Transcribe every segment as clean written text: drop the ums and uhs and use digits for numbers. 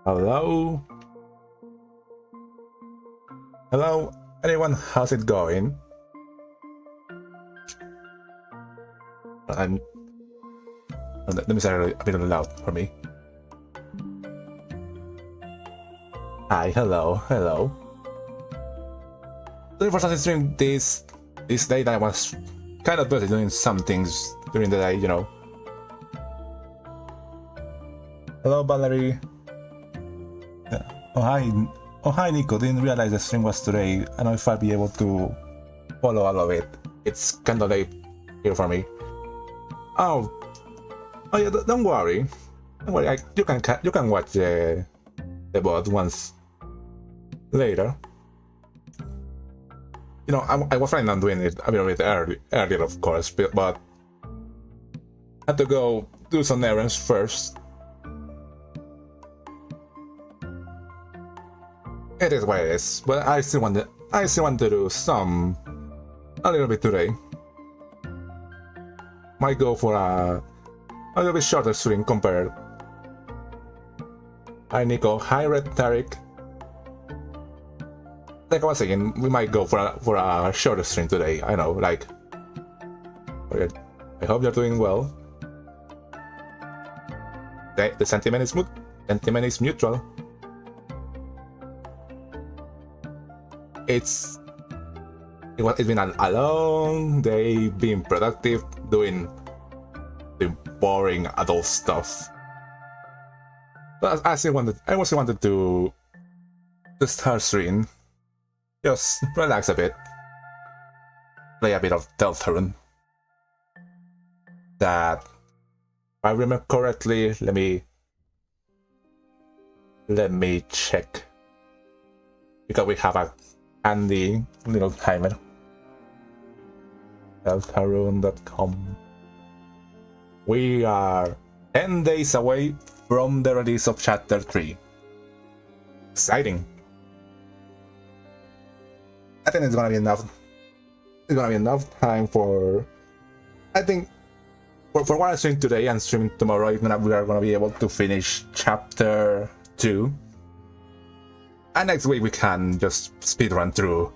Hello? Hello, anyone? How's it going? Let me say a bit loud for me. Hi, hello. Sorry for starting stream this day that I was kind of busy doing some things during the day, you know. Hello, Valerie. Oh hi, Nico. Didn't realize the stream was today. I don't know if I'll be able to follow all of it. It's kind of late here for me. Oh yeah. Don't worry. You can watch the VOD once later. You know, I was planning on doing it a bit earlier, of course, but I had to go do some errands first. It is what it is, but I still want to do a little bit today. Might go for a little bit shorter stream compared. Hi Nico, hi Red Tarek. Like I was saying, we might go for a shorter stream today. I know, like. I hope you're doing well. The sentiment is neutral. It's been a long day, being productive, doing boring adult stuff. But I also wanted to start stream, just relax a bit, play a bit of Deltarune. That, if I remember correctly, let me check, because we have a handy little timer. Deltarune.com. We are 10 days away from the release of Chapter 3. Exciting. I think it's gonna be enough. It's gonna be enough time for. I think for what I stream today and streaming tomorrow, we are gonna be able to finish Chapter 2. And next week we can just speedrun through,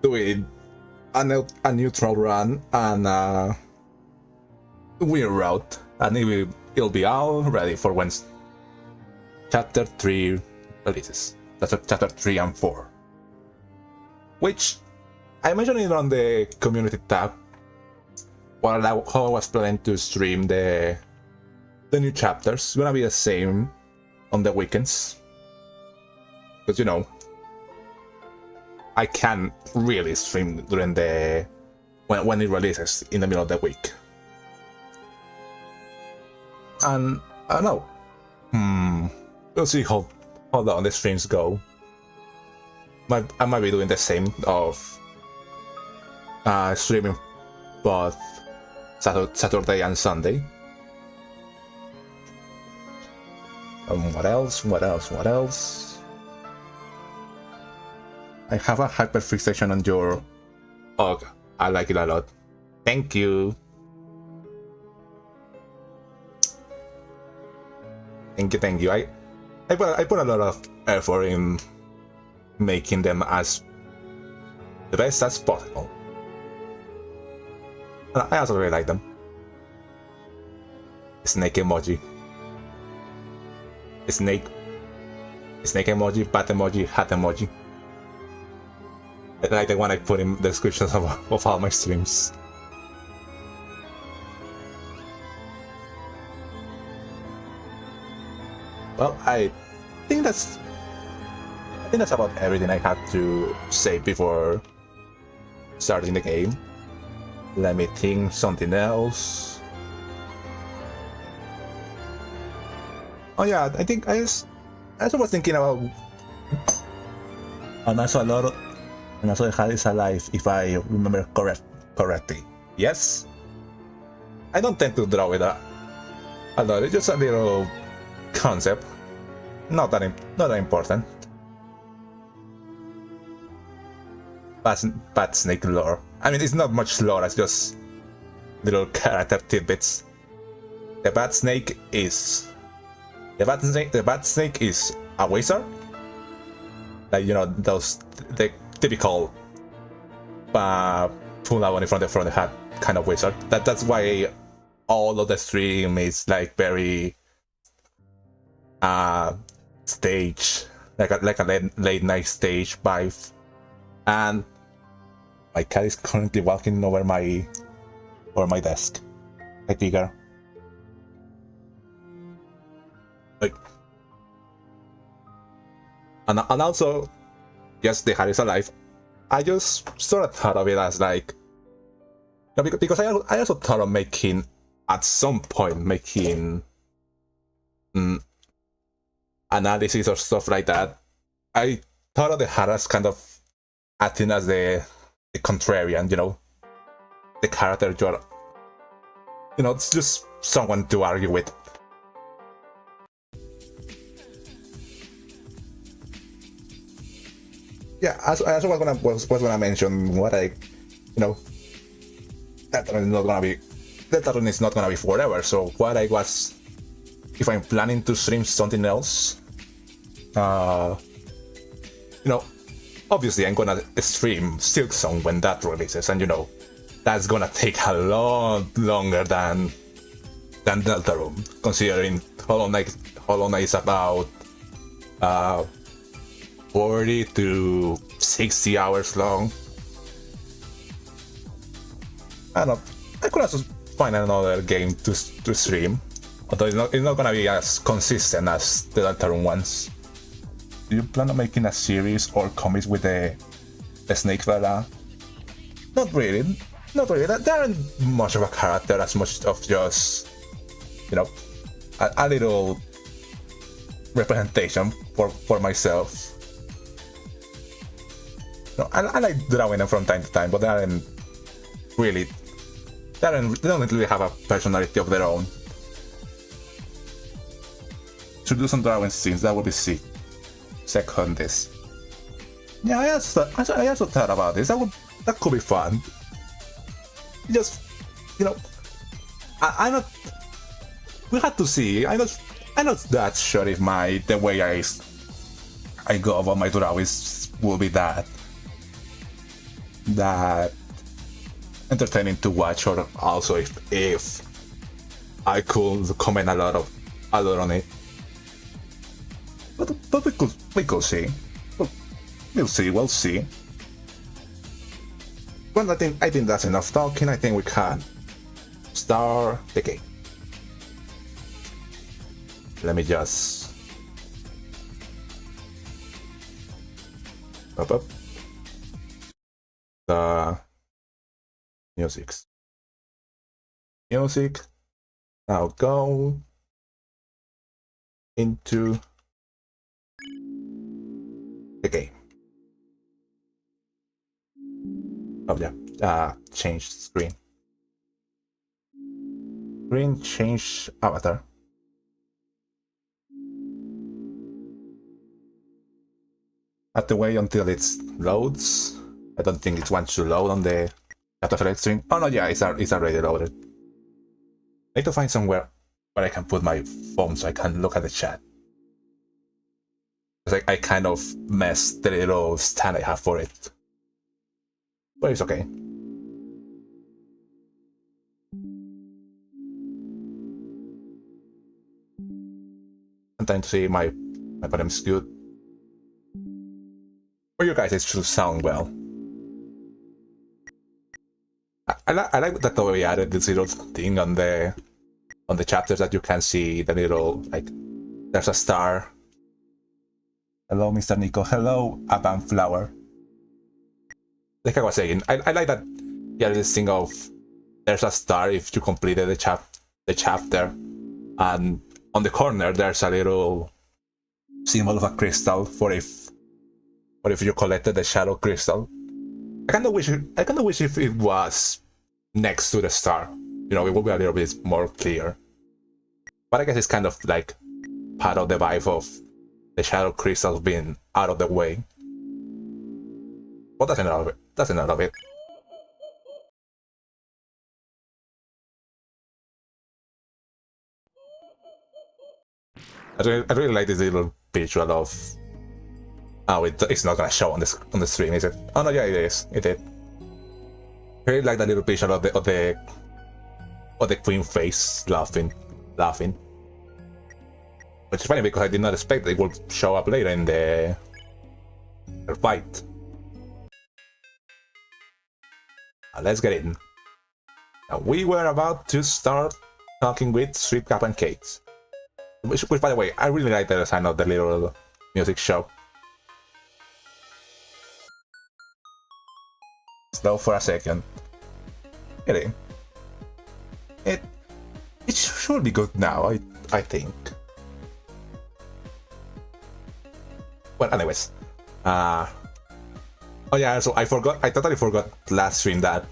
do it a neutral run and a weird route, and it'll be all ready for when Chapter 3 releases. That's Chapter 3 and 4. Which I mentioned it on the community tab while I was planning to stream the new chapters. It's gonna be the same on the weekends. Because, you know, I can't really stream during when it releases in the middle of the week. And I don't know. We'll see how long the streams go. I might be doing the same of streaming both Saturday and Sunday. What else? I have a hyperfixation on your Ugh, I like it a lot. Thank you. Thank you. I put a lot of effort in making them as the best as possible. And I also really like them. Snake emoji. Snake emoji, bat emoji, hat emoji. Like the one I put in the descriptions of all my streams. Well, I think that's about everything I had to say before starting the game. Let me think something else. Oh yeah, I think I also was thinking about, and also the Had is alive, if I remember correctly. Yes? I don't tend to draw it a lot, it's just a little concept. Not that important. Bad snake lore. I mean, it's not much lore, it's just little character tidbits. The bad snake is The bat snake is a wizard, like you know those the typical pull out in front of the hat kind of wizard. That's why all of the stream is like very stage, like a late night stage vibe. And my cat is currently walking over my desk. I figure. Like, and also, yes, the hat is alive. I just sort of thought of it as like, you know, because I also thought of making, at some point, making analysis or stuff like that. I thought of the hat as kind of acting as the contrarian, you know, the character you're, you know, it's just someone to argue with. Yeah, I also was gonna mention what I, you know, Deltarune is not gonna be forever. So what I was, if I'm planning to stream something else, you know, obviously I'm gonna stream Silksong when that releases, and you know, that's gonna take a lot longer than Deltarune, considering Hollow Knight is about 40 to 60 hours long. I don't know, I could also find another game to stream, although it's not gonna be as consistent as the Deltarune ones. Do you plan on making a series or comics with the snake fella? Not really. They aren't much of a character, as much of just, you know, a little representation for myself. No, I like drawing them from time to time, but they don't really have a personality of their own. Should do some drawing scenes, that would be sick. Second this. Yeah, I also thought about this. That could be fun. Just, you know, I'm not. We have to see. I'm not that sure if the way I go about my drawings will be that entertaining to watch, or also if I could comment a lot on it. But we could see. We'll see. Well, I think that's enough talking. I think we can start the game. Let me just pop up the music. Now go into the game. Oh yeah, change screen. Change avatar. Have to wait until it loads. I don't think it wants to load on the data select screen. Oh no, yeah, it's already loaded. I need to find somewhere where I can put my phone so I can look at the chat. I kind of messed the little stand I have for it. But it's okay. I'm trying to see my bottom is good. For you guys, it should sound well. I like that we added this little thing on the chapters that you can see the little, like, there's a star. Hello, Mr. Nico. Hello, Aban Flower. Like I was saying, I like that yeah, this thing of there's a star if you completed the chapter, and on the corner there's a little symbol of a crystal for if you collected the shadow crystal. I kind of wish if it was next to the star. You know, it would be a little bit more clear. But I guess it's kind of like part of the vibe of the shadow crystals being out of the way. But that's enough of it. That's enough of it. I really like this little visual of. Oh, it's not gonna show on the stream, is it? Oh no, yeah, it is. It did. I really like that little visual of the queen face laughing. Which is funny because I did not expect that it would show up later in the fight. Let's get in. Now, we were about to start talking with Sweet Cup and Cakes. Which, by the way, I really like the design of the little music show. Slow for a second. Kidding. It should be good now, I think. Well, anyways, oh yeah, so I totally forgot last stream that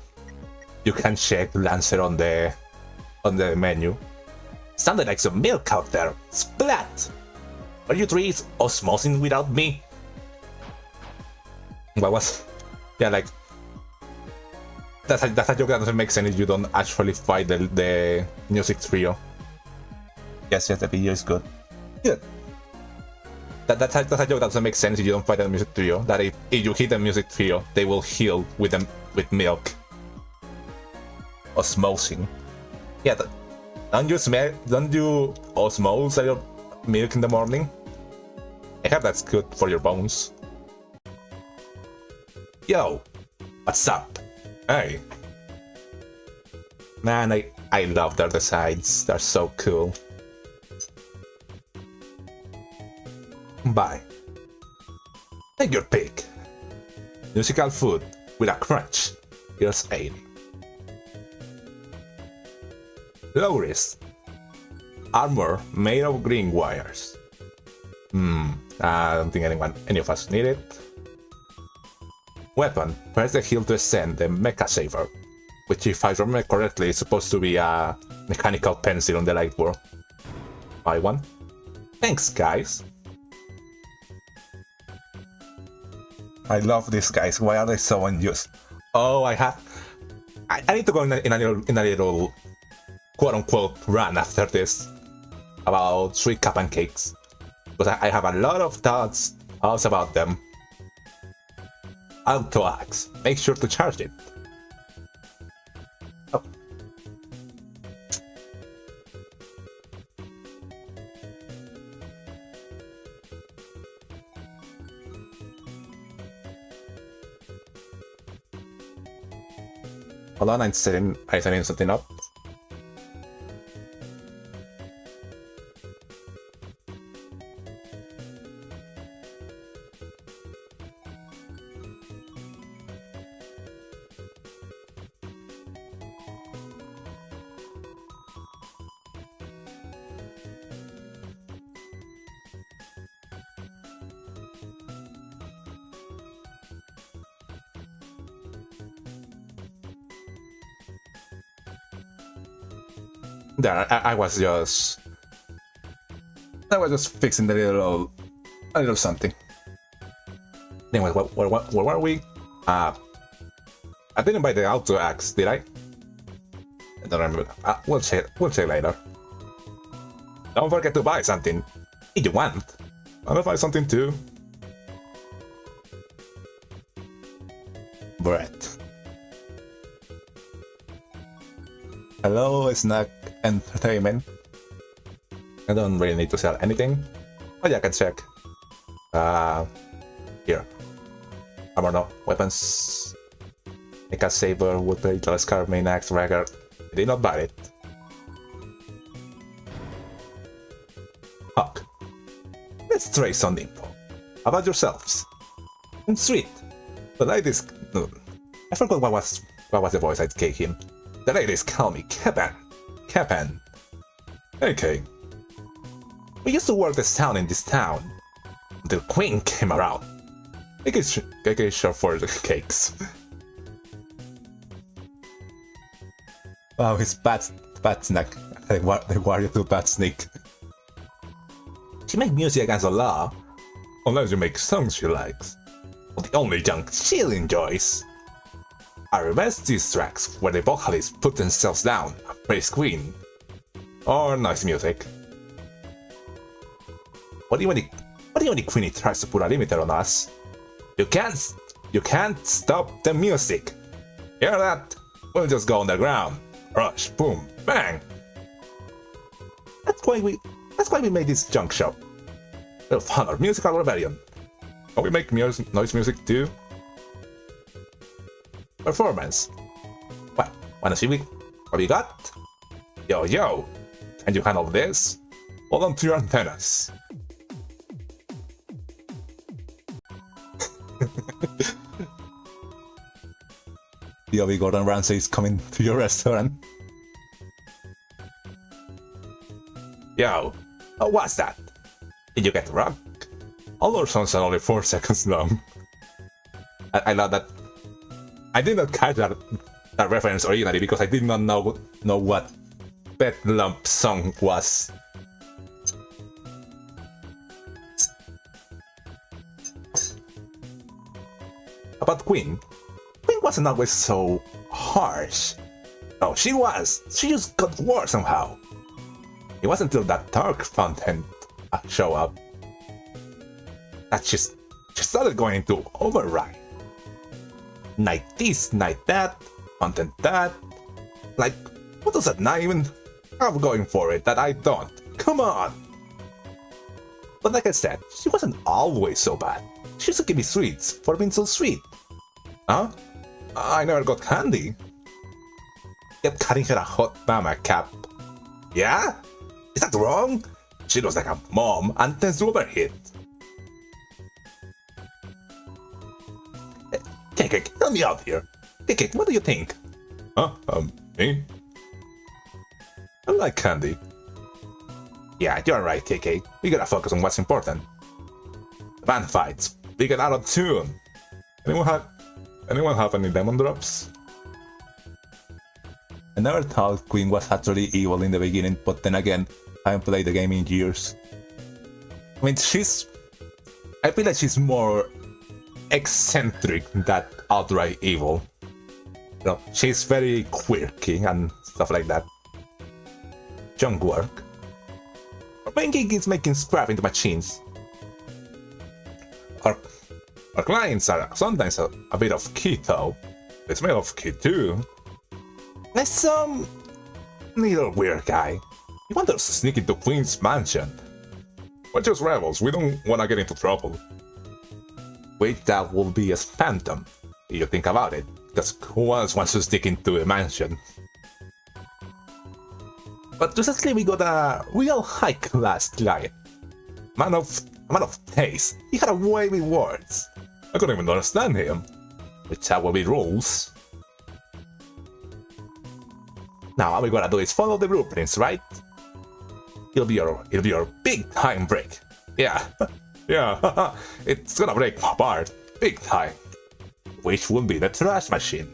you can check Lancer on the menu. Sounded like some milk out there. Splat! Are you trees osmosing without me? What was? Yeah, like that's a joke that doesn't make sense if you don't actually fight the music trio. Yes, the video is good. Good. That's a joke that doesn't make sense if you don't fight the music trio. That if you hit the music trio, they will heal with milk. Osmosing. Yeah, don't you osmose your milk in the morning? I heard that's good for your bones. Yo, what's up? Hey. Man, I love their designs. They're so cool. Bye. Take your pick. Musical food with a crunch. Here's 80. Low risk. Armor made of green wires. I don't think any of us need it. Weapon. Press the hill to ascend the Mecha Saber, which, if I remember correctly, is supposed to be a mechanical pencil on the light world. Buy one. Thanks, guys. I love these guys. Why are they so unused? Oh, I need to go in a little quote-unquote run after this about Sweet Cup and Cakes, because I have a lot of thoughts about them. Auto axe. Make sure to charge it. Oh. Hold on, I'm setting something up. There, I was just fixing a little something. Anyway, where were we? I didn't buy the auto axe, did I? I don't remember. We'll check later. Don't forget to buy something if you want. I'll buy something too. Bread. Hello, Snack Entertainment. I don't really need to sell anything. Oh yeah, I can check. Here. Armor no. Weapons. Mecha Saber, Woodblade, Scarf, Main Axe, Ragged. I did not buy it. Hawk. Let's trace some info about yourselves. And sweet. The ladies. No, I forgot what was the voice I gave him. The ladies call me Capan. Okay. We used to work the sound in this town until Queen came around. Make it short for the cakes. Wow, his bad snack. The warrior to bad sneak. She makes music against the law, unless you make songs she likes. But the only junk she enjoys are best diss tracks where the vocalists put themselves down and praise Queen. Or nice music. What even the Queenie tries to put a limiter on us? You can't stop the music. Hear that? We'll just go underground. Rush, boom, bang. That's why we made this junk shop. We'll fund our musical rebellion. Can we make noise music too? Performance. What? Wanna see what we got? Yo, can you handle this? Hold on to your antennas. Yobi Gordon Ramsay is coming to your restaurant. Yo, how was that? Did you get rocked? All our songs are only 4 seconds long. I love that. I did not catch that reference originally because I did not know what Bedlamp song was. About Queen. Queen wasn't always so harsh. No, she was. She just got worse somehow. It wasn't until that dark fountain show up that she started going into override. Night this, night that, content that. Like, what does that not even have going for it that I don't? Come on! But like I said, she wasn't always so bad. She used to give me sweets for being so sweet. Huh? I never got candy. Kept cutting her a hot mama cap. Yeah? Is that wrong? She looks like a mom and tends to overheat. Cake, help me out here. Cake, what do you think? Huh? Me? I like candy. Yeah, you're right, KK. We gotta focus on what's important. Band fights. We get out of tune. Anyone have any lemon drops? I never thought Queen was actually evil in the beginning, but then again, I haven't played the game in years. I mean, I feel like she's more eccentric than outright evil. You know, she's very quirky and stuff like that. Junk work. Our main gig is making scrap into machines. Our clients are sometimes a bit of key though. It's made of key too. There's some little weird guy. He wants us to sneak into Queen's mansion. We're just rebels, we don't wanna get into trouble. Wait, that will be a phantom, if you think about it, because who else wants to sneak into a mansion? But recently we got a real high-class client. Man of taste. He had a way with words. I couldn't even understand him. Which will be rules. Now all we're gonna do is follow the blueprints, right? It'll be your big time break. Yeah. Yeah, it's gonna break my heart, big time. Which will be the trash machine.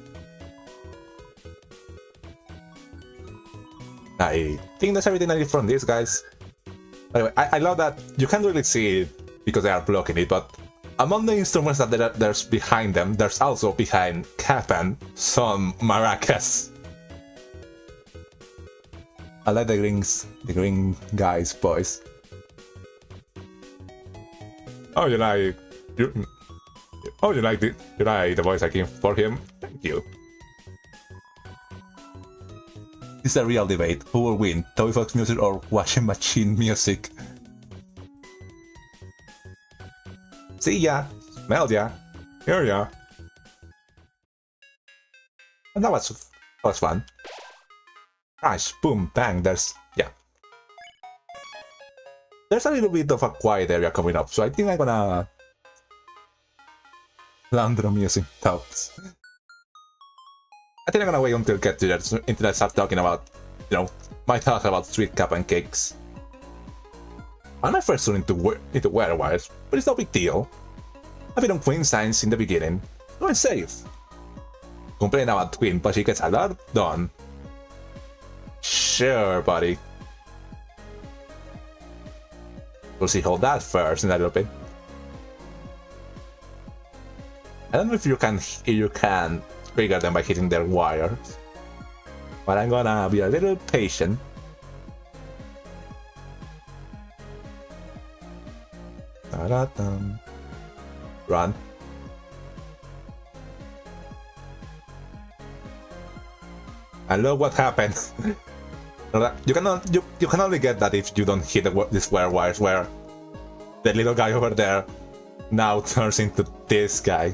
I think that's everything I need from these guys. Anyway, I love that you can't really see it because they are blocking it, but among the instruments that there's behind them, there's also behind Cap'n some maracas. I like the green guys' voice. Oh, you like the voice I gave for him? Thank you. This is a real debate. Who will win, Toy Fox music or washing machine music? See ya, smell ya, hear ya. And that was fun. Crash, boom, bang, there's a little bit of a quiet area coming up, so I think I'm gonna land on using tops. I think I'm gonna wait until get to that, until I start talking about, you know, my thoughts about sweet cup and cakes. I'm my first into wear-wires, but it's no big deal. I've been on Queen Science in the beginning, so I'm safe. Complain about Queen, but she gets a lot done. Sure, buddy. We'll see how that fares in a little bit. I don't know if you can trigger them by hitting their wires, but I'm gonna be a little patient. Da-da-dum. Run. And look what happened. You can only get that if you don't hit these square wires, where the little guy over there now turns into this guy.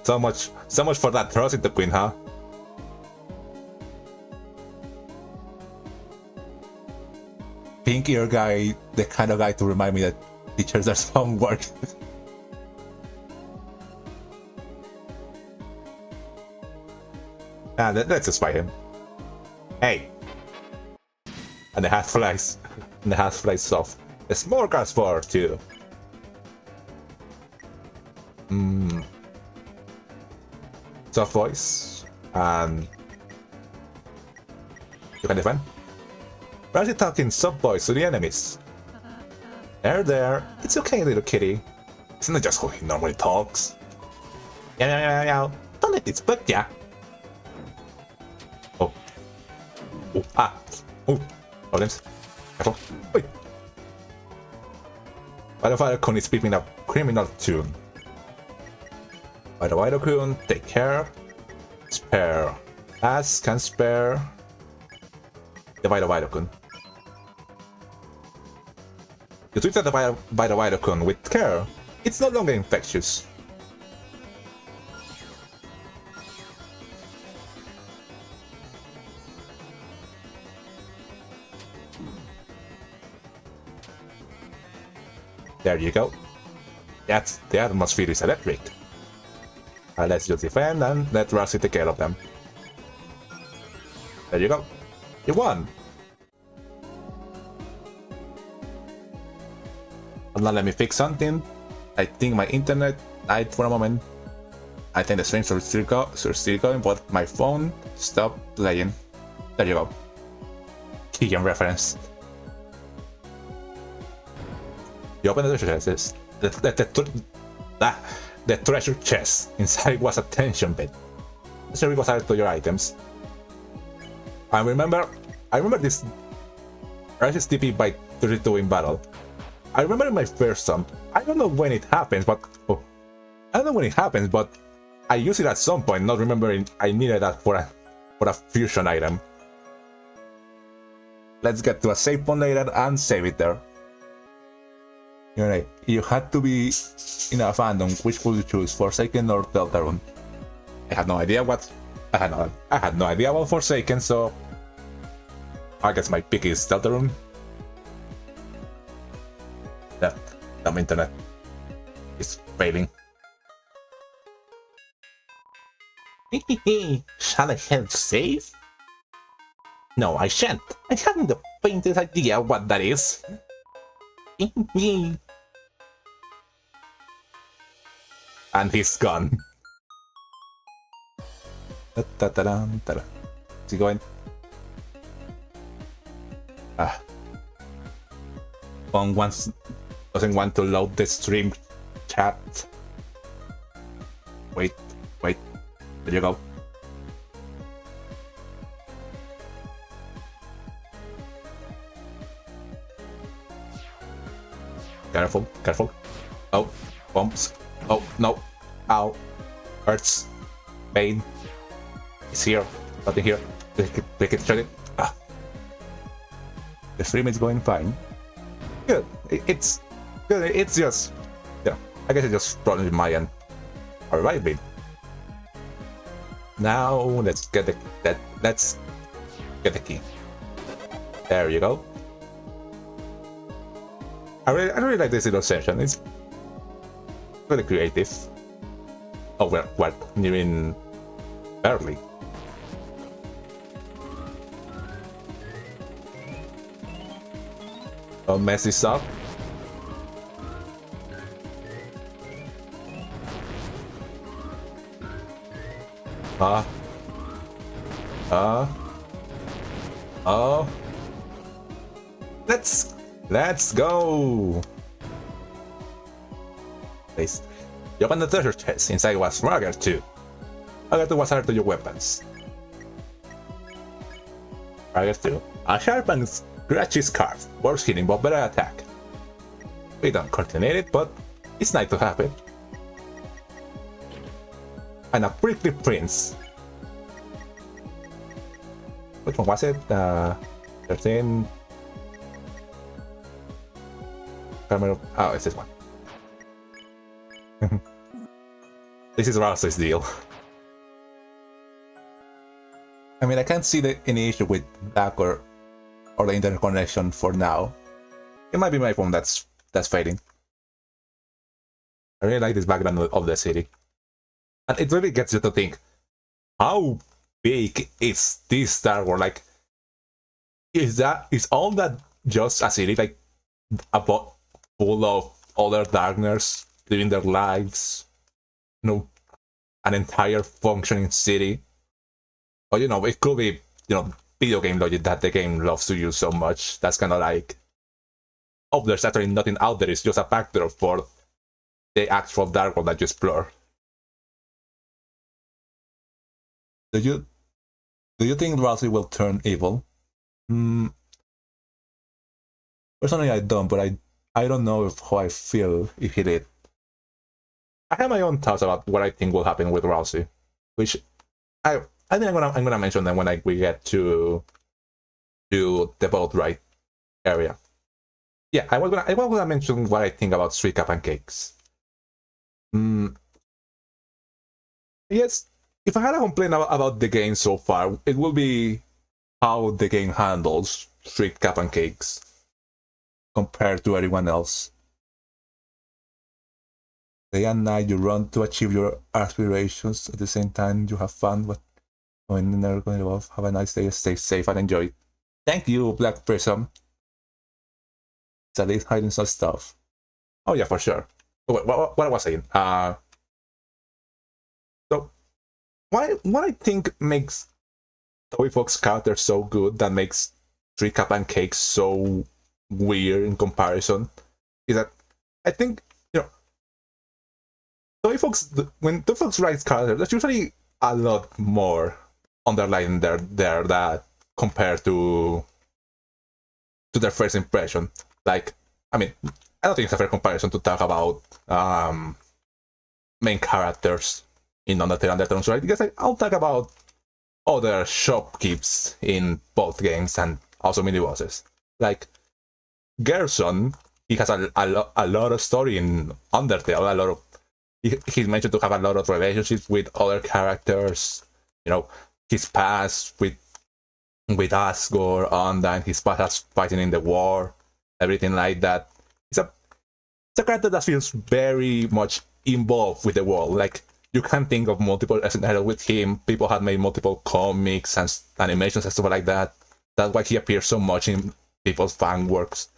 So much for that thrust into Queen, huh? Pink ear guy, the kind of guy to remind me that teachers are some work. Let's just fight him. Hey! And the hat flies. And the hat flies off. The smorgasbord for 2. Soft voice. And you can defend. Why are you talking soft voice to the enemies? There. It's okay, little kitty. Isn't it just how he normally talks? Yeah. Don't let it spook ya. Problems. Careful. Wait. Kun is speaking a criminal tune. Kun, take care. Spare. As can spare. The Kun. You treated the Kun with care. It's no longer infectious. There you go. That's the atmosphere is electric. Let's just defend and let Roxy take care of them. There you go. You won! Now let me fix something. I think my internet died for a moment. I think the streams are still going, but my phone stopped playing. There you go. Keegan reference. You open the treasure chest. The treasure chest inside was a tension pit. Let's was added to your items. I remember this RSTP by 32 in battle. I remember in my first jump. I don't know when it happens, but I use it at some point, not remembering I needed that for a fusion item. Let's get to a save point later and save it there. You're right. You had to be in a fandom. Which would you choose, Forsaken or Deltarune? I had no idea what. I had no idea about Forsaken, so I guess my pick is Deltarune. That dumb internet is failing. Shall I help save? No, I shan't. I haven't the faintest idea what that is. And he's gone. Is he going? Phone doesn't want to load the stream chat. Wait. There you go. Careful. Oh, bumps. Oh, no. Ow. Hurts. Pain. It's here. Nothing here. Click it, shut it. The stream is going fine. Good. It's good. It's just... Yeah. I guess it's just problem with my end. Alright, babe. Now, let's get the key. There you go. I really like this little session. It's really creative. Oh, we're nearing Burghley. Don't mess this up. Oh. Let's go! Please. You open the treasure chest. Inside was Rugger 2. Rugger 2 was added to your weapons. Rugger 2. A sharp and scratchy scarf. Worse hitting but better attack. We don't coordinate it, but it's nice to have it. And a prickly prince. Which one was it? 13. Oh, it's this one. This is Rouse's deal. I mean, I can't see any issue with Black or the interconnection for now. It might be my phone that's fading. I really like this background of the city. And it really gets you to think, how big is this Star Wars? Like, is all that just a city, like, about full of other darkness living their lives? You know, an entire functioning city? Or, you know, it could be, you know, video game logic that the game loves to use so much. That's kind of like, oh, there's actually nothing out there. It's just a factor for the actual dark world that you explore. Do you think Rousey will turn evil? Personally, I don't, but I don't know how I feel if he did. I have my own thoughts about what I think will happen with Rousey, which I think I'm gonna mention them when we get to the boat ride area. Yeah, I was gonna mention what I think about Sweet Cap and Cakes. Yes, if I had a complaint about the game so far, it will be how the game handles Sweet Cap and Cakes compared to everyone else. Day and night you run to achieve your aspirations. At the same time, you have fun, but when never going above, have a nice day, stay safe and enjoy it. Thank you, Black Prism. It's at least hiding some stuff. Oh yeah, for sure. What was I saying? So what I think makes Toby Fox character so good, that makes Sweet Cap and Cake so weird in comparison, is that I think, you know, Toby Fox, when Toby Fox writes characters, there's usually a lot more underlying there that compared to their first impression. Like, I mean, I don't think it's a fair comparison to talk about main characters in Undertale and Deltarune, right? Because I'll talk about other shopkeeps in both games and also mini bosses. Like Gerson, he has a lot of story in Undertale. He's mentioned to have a lot of relationships with other characters. You know, his past with Asgore, Undyne, his past fighting in the war, everything like that. It's a character that feels very much involved with the world. Like, you can think of multiple scenarios with him. People have made multiple comics and animations and stuff like that. That's why he appears so much in people's fan works.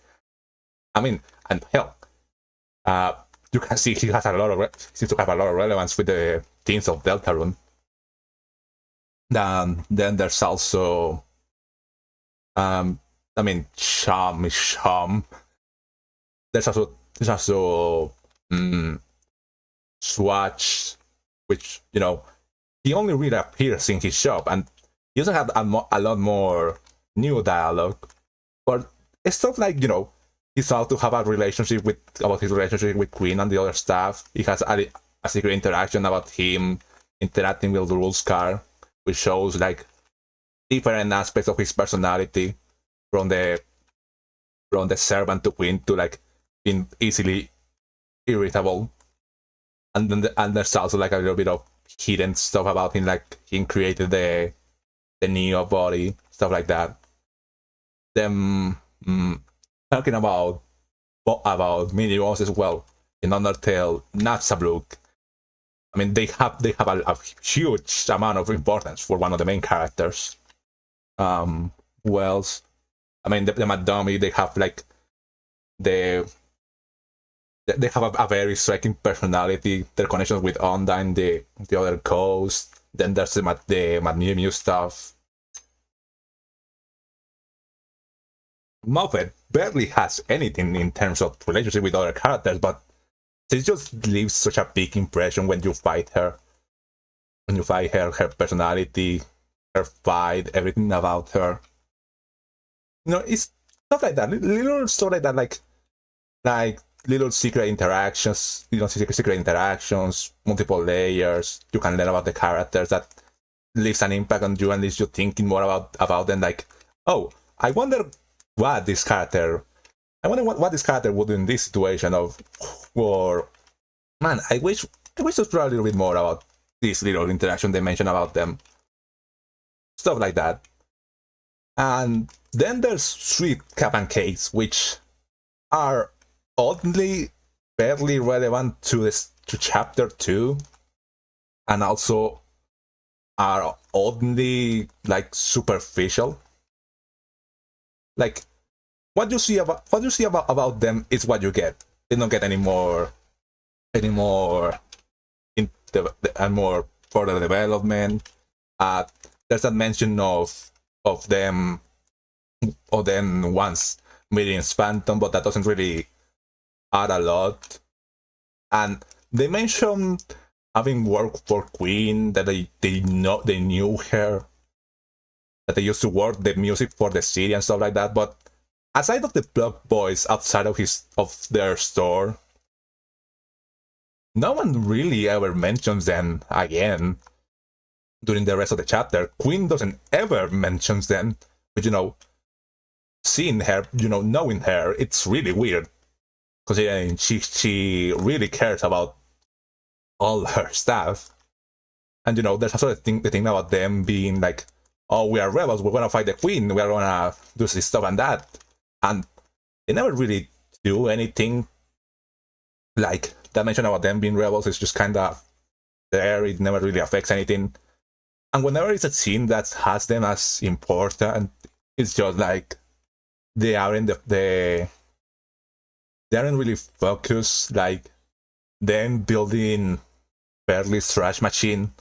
I mean, and hell, you can see he has seems to have a lot of relevance with the themes of Deltarune. Then there's also, I mean, Sham is Sham. There's also Swatch, which, you know, he only really appears in his shop, and he doesn't have a lot more new dialogue. But it's stuff like, you know, he's out to have a relationship with Queen and the other staff. He has a secret interaction about him interacting with Rulescar, which shows like different aspects of his personality, from the servant to Queen to like being easily irritable. And then there's also like a little bit of hidden stuff about him, like he created the Neo body, stuff like that. Then talking about mini bosses, well, in Undertale, Naxabruk, I mean, they have a huge amount of importance for one of the main characters. Wells, I mean, the Madami, they have like they have a very striking personality. Their connections with Undyne, the other ghost. Then there's the Mew stuff. Muffet barely has anything in terms of relationship with other characters, but she just leaves such a big impression when you fight her. When you fight her personality, her fight, everything about her. You know, it's stuff like that. Little stuff like that, like little secret interactions, secret interactions, multiple layers. You can learn about the characters that leaves an impact on you and leaves you thinking more about them. Like, oh, I wonder what this character would do in this situation. Or man, I wish to explore a little bit more about this little interaction they mention about them, stuff like that. And then there's Sweet Cap and Cakes, which are oddly barely relevant to chapter 2, and also are oddly like superficial. Like what you see about them is what you get. They don't get any more and more further development. There's that mention of them once meeting Phantom, but that doesn't really add a lot. And they mentioned having worked for Queen, that they knew her, that they used to work the music for the city and stuff like that. But aside of the Plug Boys outside of their store, no one really ever mentions them again during the rest of the chapter. Queen doesn't ever mention them, but seeing her, knowing her, it's really weird, because she really cares about all her stuff. And there's also the thing about them being like, oh, we are rebels, we're gonna fight the Queen, we're gonna do this stuff and that, and they never really do anything. Like, that mention about them being rebels is just kind of there, it never really affects anything. And whenever it's a scene that has them as important, it's just like they aren't really focused. Like them building Burghley's trash machine.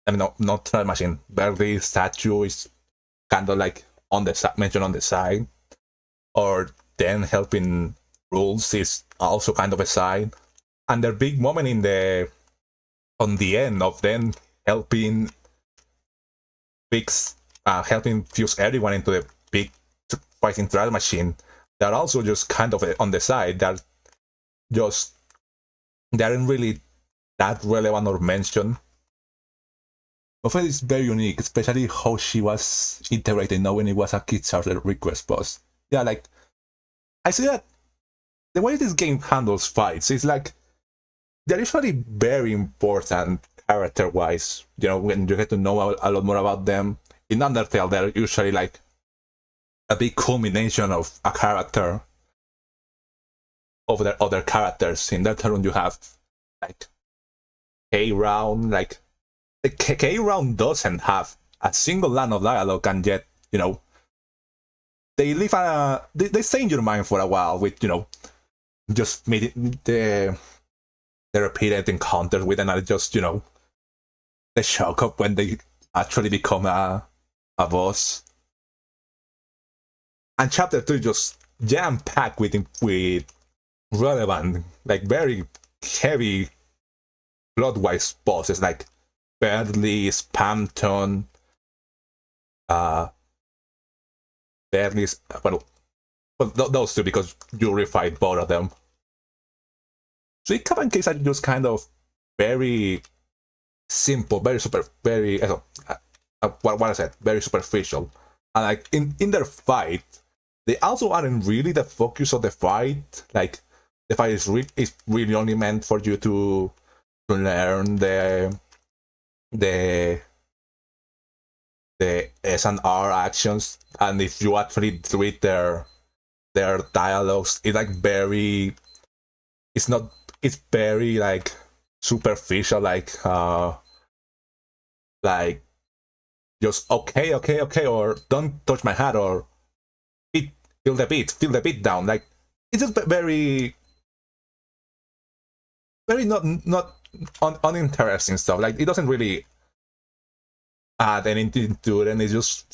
I mean, not trash machine. Burghley's statue is kind of like mentioned on the side, or then helping Rules is also kind of a side. And their big moment on the end of them helping fuse everyone into the big fighting trash machine, they're also just kind of on the side. They aren't really that relevant or mentioned. Buffet is very unique, especially how she was integrated knowing it was a Kickstarter request boss. Yeah, like, I see that the way this game handles fights is like, they're usually very important character-wise. When you get to know a lot more about them. In Undertale, they're usually like a big culmination of a character of their other characters. In Deltarune, you have like K-Round. Like, the K-Round doesn't have a single line of dialogue, and yet they leave they stay in your mind for a while with just meeting the repeated encounters with another, just the shock of when they actually become a boss. And chapter 2 just jam-packed with relevant, like very heavy plot-wise bosses, like Burghley, Spamton, those two, because you refight both of them. So Cap and Cakes are just kind of very simple, very very superficial. And like in their fight, they also aren't really the focus of the fight. Like, the fight is really only meant for you to learn the S&R actions, and if you actually read their dialogues, it's very like superficial, like just okay, or don't touch my hat, or feel the beat down. Like, it's just very not uninteresting stuff. Like, it doesn't really add anything to it, and it just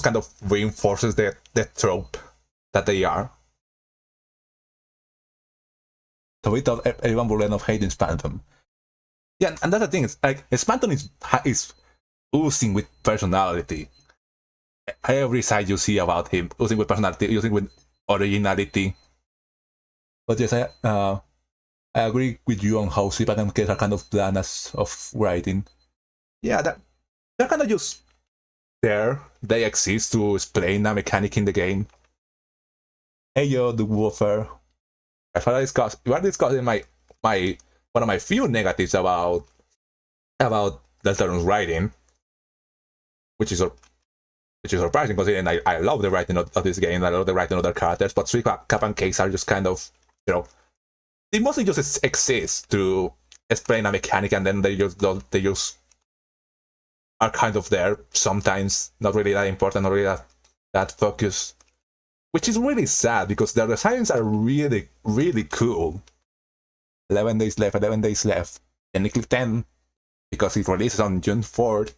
kind of reinforces the trope that they are. So we thought everyone would end up hating Spamton. Yeah, and that's the thing. It's like, Spamton is oozing with personality. Every side you see about him, oozing with personality, oozing with originality. But yes, I agree with you on how Sipak and Kris are kind of bland as of writing. Yeah, they're kind of just there. They exist to explain a mechanic in the game. Hey yo, the Woofer. As far as we are discussing my one of my few negatives about Deltarune's writing, which is surprising considering I love the writing of this game. I love the writing of other characters, but Cap and Case are just kind of, you know, they mostly just exist to explain a mechanic, and then they just are kind of there sometimes, not really that important, not really that focused, which is really sad because their designs are really, really cool. 11 days left, technically 10, because it releases on June 4th.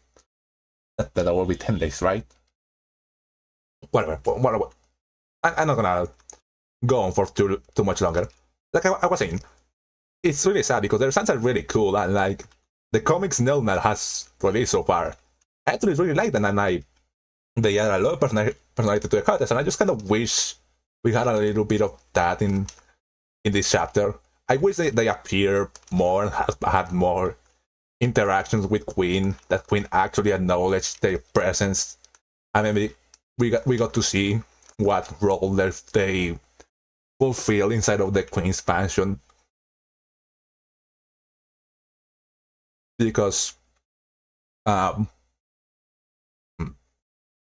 That will be 10 days, right? Whatever. I'm not gonna go on for too much longer. Like I was saying, it's really sad because their designs are really cool, and like the comics Nelnar has released so far, I actually really like them, and they add a lot of personality to the characters, and I just kind of wish we had a little bit of that in this chapter. I wish they appear more and had more interactions with Queen, that Queen actually acknowledged their presence, and maybe we got to see what role they fulfill inside of the Queen's mansion. Because I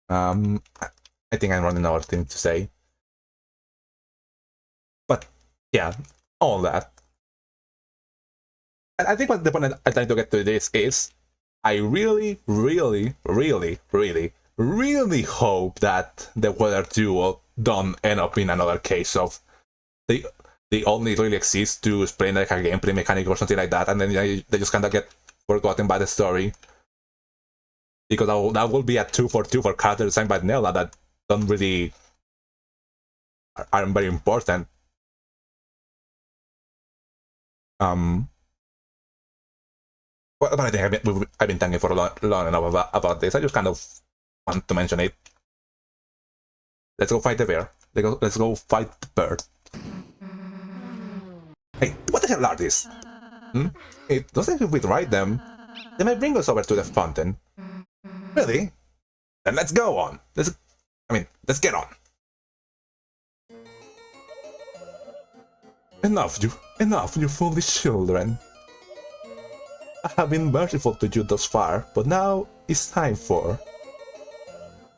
think I'm running out of things to say. But yeah, all that. And I think what the point I'm trying to get to this is, I really, really, really, really, really hope that the Weather Duo don't end up in another case of they only really exist to explain like a gameplay mechanic or something like that, and then they just kind of get forgotten by the story. Because that will be a 2-for-2 for characters designed by Nella that don't really aren't very important. But I think I've been talking for long enough about this. I just kind of want to mention it. Let's go fight the bear. Let's go fight the bird. Hey, what the hell are these? It doesn't if we ride them, they might bring us over to the fountain. Really? Then let's go on. Let's get on. Enough, you foolish children. I have been merciful to you thus far, but now it's time for...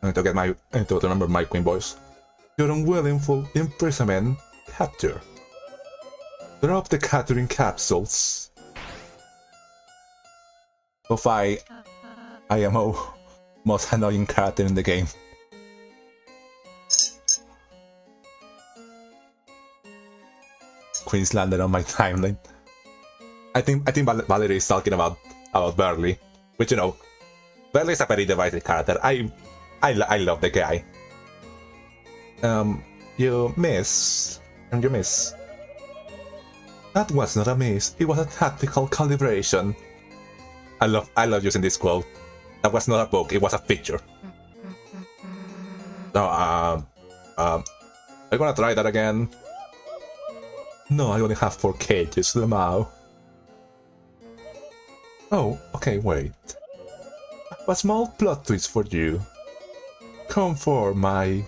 I need to remember my Queen voice. Your unwillful imprisonment, capture. Drop the capturing capsules. Of I am most annoying character in the game. Queen's landed on my timeline. I think Valerie is talking about Burghley, which, you know, Burghley is a very divisive character. I love the guy. You miss. That was not a miss. It was a tactical calibration. I love using this quote. That was not a book. It was a picture. No, are you gonna try that again? No, I only have 4 cages, Lamau. Oh, okay, wait. A small plot twist for you. Come for my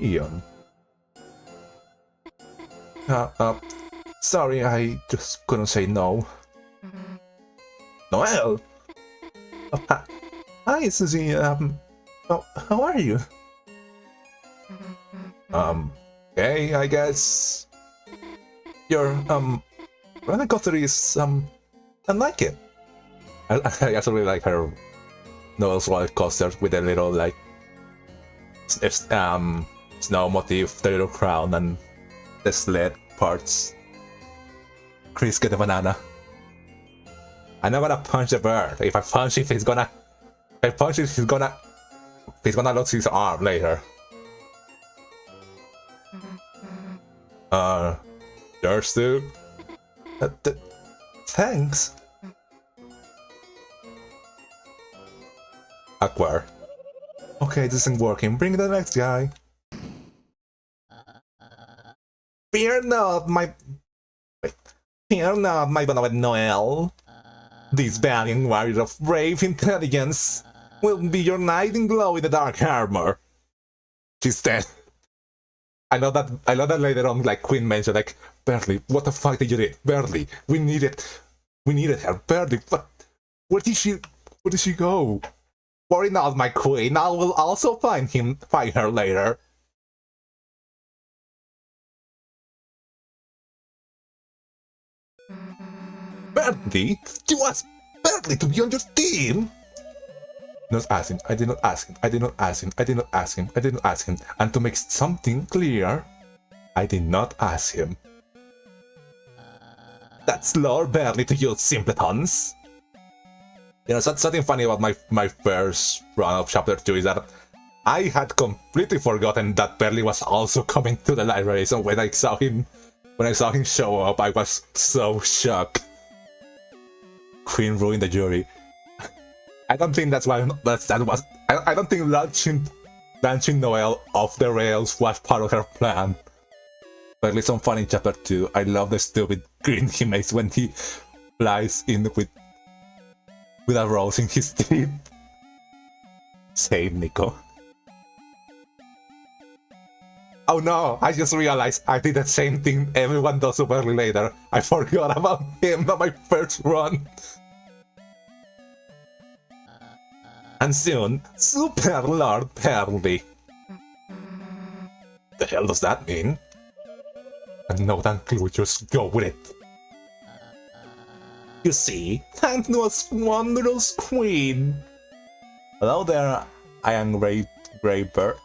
Eon. Sorry, I just couldn't say no. Noel! Oh, hi, Susie, how are you? Okay, I guess... Your, Renegother is, I like it. I also really like her Noel's roller coaster with a little, like, snow motif, the little crown, and the sled parts. Kris, get a banana. I'm not gonna punch the bird. If I punch it, he's gonna lose his arm later. Yours too? Thanks. Aquar. Okay, this isn't working. Bring the next guy. Fear not, my... Wait. Fear not, my beloved Noel. This valiant warrior of brave intelligence will be your knight in glow in the dark armor. She's dead. I know that later on, like, Queen mentioned, like, Burghley, what the fuck did you do? Burghley, we needed her. Burghley, but where did she go? Worry not, my queen, I will also find her later. Burghley? You asked Burghley to be on your team? Not asking, I did not ask him. And to make something clear, I did not ask him. That's Lord Burghley to you simpletons. You know, something funny about my first run of Chapter 2 is that I had completely forgotten that Burghley was also coming to the library, so when I saw him show up, I was so shocked. Queen ruined the jury. I don't think that's why I don't think launching Noel off the rails was part of her plan. But at least some fun in Chapter 2. I love the stupid grin he makes when he flies in with a rose in his teeth. Same, Nico. Oh no, I just realized I did the same thing everyone does super early later. I forgot about him on my first run. And soon, Super Lord Burghley. The hell does that mean? And no damn clue, just go with it. You see, thanks to us wondrous queen. Hello there, I am Great Bird.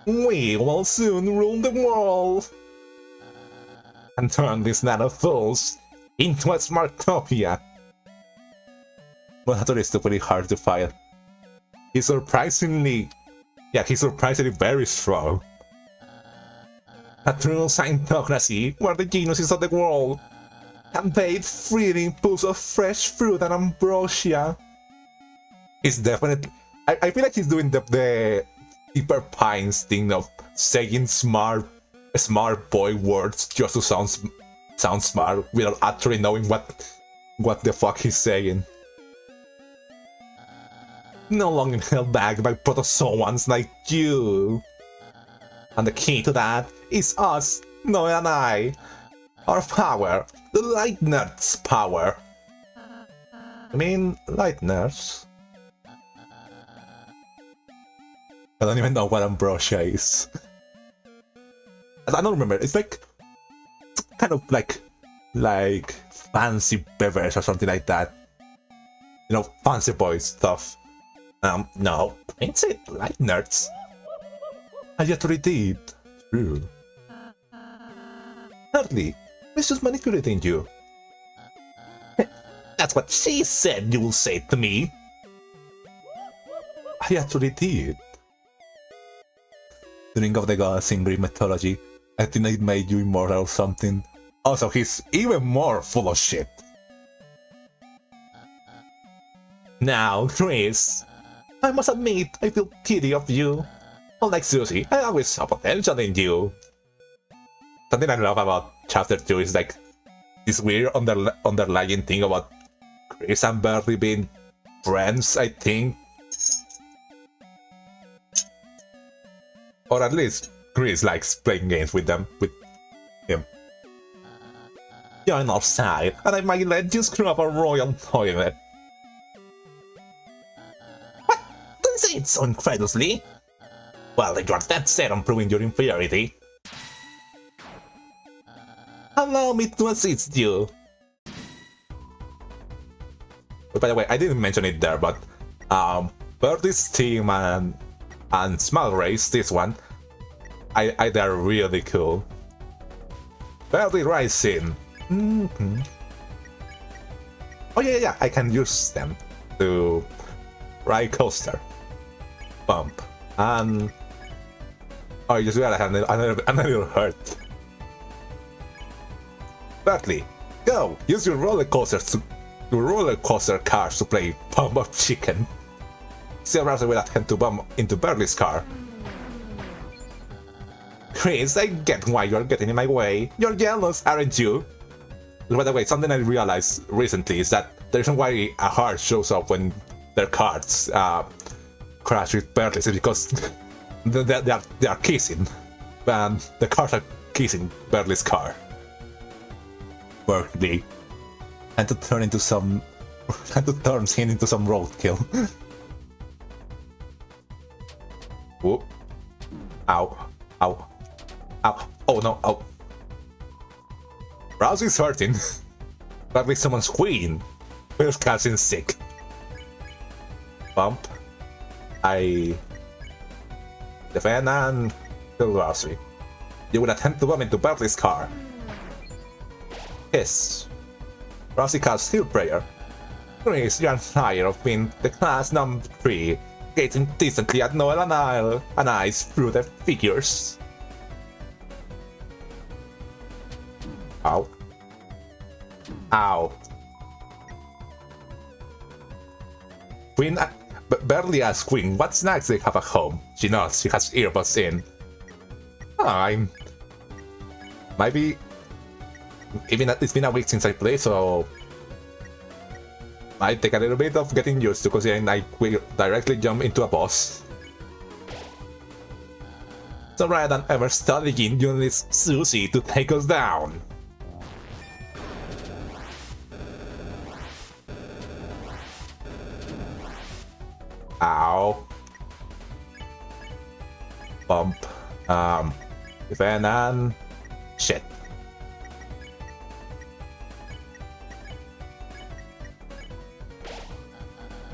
We will soon rule the world and turn this net of fools into a smartopia. Well, that is pretty hard to fight. He's surprisingly very strong. A true scientocracy where the geniuses of the world can bathe freely in pools of fresh fruit and ambrosia. He's definitely. I feel like he's doing the Deeper Pines thing of saying smart boy words just to sound smart without actually knowing what the fuck he's saying. No longer held back by protozoans like you. And the key to that is us, Noel and I. Our power, the Light Nerd's power. I mean, Light Nerds. I don't even know what ambrosia is. I don't remember. It's like kind of like fancy beverage or something like that. You know, fancy boy stuff. No, ain't it Light Nerds? I actually did. True. Hardly. It's just manipulating you. That's what she said you will say to me. I actually did. The Ring of the Gods in Greek mythology. I think it made you immortal or something. Also, he's even more full of shit. Now, Kris. I must admit, I feel pity of you. Unlike Susie, I always saw potential in you. Something I love about Chapter 2 is like this weird underlying thing about Kris and Burghley being friends, I think. Or at least Kris likes playing games with him. You're on our side, and I might let you screw up a royal toilet. What? Don't say it so incredulously. Well, if you're that set on proving your inferiority, allow me to assist you. But by the way, I didn't mention it there, but Birdie's team and Small Race, this one, they're really cool. Birdie Rising. Oh yeah, I can use them to ride coaster, bump, and oh, you just gotta have another hurt. Burghley, go! Use your roller coaster cars to play Pump Up Chicken. Still rather will attempt to bump into Burghley's car. Kris, I get why you're getting in my way. You're jealous, aren't you? By the way, something I realized recently is that the reason why a heart shows up when their cards crash with Burghley is because they are kissing, and the cards are kissing Burghley's car. Burghley, and to turn into some, and to turn him into some roadkill. Whoop! Ow! Ow! Ow! Oh no! Oh! Rousey's hurting. Probably someone's queen. Will's catching sick. Bump. I defend and kill Rousey. You will attempt to bomb into Burghley's car. Yes. Rousey casts Heal Prayer. Kris, you are tired of being the class number 3, getting decently at Noel and Aaaaall and eyes through their figures. Ow. Ow. Queen, barely asks Queen what snacks they have at home. She nods, she has earbuds in. I'm... Maybe... Even it's been a week since I played, so... Might take a little bit of getting used to, considering I will directly jump into a boss. So rather than ever studying, you need Susie to take us down. Ow. Bump. Defend and... Shit.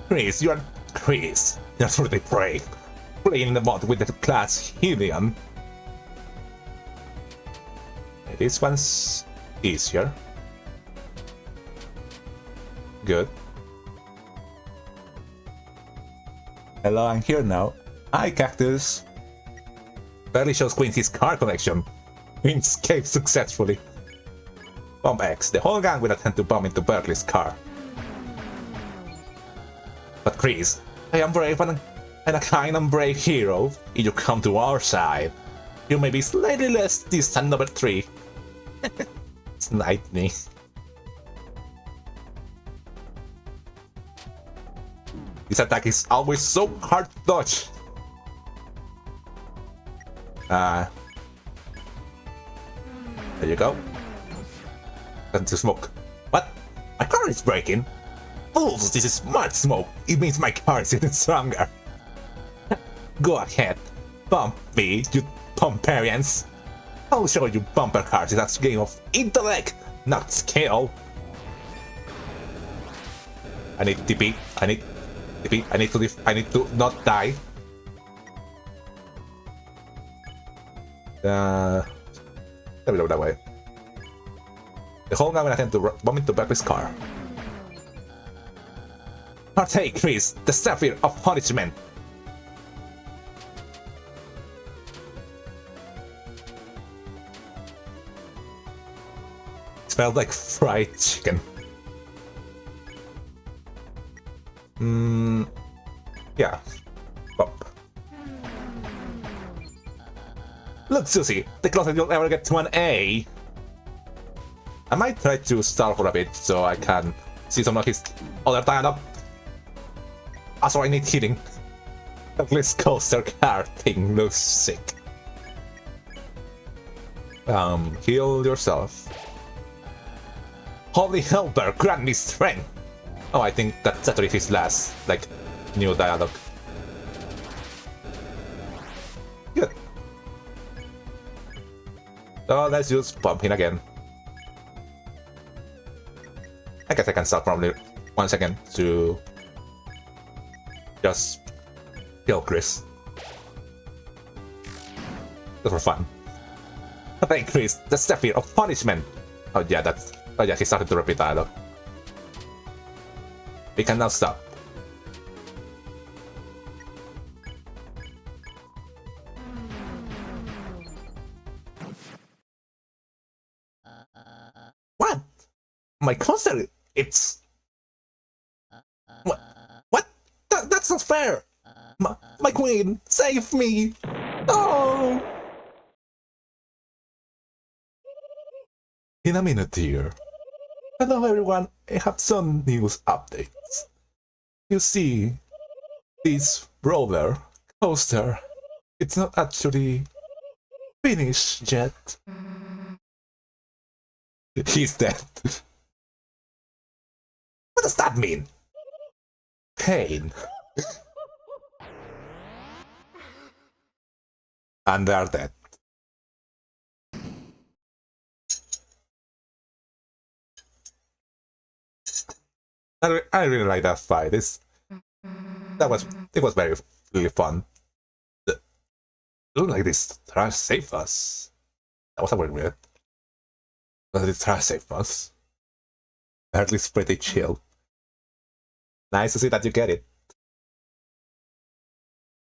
Kris, you are Kris. You're really brave. Playing the mod with the class Helion. This one's easier. Good. Hello, I'm here now. Hi, Cactus. Barely shows Queen his car collection. Queen escaped successfully. Bomb X. The whole gang will attempt to bomb into Burghley's car. But Kris, I am brave and a kind and brave hero. If you come to our side, you may be slightly less distant number 3. Snipe me. This attack is always so hard to dodge. There you go. Time to smoke. What? My car is breaking? Fools, this is smart smoke. It means my car is getting stronger. Go ahead. Bump me, you pumparians. I'll show you bumper cars. That's a game of intellect, not skill. I need TP. I need TP. I need to live. I need to not die. Let me go that way. The whole guy will attempt to bomb into Burghley's car. Partake, Kris, the Sapphire of Punishment. It smelled like fried chicken. Yeah. Bump. Look, Susie, the closest you'll ever get to an A. I might try to stall for a bit so I can see some of his other dialogue. Also, I need healing. Burghley's coaster car thing looks sick. Heal yourself. Holy Helper, grant me strength! Oh, I think that's actually his last, like, new dialogue. Good. So let's just pump in again. I guess I can stop probably 1 second to just kill Kris. Just for fun. Thank Kris, the Sapphire of Punishment! Oh yeah, that's... Oh yeah, he started to repeat dialogue. We can now stop. What? My coaster? It's... What? What? That's not fair! My queen, save me! Oh! In a minute, dear. Hello everyone, I have some news updates. You see, this roller coaster, it's not actually finished yet. He's dead. What does that mean? Pain. And they are dead. I really like that fight. It was really fun. Look like this trash saved us. That was a weird weird. But this trash saved us. At least pretty chill. Nice to see that you get it.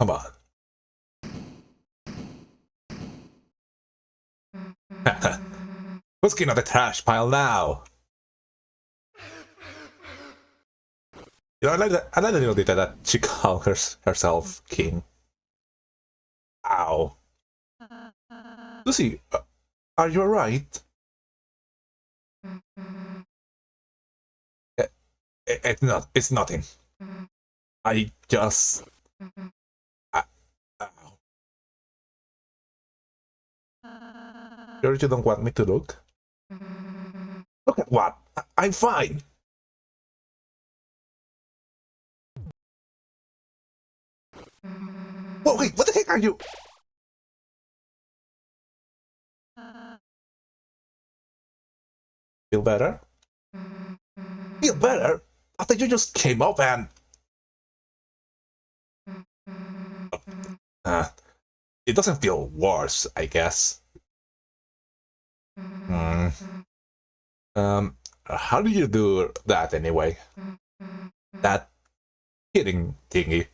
Come on. Who's king of the trash pile now? You know, I like the little detail that she called herself king. Ow. Lucy, are you alright? It's nothing. I just... Ow. You don't want me to look? Look at what? I'm fine. Whoa, wait, what the heck are you? Feel better? Feel better? After you just came up and... it doesn't feel worse, I guess. How do you do that anyway? That hitting thingy.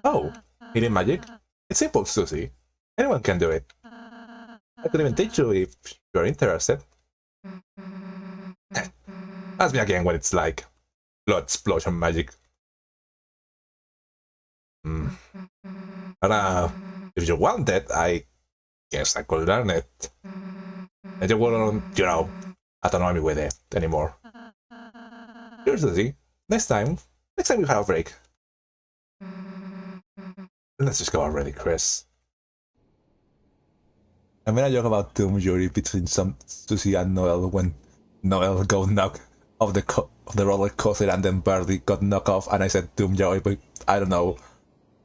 Oh, hitting magic? It's simple, Susie. Anyone can do it. I could even teach you if you're interested. Ask me again when it's like blood explosion magic. But if you want it, I guess I could learn it. And you wouldn't, you know, annoy me with it anymore. Seriously, next time we have a break. Let's just go already, Kris. I mean, I joke about Doom Jury between some Susie and Noel when Noel got knocked off the roller coaster and then Burghley got knocked off, and I said Doom Joy, but I don't know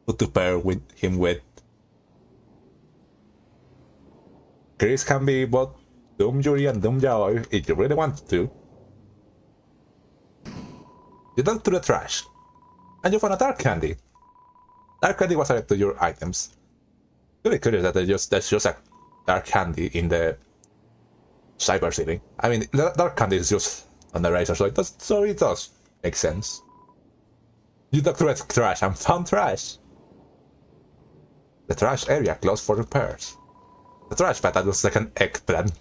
who to pair with him with. Kris can be both Doom Jury and Doom Joy if you really want to. You dug through the trash, and you found a dark candy. Dark candy was added to your items. Really curious that there's just a dark candy in the cyber ceiling. I mean, the dark candy is just on the razor, so it does make sense. You dug through the trash and found trash. The trash area closed for repairs. The trash pad that looks like an eggplant.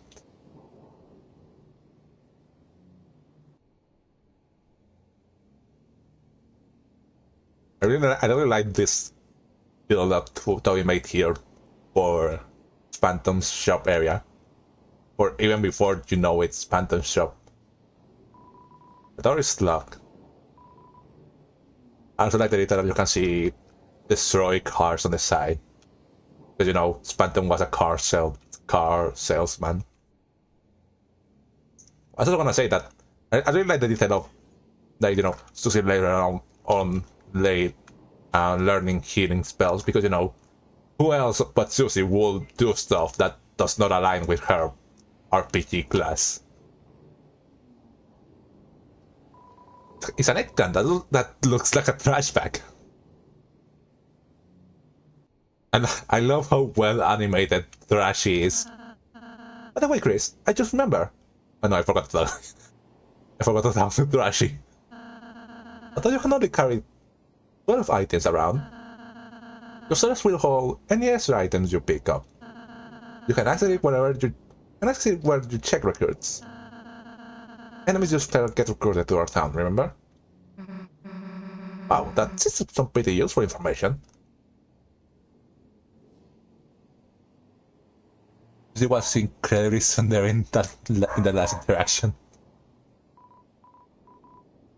I really like this build up that we made here for Phantom's shop area. Or even before you know it's Phantom's shop. The door is locked. I also like the detail that you can see destroy cars on the side. Because you know, Phantom was a car salesman. I just want to say that I really like the detail of, like, you know, Susie later on learning healing spells, because, you know, who else but Susie will do stuff that does not align with her RPG class. It's an eggplant that looks like a trash bag. And I love how well animated Thrashy is. By the way, Kris, I just remember. Oh no, I forgot to talk to Thrashy. I thought you can only carry 12 items around. Your sellers will hold any extra items you pick up. You can access it where you check recruits. Enemies just get recruited to our town, remember? Wow, that's some pretty useful information. It was incredibly there in the last interaction.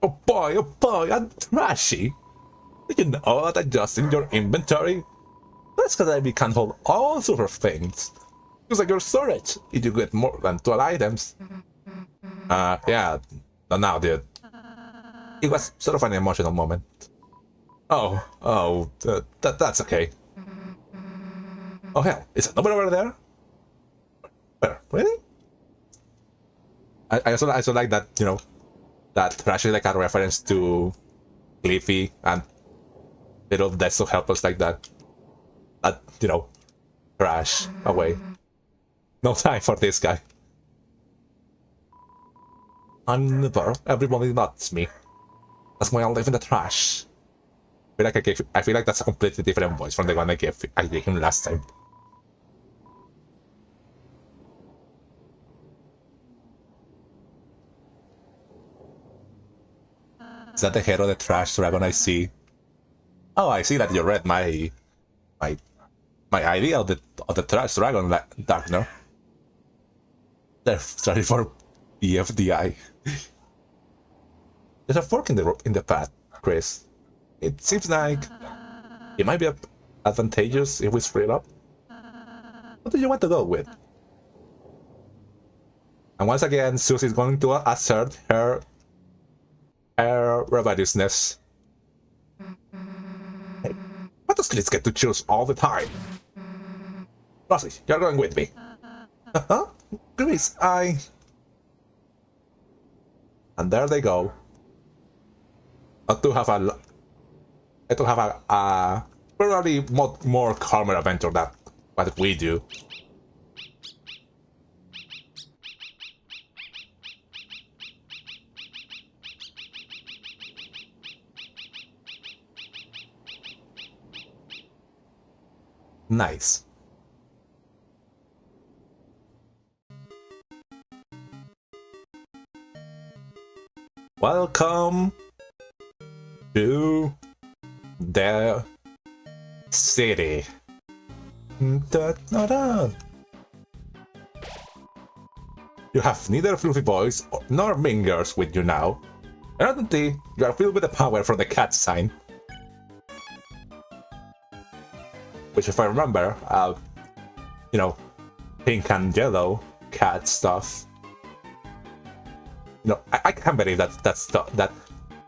Oh boy, I'm trashy. Did you know that adjusting your inventory? That's because we can hold all sorts of things. Just like your storage, if you get more than 12 items. Yeah, not now, dude. It was sort of an emotional moment. That's okay. Oh hell, is it nobody over there? Where? Really? I also like that, you know, that trash is like a reference to Cliffy and little deaths of helpers like that. That, you know, trash away. No time for this guy. I'm never. Everybody loves me. That's why I live in the trash. I feel like that's a completely different voice from the one I gave him last time. Is that the head of the trash dragon I see? Oh, I see that you read my idea of the trash dragon, Darkner. They're sorry for BFDI. There's a fork in the path, Kris. It seems like it might be advantageous if we split up. What do you want to go with? And once again, Susie is going to assert her rebelliousness. Hey, why does Kris get to choose all the time? Rosie, you're going with me. Huh? Kris, And there they go. Not to have a probably more calmer adventure than what we do. Nice. Welcome to the city. Da, da, da. You have neither fluffy boys nor mean girls with you now. Evidently, you are filled with the power from the cat sign. Which, if I remember, you know, pink and yellow cat stuff. You know, I can't believe that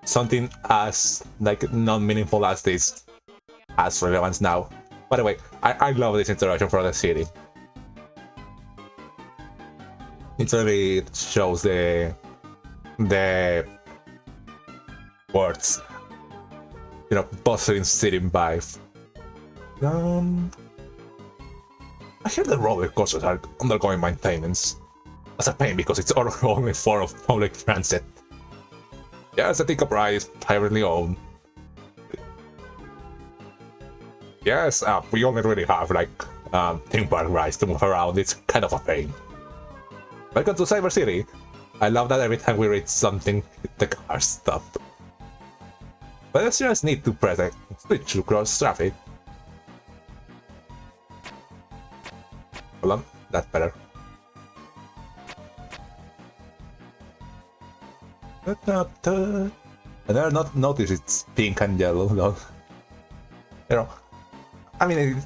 something as like non-meaningful as this has relevance now. By the way, I love this interaction for the city. It really shows the words, you know, bustling city vibe. I hear the roller coasters are undergoing maintenance. That's a pain because it's our only form of public transit. Yes, the ticket ride is privately owned. Yes, we only really have like theme park rides to move around. It's kind of a pain. Welcome to Cyber City. I love that every time we read something, the cars stop. Pedestrians need to press a switch to cross traffic. Hold on, that's better. I never not noticed it's pink and yellow though. You know, I mean,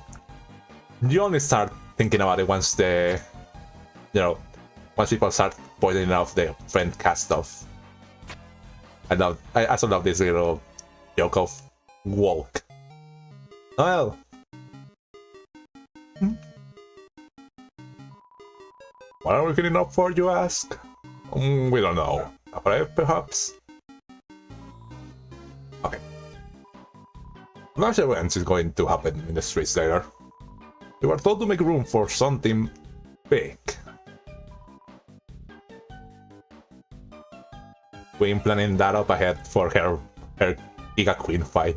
you only start thinking about it once the, you know, once people start pointing out the friend cast stuff. I also love this little joke of walk. Well. What are we cleaning up for, you ask? We don't know. Perhaps? Okay. Large events is going to happen in the streets later. We were told to make room for something big. Queen planning that up ahead for her Giga Queen fight.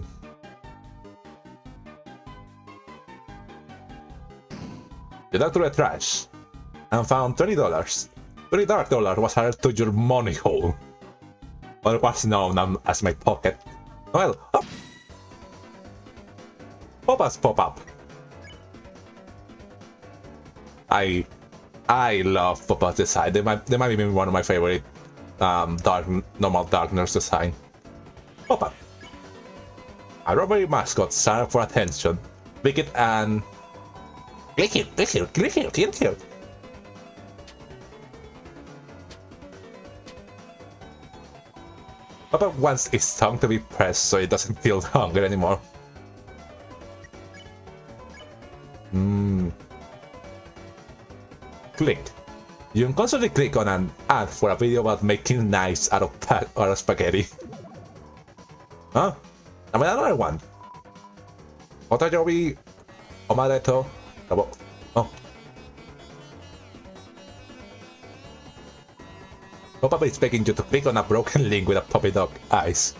You dug through the trash and found $20. $20 was added to your money hole, or what's known as my pocket. Well, oh. Pop-ups pop up. I I love Pop-Up's design. They might be one of my favorite normal darkness design. Pop-Up. A robbery mascot sign for attention. Click it and click it. Pop-Up wants its tongue to be pressed so it doesn't feel hungry anymore. Click. You can constantly click on an ad for a video about making knives out of spaghetti. Huh? I mean, another one. Otajobi, Omadeto, oh. Pop-Up is begging you to click on a broken link with a puppy dog eyes.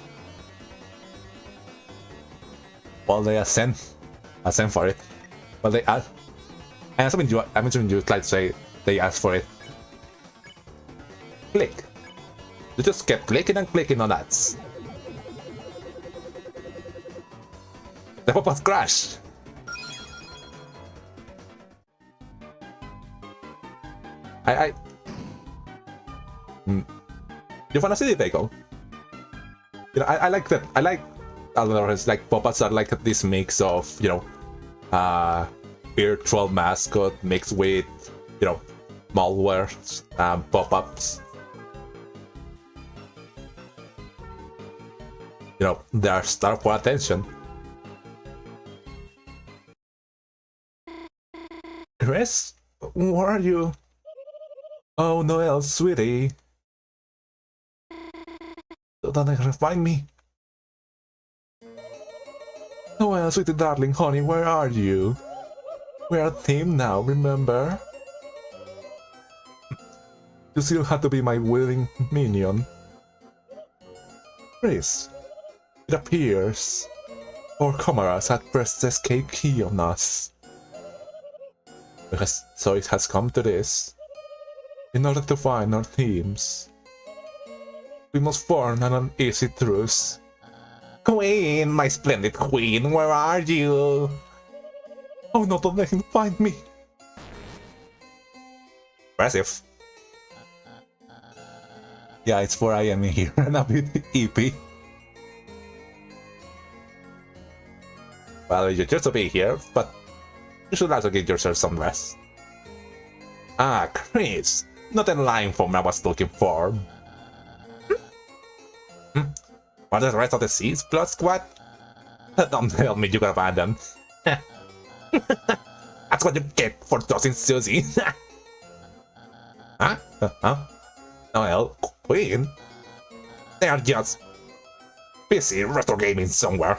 Well, they ascend for it. Well, they ask. I'm assuming you like to say they ask for it. Click. You just kept clicking and clicking on ads. The Pop-Up crash. You wanna see the bagel? You know, I like that. I like others like Pop-Ups are like this mix of, you know, virtual mascot mixed with, you know, malware, Pop-Ups. You know, they are starved for attention. Kris, where are you? Oh, Noel, sweetie. Don't ever find me. Noel, sweetie darling, honey, where are you? We are a team now, remember? You still have to be my willing minion. Kris, it appears our cameras had pressed the escape key on us. So it has come to this. In order to find our teams, we must form an uneasy truce. Queen, my splendid queen, where are you? Oh no, don't let him find me. Impressive. Yeah, it's 4 AM here and a bit EP. Well, you just to be here, but you should also give yourself some rest. Ah, Kris, not the line form I was looking for. What the rest of the Seeds Blood Squad? Don't tell me you got abandoned. That's what you get for tossing Susie. Huh? Well, Queen? They are just busy retro gaming somewhere.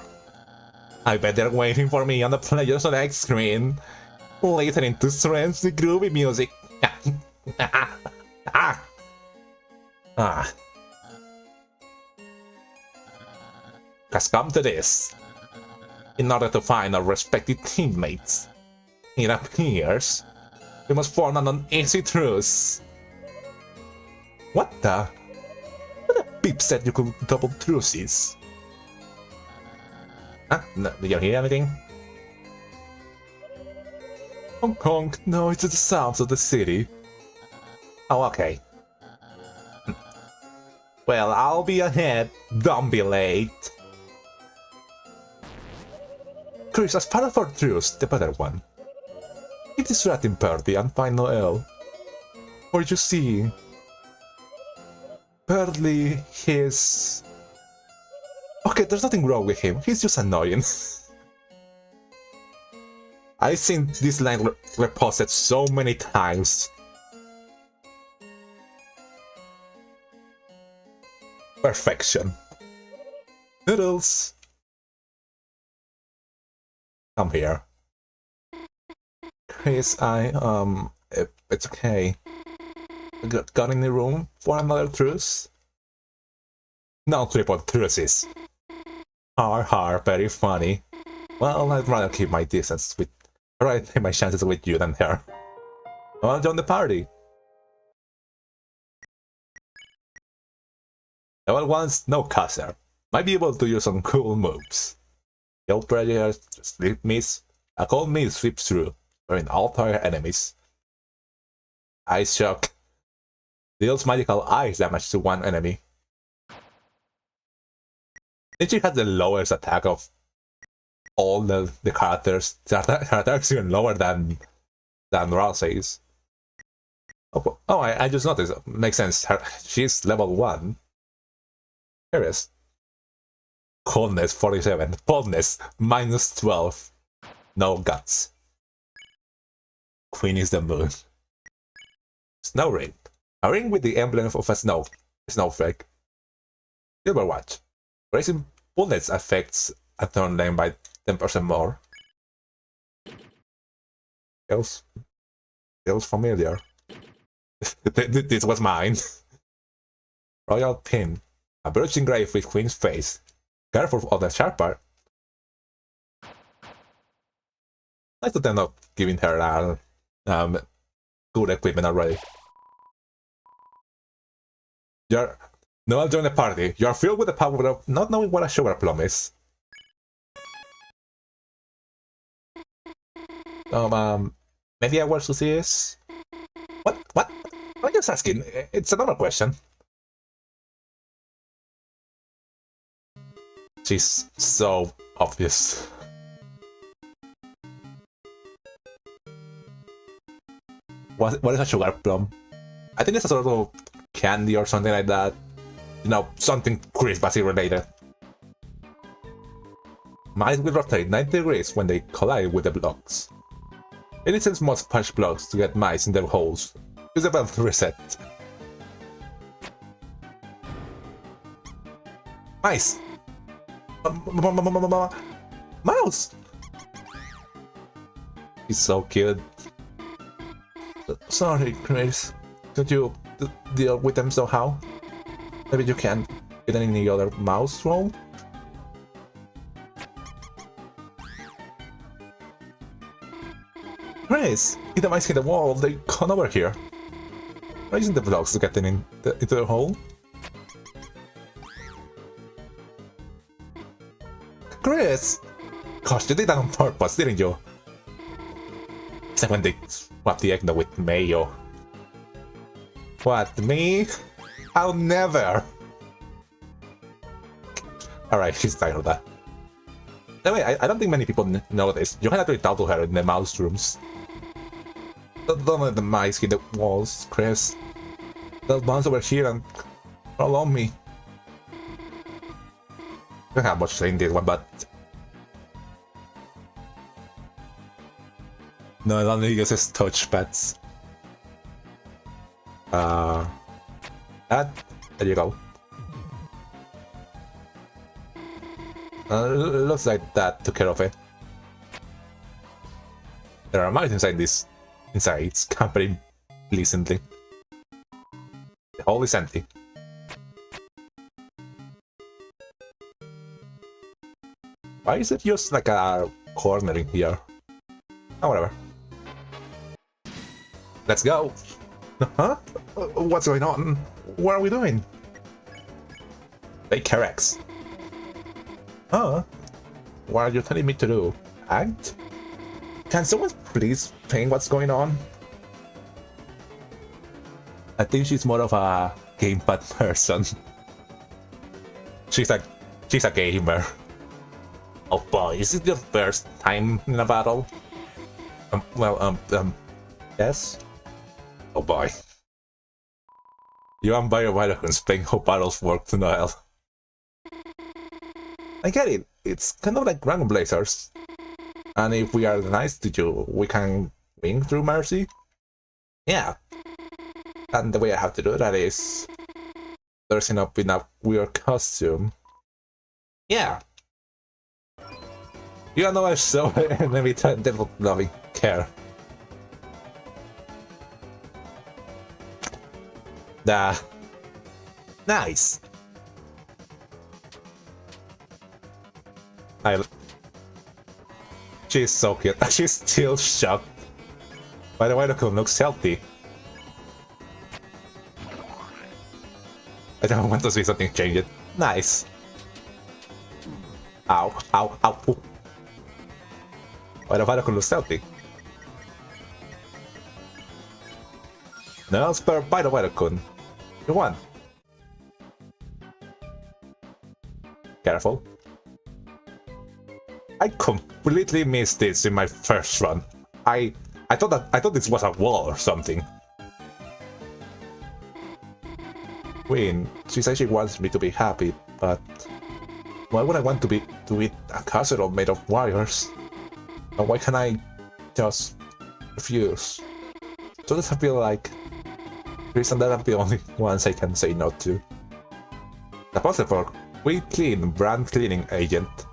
I bet they're waiting for me on the Player Select screen, listening to strange groovy music. Has come to this. In order to find our respective teammates, it appears we must form an uneasy truce. What the? What a peep said you could double trucies. Huh? No, did you hear anything? Honk honk, no, it's the sounds of the city. Oh, okay. Well, I'll be ahead, don't be late. Kris, as part of our truce, the better one. Keep this rat in Purdy and find Noel. Or you see, Burghley, he's... Okay, there's nothing wrong with him, he's just annoying. I've seen this line reposted so many times. Perfection. Noodles! Come here. Kris, it's okay. Got any room for another truce? No triple truces. Har har, very funny. Well, I'd rather keep my distance with... I'd rather take my chances with you than her. Well, join the party. Level 1's no cusser. Might be able to use some cool moves. Kill predators, sleep miss, a cold mist sweeps through, wearing all target enemies. Ice Shock. Deals magical ice damage to one enemy. I think she has the lowest attack of all the characters. Her attack is even lower than Rousey's. Oh, I just noticed. Makes sense. She's level 1. Kris. Coldness 47. Boldness -12. No guts. Queen is the moon. Snow ring. A ring with the emblem of a snowflake. Silver watch. Raising bullets affects a turn length by 10% more. Feels familiar. This was mine. Royal pin. A birch engraved with queen's face. Careful of the sharp part. Nice to them not giving her good equipment already. I'll join the party. You're filled with the power of not knowing what a sugar plum is. Maybe I was to see this. What? I'm just asking. It's another question. She's so obvious. What is a sugar plum? I think it's a sort of candy or something like that. You know, something Christmassy related. Mice will rotate 90 degrees when they collide with the blocks. Innocents must punch blocks to get mice in their holes. Use the bell to reset. Mice! Mouse! He's so cute. Sorry, Kris. Could you deal with them somehow? Maybe you can get any other mouse roll? Kris! If the mice hit the wall, they come over here. Raising the blocks to get them into the hole. Kris! Gosh, you did that on purpose, didn't you? It's like when they swap the eggnog with mayo. What, me? I'll never! Alright, she's tired of that. Anyway, I don't think many people know this. You can actually talk to her in the mouse rooms. Don't let the mice hit the walls, Kris. They'll bounce over here and crawl on me. I don't have much to say in this one, but... No, it only uses touchpads. There you go. Looks like that took care of it. There are mice inside it's scampering pleasantly. The hole is empty. Why is it just like a corner in here? Oh, whatever. Let's go! Huh? What's going on? What are we doing? Take care X. Huh? What are you telling me to do? Act? Can someone please explain what's going on? I think she's more of a gamepad person. She's a gamer. Oh boy, is it your first time in a battle? Yes? Oh boy. You and Bioviolence playing how battles work to Noel. I get it, it's kind of like Dragon Blazers. And if we are nice to you, we can win through mercy? Yeah. And the way I have to do that is... dressing up in a weird costume. Yeah. You know I saw enemy devil loving care. Nice. She's so cute. She's still shocked. By the way, the clone looks healthy. I don't want to see something change it. Nice. Ow, ow, ow. Why the Vidoc looks healthy? No spare by the weather-kun. You won. Careful. I completely missed this in my first run. I thought this was a wall or something. Queen, she says she wants me to be happy, but why would I want to eat a casserole made of wires? And why can't I just refuse? Doesn't it feel like Kris and that are the only ones I can say no to? The poster for We Clean brand cleaning agent.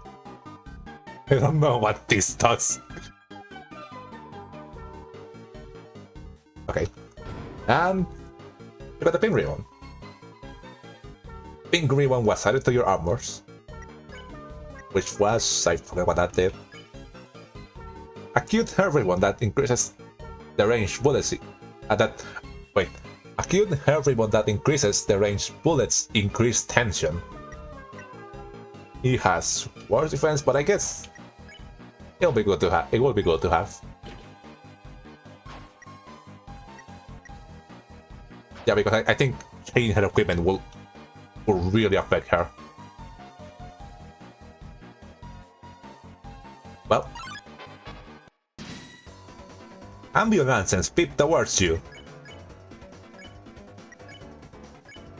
I don't know what this does. Okay. And you got the pink ribbon. Pink ribbon was added to your armors. Which was, I forgot what that did. A cute hair ribbon that increases the range bullets. A cute hair ribbon that increases the range bullets increase tension. He has worse defense, but I guess it'll be good to have. It will be good to have. Yeah, because I think changing her equipment will really affect her. Well, ambulance and speed towards you.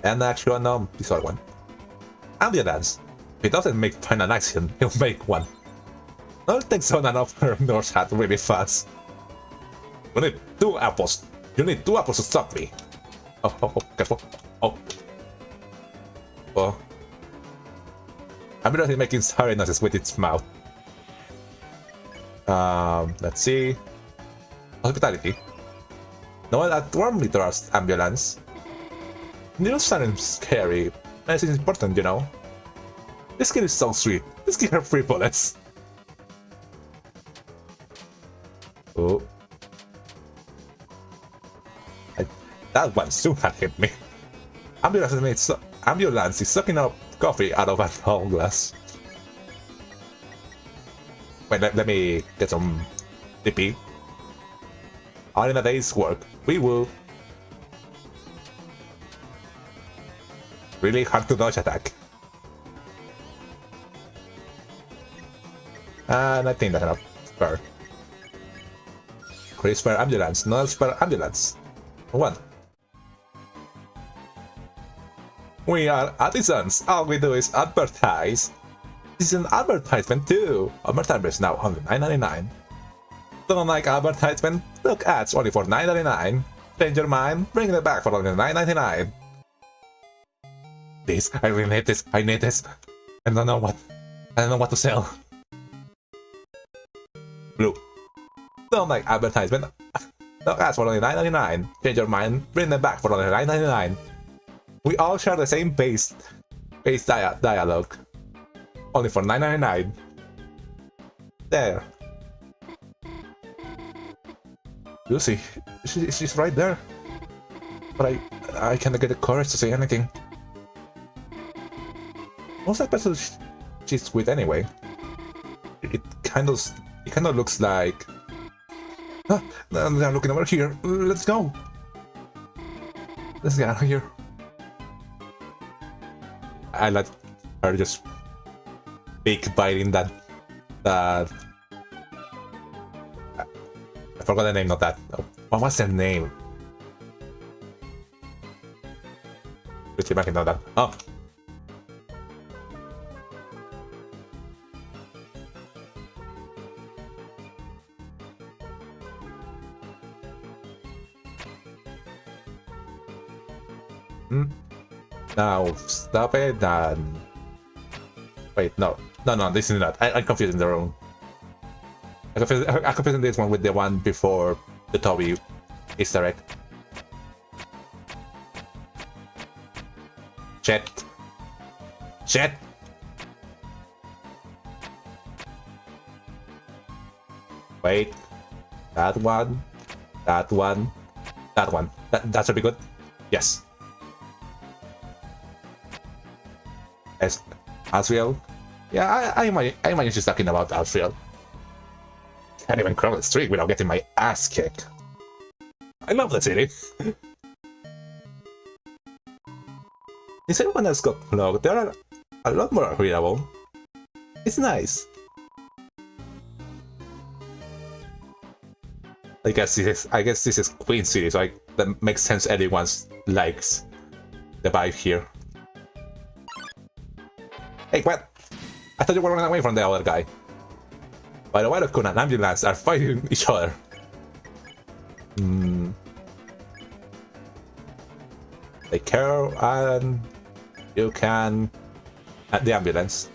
And actually, no, this other one. Ambulance. If it doesn't find an accident, he'll make one. I'll take someone off her nose hat really fast. You need 2 apples. You need 2 apples to stop me. Oh, careful. Oh. Ambulance is making sorry noises with its mouth. Let's see. Hospitality. No one at warmly trusts ambulance. Needles sound scary. Medicine is important, you know. This kid is so sweet. This kid has 3 bullets. Oh. That one soon had hit me. Ambulance is sucking up coffee out of a tall glass. Wait, let me get some DP. All in a day's work. We will. Really hard to dodge attack. And I think that's enough. Spare. Kris spare ambulance, not spare ambulance. One. We are artisans. All we do is advertise. This is an advertisement too. Advertisement is now only $9.99. Don't like advertisement? Look ads only for $9.99. Change your mind, bring it back for only $9.99. This, I really need this. I need this. I don't know what to sell. Blue. Don't like advertisement? Look ads for only $9.99. Change your mind, bring them back for only $9.99. We all share the same base dialogue. Only for $9.99. There. You see, she's right there. But I can't get the courage to say anything. What's that person she's with anyway? It kind of looks like. Ah, they're looking over here. Let's go. Let's get out of here. I let her just big biting that. I forgot the name of that. What was their name? Let's see if I can know that. Oh. Now stop it and wait, no, this is not. I'm confusing the room. I'm confusing this one with the one before the Toby Easter egg. Shit. Wait, that one. That should be good. Yes. Aaaaall? Yeah, I imagine she's talking about Aaaaall. Can't even cross the street without getting my ass kicked. I love the city. Since everyone else got logged, they are a lot more readable. It's nice. I guess this is Queen City, so that makes sense. Everyone likes the vibe here. Hey, what? I thought you were running away from the other guy. By the way, Raccoon and Ambulance are fighting each other. Take care, and you can... the ambulance.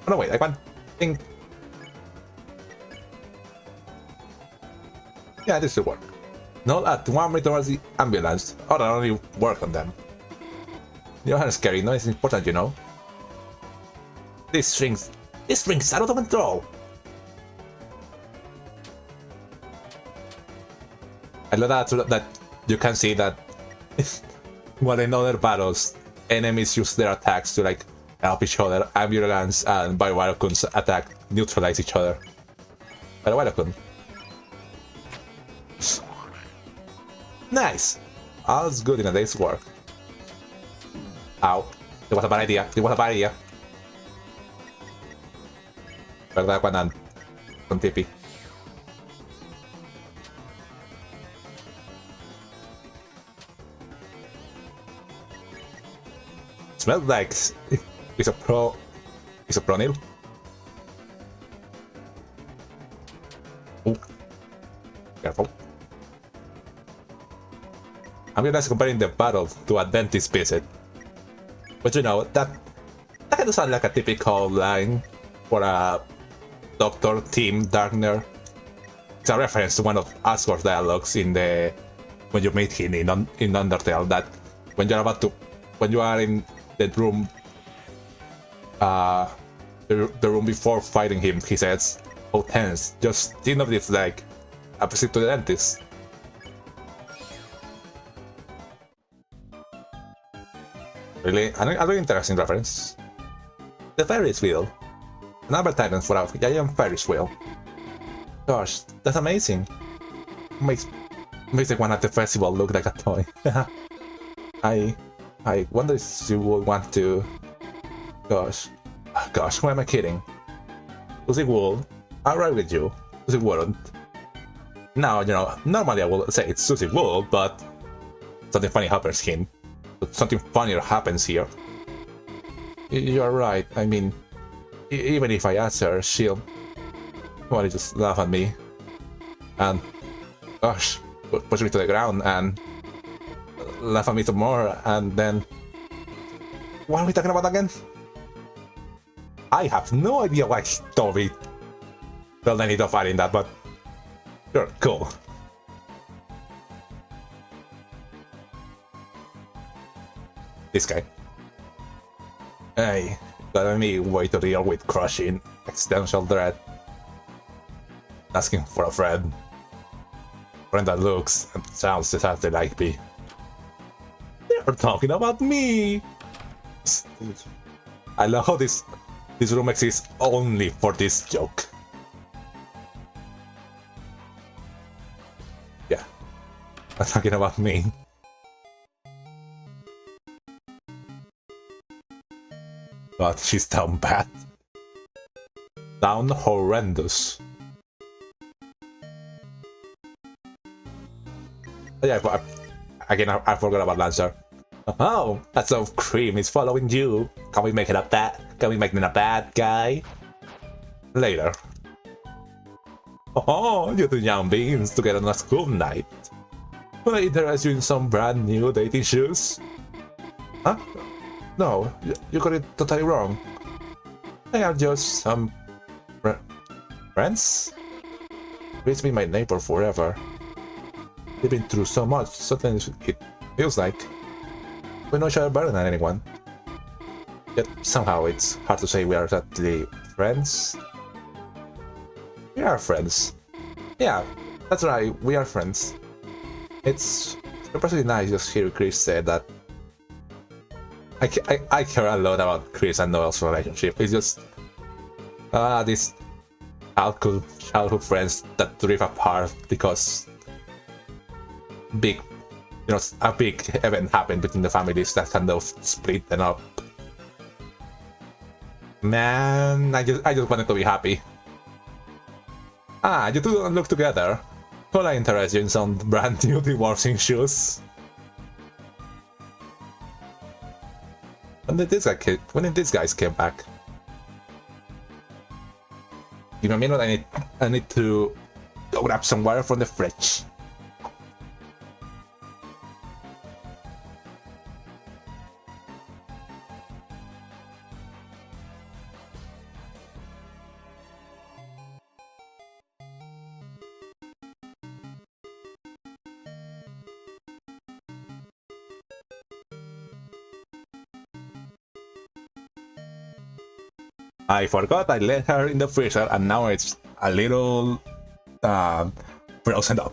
Oh no, wait, I can't think... Yeah, this should work. Not at 1 meter towards the ambulance. Oh, that only work on them. You are scary, no, it's important, you know. This string's out of control. I love that you can see that while in other battles, enemies use their attacks to like help each other. Ambulance and Biowarokun's attack neutralize each other. Biowarokun. Nice! All's good in a day's work. Ow. It was a bad idea. It was a bad idea. ¿Verdad, Juan? Con Tippy. Smells like it's a pro nail. Ooh. Careful. I'm just comparing the battle to a dentist visit. But you know, that kind of sounds like a typical line for a Dr. Tim Darkner. It's a reference to one of Asgard's dialogues in the when you meet him in Undertale, that when you are in the room the room before fighting him, he says, "Oh, tense, just think of this like a visit to the dentist." Really? A really interesting reference. The Ferris wheel. An advertisement for a giant Ferris wheel. Gosh, that's amazing. Makes the one at the festival look like a toy. I wonder if you would want to... Gosh, who am I kidding? Lucy would. I'll ride with you. Lucy wouldn't. Now, you know, normally I would say it's Susie would, but something funny happens here. Something funnier happens here. You're right. I mean, even if I ask her, she'll probably just laugh at me and, gosh, push me to the ground and laugh at me some more, and then... What are we talking about again? I have no idea why Toby felt the need of adding that, but sure, cool. This guy. Hey, got me way to deal with crushing existential dread. Asking for a friend. Friend that looks and sounds exactly like me. They're talking about me! I love how this room exists only for this joke. Yeah, they're talking about me. But she's down bad. Down horrendous. Oh, yeah, I forgot about Lancer. Oh, that's so Cream is following you. Can we make it a bad? Can we make him a bad guy? Later. Oh, you two young beings together on a school night. Will I interest you in some brand new dating shoes? Huh? No, you got it totally wrong. They are just some... friends? It's been my neighbor forever. We've been through so much, sometimes it feels like we know each other better than anyone. Yet somehow it's hard to say we are exactly friends. We are friends. Yeah, that's right, we are friends. It's surprisingly nice just hear Kris say that. I care a lot about Kris and Noel's relationship. It's just these childhood friends that drift apart because big you know, a big event happened between the families that kind of split them up. Man, I just wanted to be happy. Ah, you two don't look together. Could I interest you in some brand new divorcing shoes? When did these guys came back? Give me a minute, I need to go grab some water from the fridge. I forgot I left her in the freezer and now it's a little frozen up.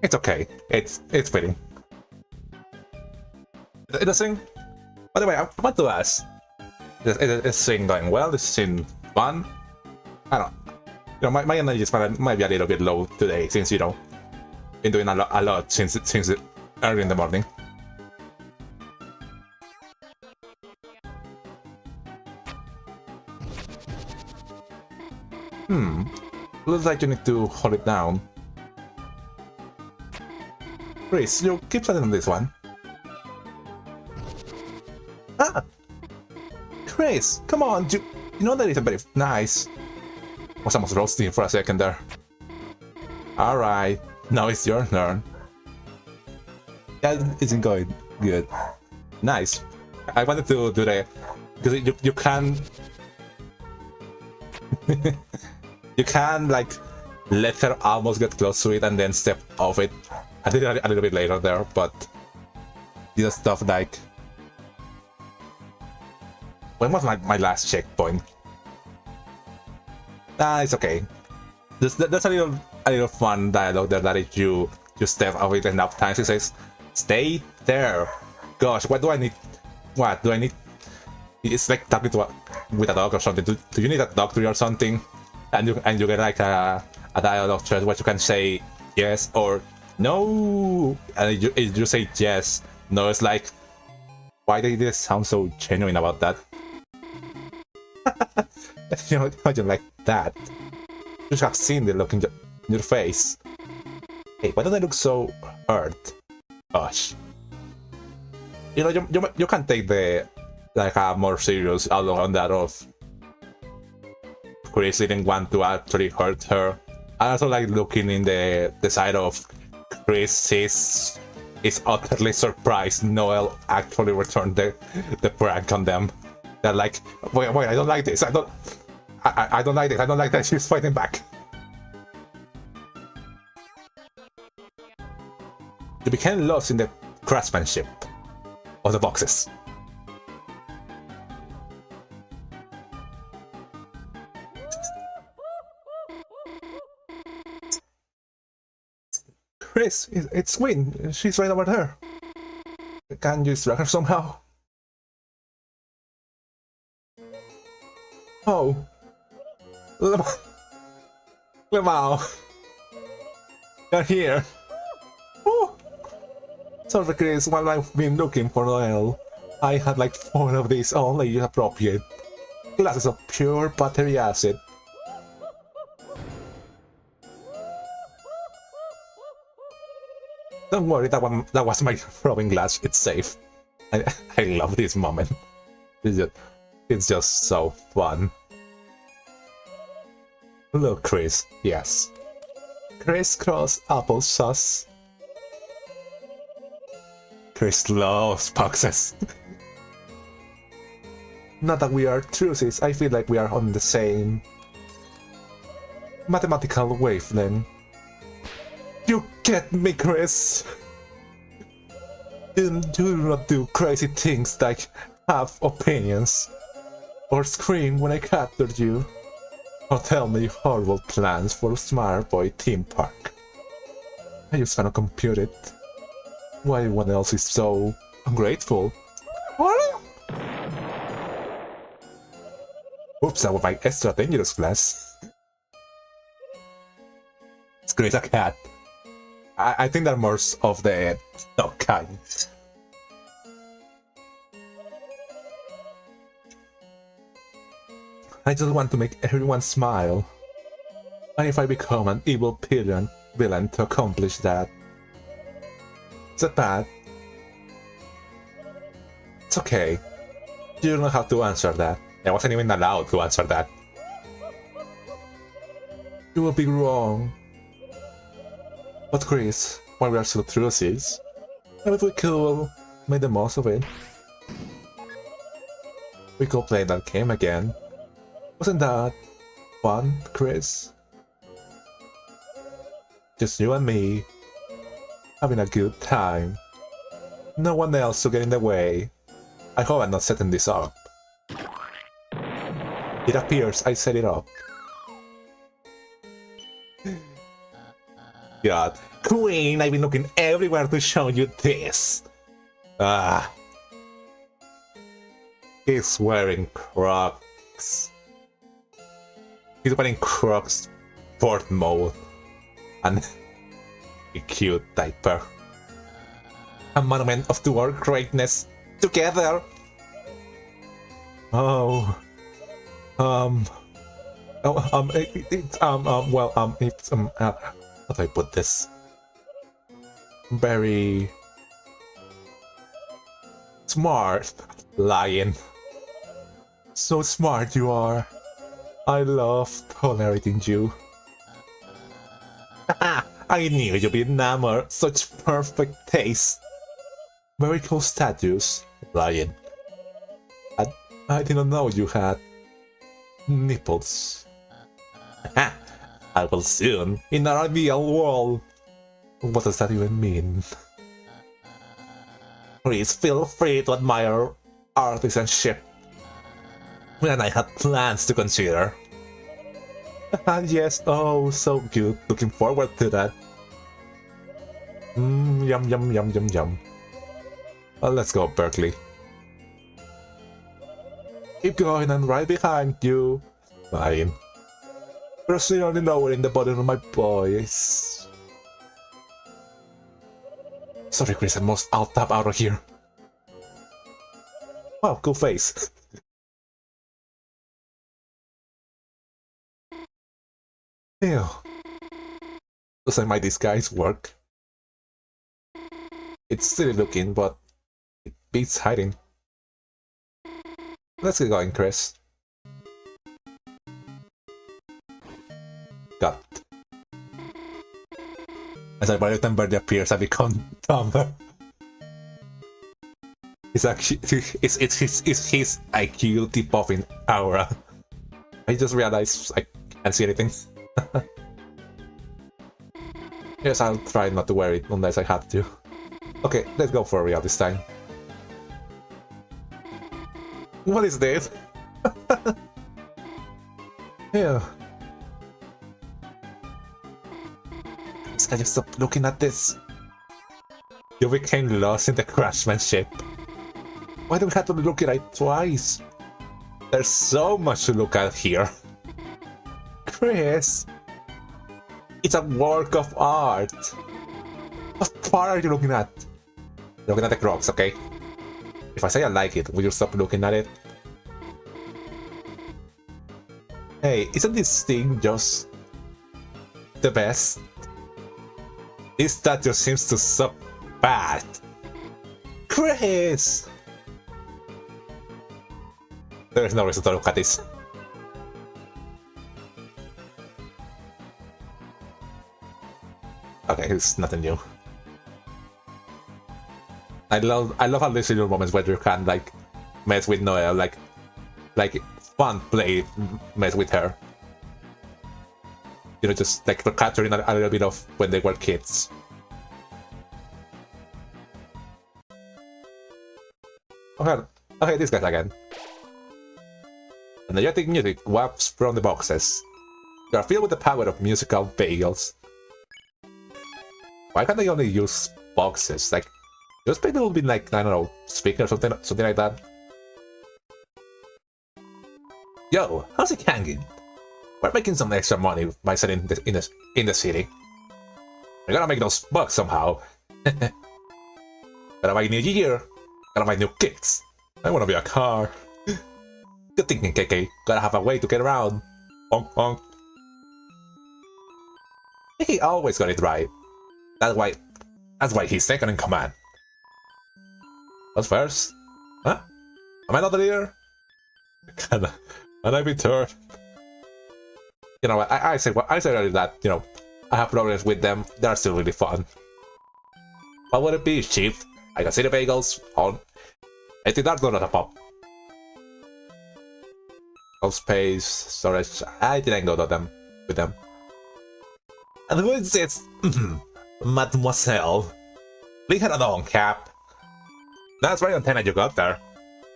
It's okay. It's fitting. It doesn't. By the way, I want to ask: is this scene going well? Is this scene fun? I don't. You know, my energy might be a little bit low today since you know been doing a lot since early in the morning. Looks like you need to hold it down. Kris, you keep standing on this one. Ah! Kris, come on, you know that isn't very nice. Was almost roasting for a second there. Alright, now it's your turn. That isn't going good. Nice. I wanted to do that because you can you can like let her almost get close to it and then step off it. I did it a little bit later there, but this stuff like when was my last checkpoint? Ah, it's okay. There's a little fun dialogue there that if you step off it enough times, it says, "Stay there." Gosh, what do I need? What do I need? It's like talking to with a dog or something. Do you need a doctor or something? And you get like a dialogue choice where you can say yes or no, and you say yes. No, it's like, why did this sound so genuine about that? you know like that. You should have seen the look in your face. Hey, why don't I look so hurt? Gosh. You know, you can take the like a more serious outlook on that of Kris didn't want to actually hurt her. I also like looking in the side of Kris is utterly surprised Noel actually returned the prank on them. They're like, wait, I don't like this. I don't like this. I don't like that she's fighting back. You became lost in the craftsmanship of the boxes. Kris, it's Queen. She's right over there. Can you distract her somehow? Oh. Lemao. You're here. Oh. Sorry, Kris, while I've been looking for oil, I had like 4 of these only appropriate. Glasses of pure battery acid. Don't worry, that was my throwing glass. It's safe. I love this moment. It's just so fun. Look, Kris. Yes. Crisscross applesauce. Kris loves boxes. Not that we are trucies, I feel like we are on the same mathematical wavelength. You get me, Kris! Do not do crazy things like have opinions, or scream when I capture you, or tell me horrible plans for Smart Boy theme park. I just cannot compute it. Why everyone else is so ungrateful. What? Oops, that was my extra dangerous glass. It's great a cat. I think they're more of the dog kind. I just want to make everyone smile. And if I become an evil villain to accomplish that. Is that bad? It's okay. You don't have to answer that. I wasn't even allowed to answer that. You will be wrong. But Kris, while we are still trucies, maybe we could make the most of it. We could play that game again. Wasn't that fun, Kris? Just you and me, having a good time. No one else to get in the way. I hope I'm not setting this up. It appears I set it up. God, Queen, I've been looking everywhere to show you this. Ah. He's wearing Crocs. He's wearing Crocs sport mode. And a cute diaper. A monument of our greatness together. Oh. How do I put this? Very smart, lion. So smart you are. I love tolerating you. I knew you'd be enamored. Such perfect taste. Very cool statues, lion. I didn't know you had nipples. I will soon, in our ideal world. What does that even mean? Please feel free to admire artisanship. When I had plans to consider. Yes, oh, so good. Looking forward to that. Yum, yum, yum, yum, yum. Let's go, Burghley. Keep going, and right behind you. Fine. Pressing on the lower in the bottom of my voice. Sorry, Kris, I must alt-tab out of here. Wow, cool face. Ew. Doesn't my disguise work? It's silly looking, but it beats hiding. Let's get going, Kris. God. As I by the time Birdie appears, I become dumber. It's actually it's his IQ debuffing aura. I just realized I can't see anything. Yes, I'll try not to wear it unless I have to. Okay, let's go for real this time. What is this? Yeah. Can you stop looking at this? You became lost in the craftsmanship. Why do we have to look at it twice? There's so much to look at here. Kris! It's a work of art! What part are you looking at? Looking at the Crocs, okay? If I say I like it, will you stop looking at it? Hey, isn't this thing just the best? This statue seems to suck bad. Kris! There is no reason to look at this. Okay, it's nothing new. I love how these little moments where you can like mess with Noelle, like fun play mess with her. You know, just like capturing a little bit of when they were kids. Okay, this guy again. Energetic music wafts from the boxes. They are filled with the power of musical bagels. Why can't they only use boxes? Like, just maybe it would be like, I don't know, speakers or something like that. Yo, how's it hanging? We're making some extra money by selling in the city. I gotta make those bucks somehow. Gotta buy new gear. Gotta buy new kicks. I wanna be a car. Good thinking, KK. Gotta have a way to get around. Bonk bonk. He always got it right. That's why he's second in command. What's first? Huh? Am I not the leader? Can I be third? You know what? I said earlier that, you know, I have problems with them. They're still really fun. What would it be, Chief? I can see the bagels on. I think that's not a pop. Of space, storage. I didn't go to them with them. And who is this? Mademoiselle. Leave her alone, Cap. That's very antenna you got there.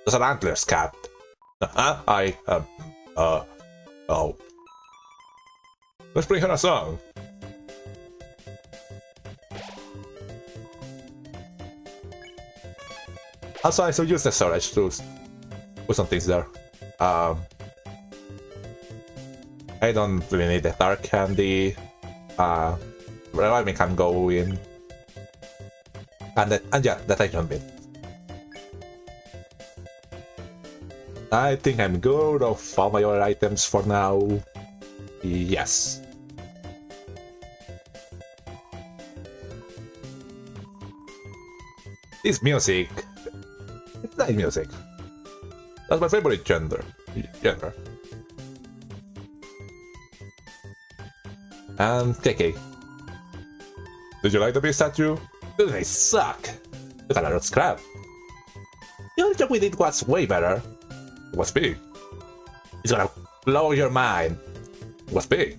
Those are antlers, Cap. Oh. Let's bring her a song. Also, I should use the storage to put some things there. I don't really need the dark candy. Reviving can go in. And yeah, the Titan bit. I think I'm good of all my other items for now. Yes. This music. It's nice music. That's my favorite genre. And KK. Did you like the big statue? They suck! Look at that scrap. The other job we did was way better. It was big. It's gonna blow your mind. It was big.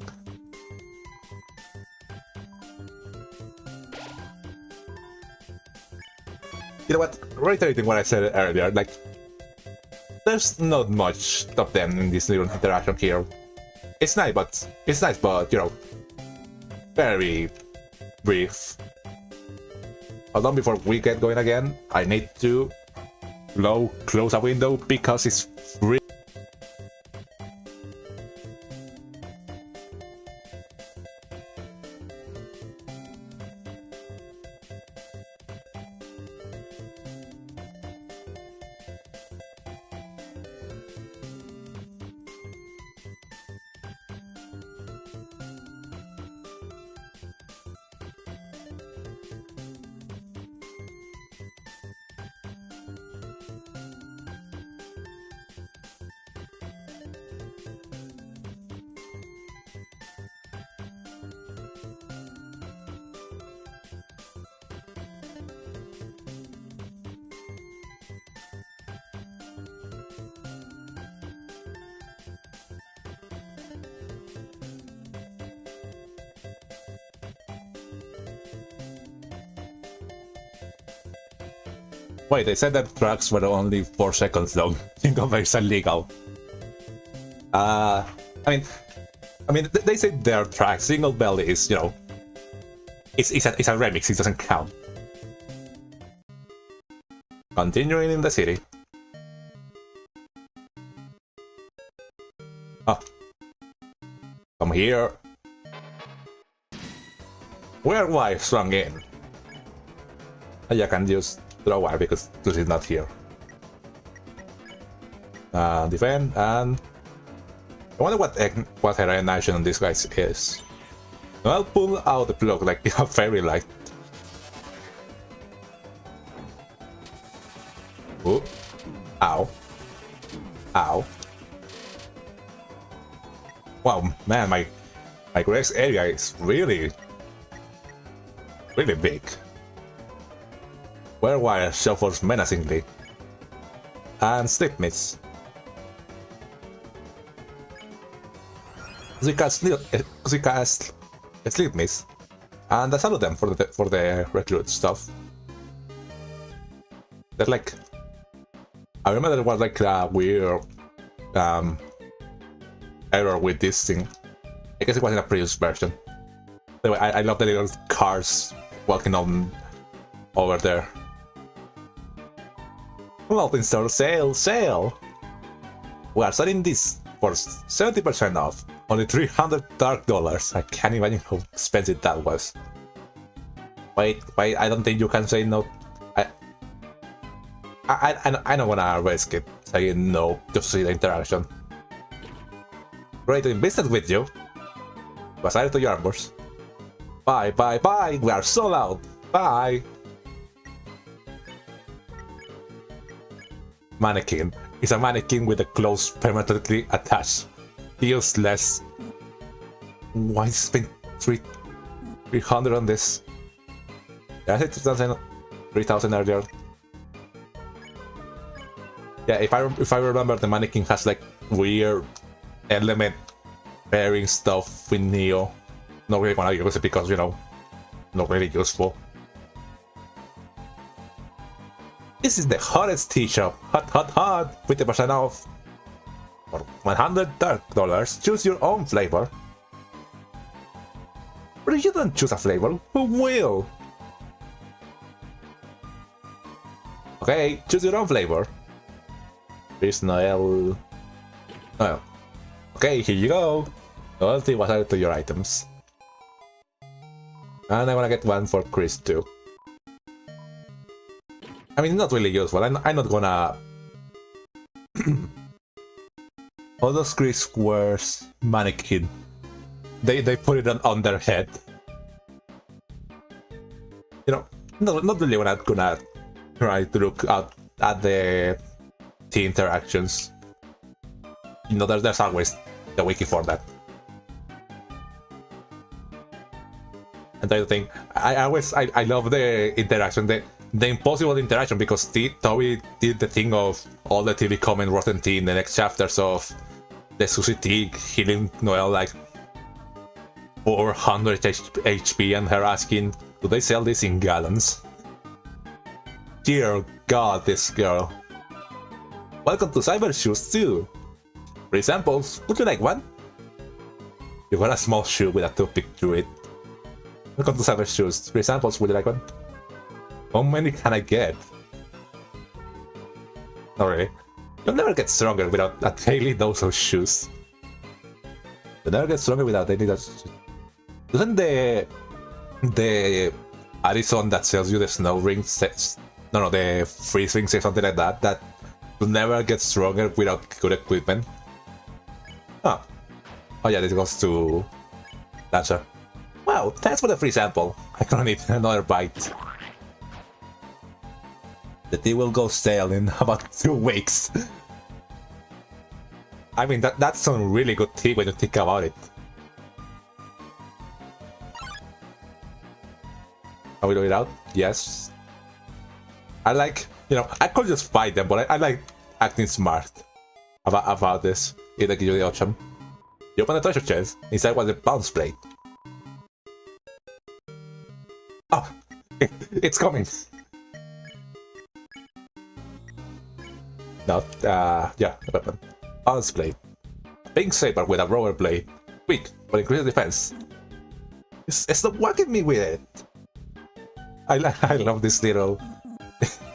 You know what? Reiterating what I said earlier, like, there's not much of them in this little interaction here. It's nice, but you know, very brief. Hold on, before we get going again, I need to close a window because it's free. Wait, they said that tracks were only 4 seconds long. In comparison, legal. I mean, they say their track. Single Belly is, you know, it's a remix. It doesn't count. Continuing in the city. Oh, come here. Where wife swung in. I can just throw wire because this is not here. Defend and I wonder what her animation on this guy is. I'll pull out the plug like a fairy light. Ooh. Ow. Ow. Wow, man, my grace area is really big. Wire shuffles menacingly. And slip miss. She cast slip miss. And I salute them for the recruit stuff. They're like, I remember there was like a weird error with this thing. I guess it was in a previous version. Anyway, I love the little cars walking on over there. Multi store sale! We are selling this for 70% off. Only $300 dark dollars. I can't imagine how expensive that was. Wait, I don't think you can say no. I don't wanna risk it saying no just to see the interaction. Great doing business with you. Decided to your armors. Bye, bye, bye! We are so loud! Bye! Mannequin. It's a mannequin with the clothes permanently attached. Useless. Why spend 300 on this? Did I say 3,000 earlier? Yeah, if I remember, the mannequin has like weird element pairing stuff with Neo. Not really gonna use it because, you know, not really useful. This is the hottest tea shop. Hot, hot, hot! 50% off. For $100, choose your own flavor. But if you don't choose a flavor, who will? Okay, choose your own flavor. Here's Noel. Noel. Okay, here you go. Loyalty was added to your items. And I'm gonna get one for Kris too. I mean, not really useful. I'm not gonna... All those Kris wears mannequin. They put it on their head. You know, not really gonna try to look out at the interactions. You know, there's always the wiki for that. And I think I love the interaction, the impossible interaction, because Toby did the thing of all the TV comment rotten tea in the next chapters of the Susie Tea healing Noel like 400 HP and her asking, do they sell this in gallons? Dear God, this girl. Welcome to Cyber Shoes too. Free samples, would you like one? You got a small shoe with a toothpick through it. Welcome to Cyber Shoes. Free samples, would you like one? How many can I get? Not really. You'll never get stronger without a daily dose of shoes. You'll never get stronger without daily dose of shoes. Doesn't the Addison that sells you the snow ring says, no, the freeze ring say something like that, that you'll never get stronger without good equipment? Huh. Oh yeah, this goes to Lancer. Wow, thanks for the free sample. I'm gonna need another bite. The tea will go stale in about 2 weeks. I mean, that's some really good tea when you think about it. Are we doing it out? Yes. I like, you know, I could just fight them, but I like acting smart about this. Either give you the option. You open the treasure chest. Inside was a bounce plate. Oh, it's coming. Not, yeah, a weapon. Bounce plate. A pink saber with a roller blade. Weak, but increases defense. Stop whacking me with it. I love this little.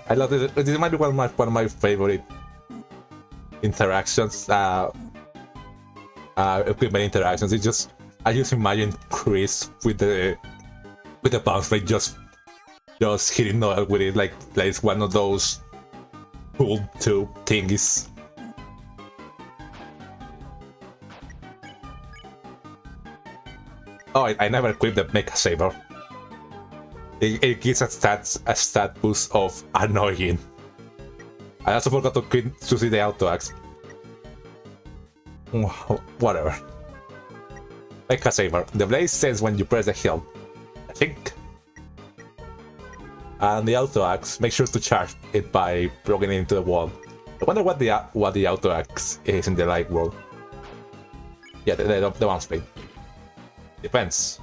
I love this. This might be one of my favorite interactions. Equipment interactions. It's just, I just imagine Kris with the bounce blade just hitting Noel with it like it's one of those cool tube thingies. Oh, I never equipped the Mecha Saber. It gives a stat boost of annoying. I also forgot to see the auto axe. Whatever. Mecha Saber. The blade sends when you press the hilt, I think. And the auto axe, make sure to charge it by plugging it into the wall. I wonder what the auto axe is in the light world. Yeah, the bounce blade. Defense.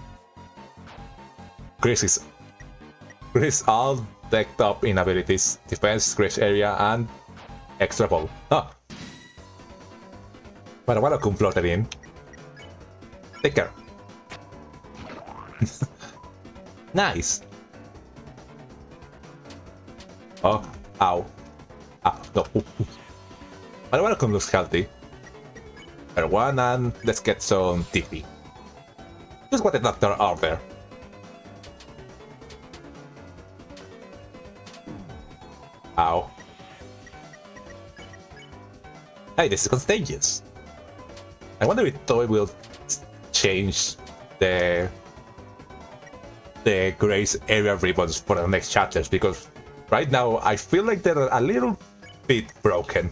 Kris all decked up in abilities, defense, crash area, and extra ball. Huh. But I wanna come floated in. Take care. Nice. Oh, ow. Ah, no. But I wanna come looks healthy. Better one, and let's get some TP. Just what the doctor out there. Ow. Hey, this is contagious. I wonder if Toy will change the Grace area ribbons for the next chapters, because right now I feel like they're a little bit broken.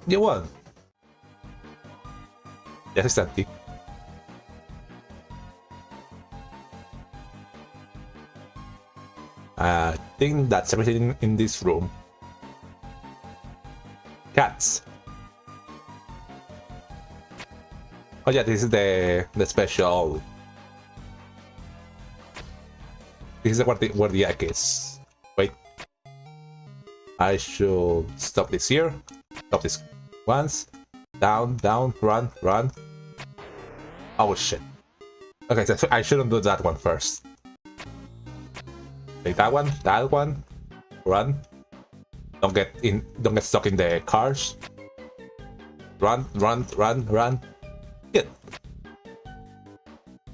You won. Yes, it's empty. I think that's everything in this room. Cats. Oh yeah, this is the special. This is where the egg is. Wait. I should stop this here. Stop this once. Down, down, run, run. Oh shit. Okay, so I shouldn't do that one first. Take that one, run. Don't get stuck in the cars. Run, run, run, run. Good.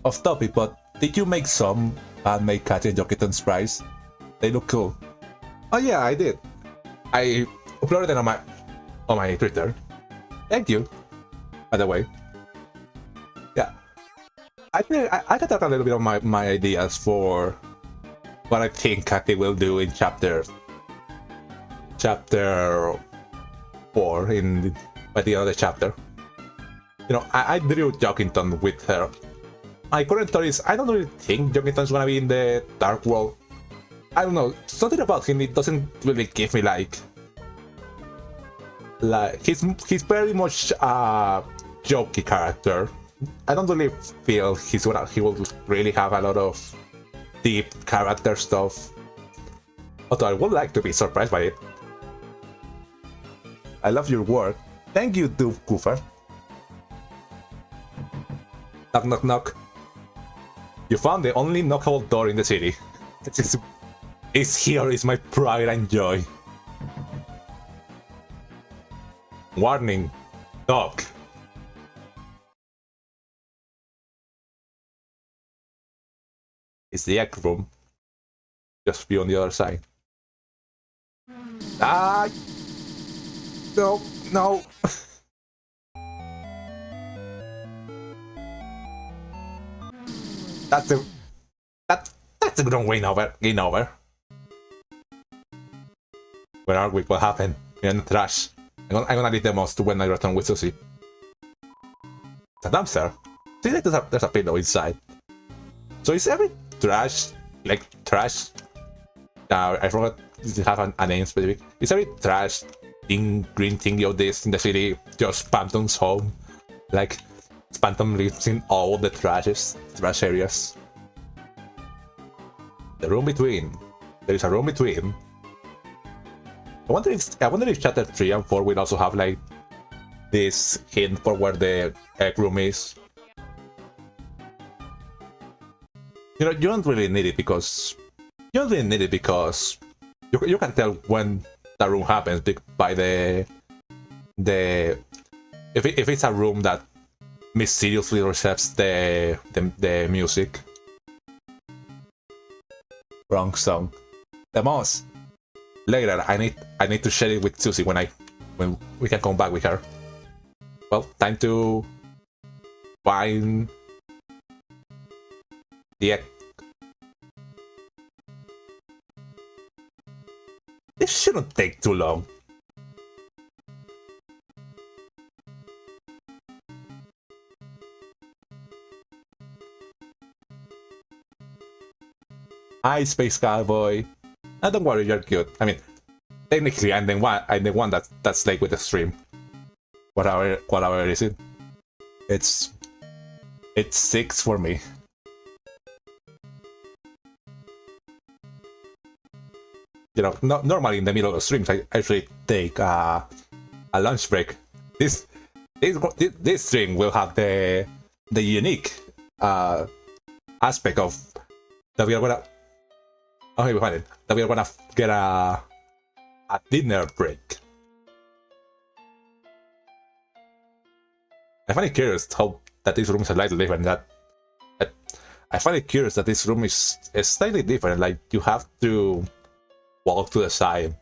Off topic, but did you make some handmade cat and Jokiton's prize? They look cool. Oh yeah, I did. I uploaded them on my Twitter. Thank you. By the way. Yeah. I think I can talk a little bit of my ideas for what I think Katy will do in chapter 4 by the end of the chapter. You know, I drew Jokinton with her. My current thought is I don't really think Jokinton's gonna be in the Dark World. I don't know, something about him, it doesn't really give me like he's very much a jokey character. I don't really feel he will really have a lot of deep character stuff. Although I would like to be surprised by it. I love your work. Thank you, Doof Goofer. Knock, knock, knock. You found the only knockable door in the city. It's here is my pride and joy. Warning, knock. It's the egg room. Just be on the other side. Ah! No, no. That's a good win over. Game over. Where are we? What happened? We're in the trash. I'm gonna need the most when I return with Susie. It's a dumpster. See, like there's a pillow inside. So is every trash like trash? I forgot to have a name specific. Is every trash thing, green thingy of this in the city just Phantom's home? Like Phantom lives in all the trash areas. The room between. There is a room between. I wonder if chapter 3 and 4 will also have like this hint for where the egg room is. You know, you don't really need it because you can tell when the room happens by the if it's a room that mysteriously receives the music. Wrong song. The mouse. Later, I need to share it with Susie when we can come back with her. Well, time to find the egg. This shouldn't take too long. Hi, Space Cowboy. Ah, don't worry, you're cute. I mean, technically, I'm the one that's late with the stream. Whatever is it? It's 6 for me. You know, normally in the middle of streams, I actually take a lunch break. This stream will have the unique aspect of that we are gonna. Okay, we find it. That we are gonna get a dinner break. I find it curious how that this room is slightly different. I find it curious that this room is slightly different. Like you have to walk to the side,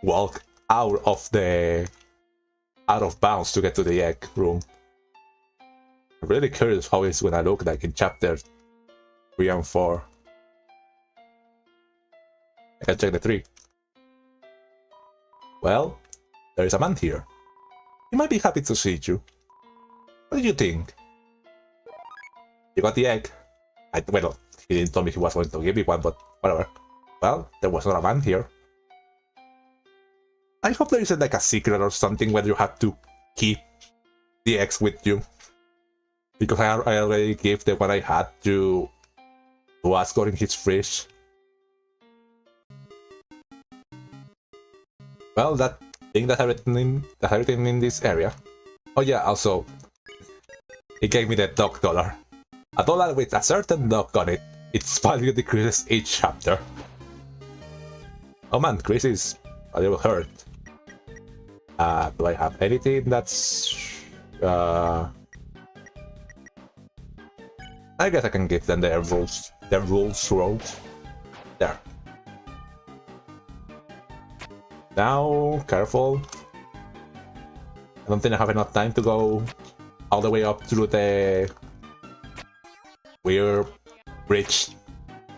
walk out of bounds to get to the egg room. I'm really curious how it's gonna look like in chapter 3 and 4. I can check the tree. Well, there is a man here. He might be happy to see you. What do you think? You got the egg. Well, he didn't tell me he was going to give me one, but whatever. Well, there was not a man here. I hope there isn't like a secret or something where you have to keep the eggs with you. Because I already gave the one I had to Asgore in his fridge. Well, that thing that I written in this area. Oh yeah, also, he gave me the dog dollar. A dollar with a certain dog on it. Its value decreases each chapter. Oh man, Kris is a little hurt. Do I have anything that's... I guess I can give them their rules road. There. Now, careful. I don't think I have enough time to go all the way up through the weird bridge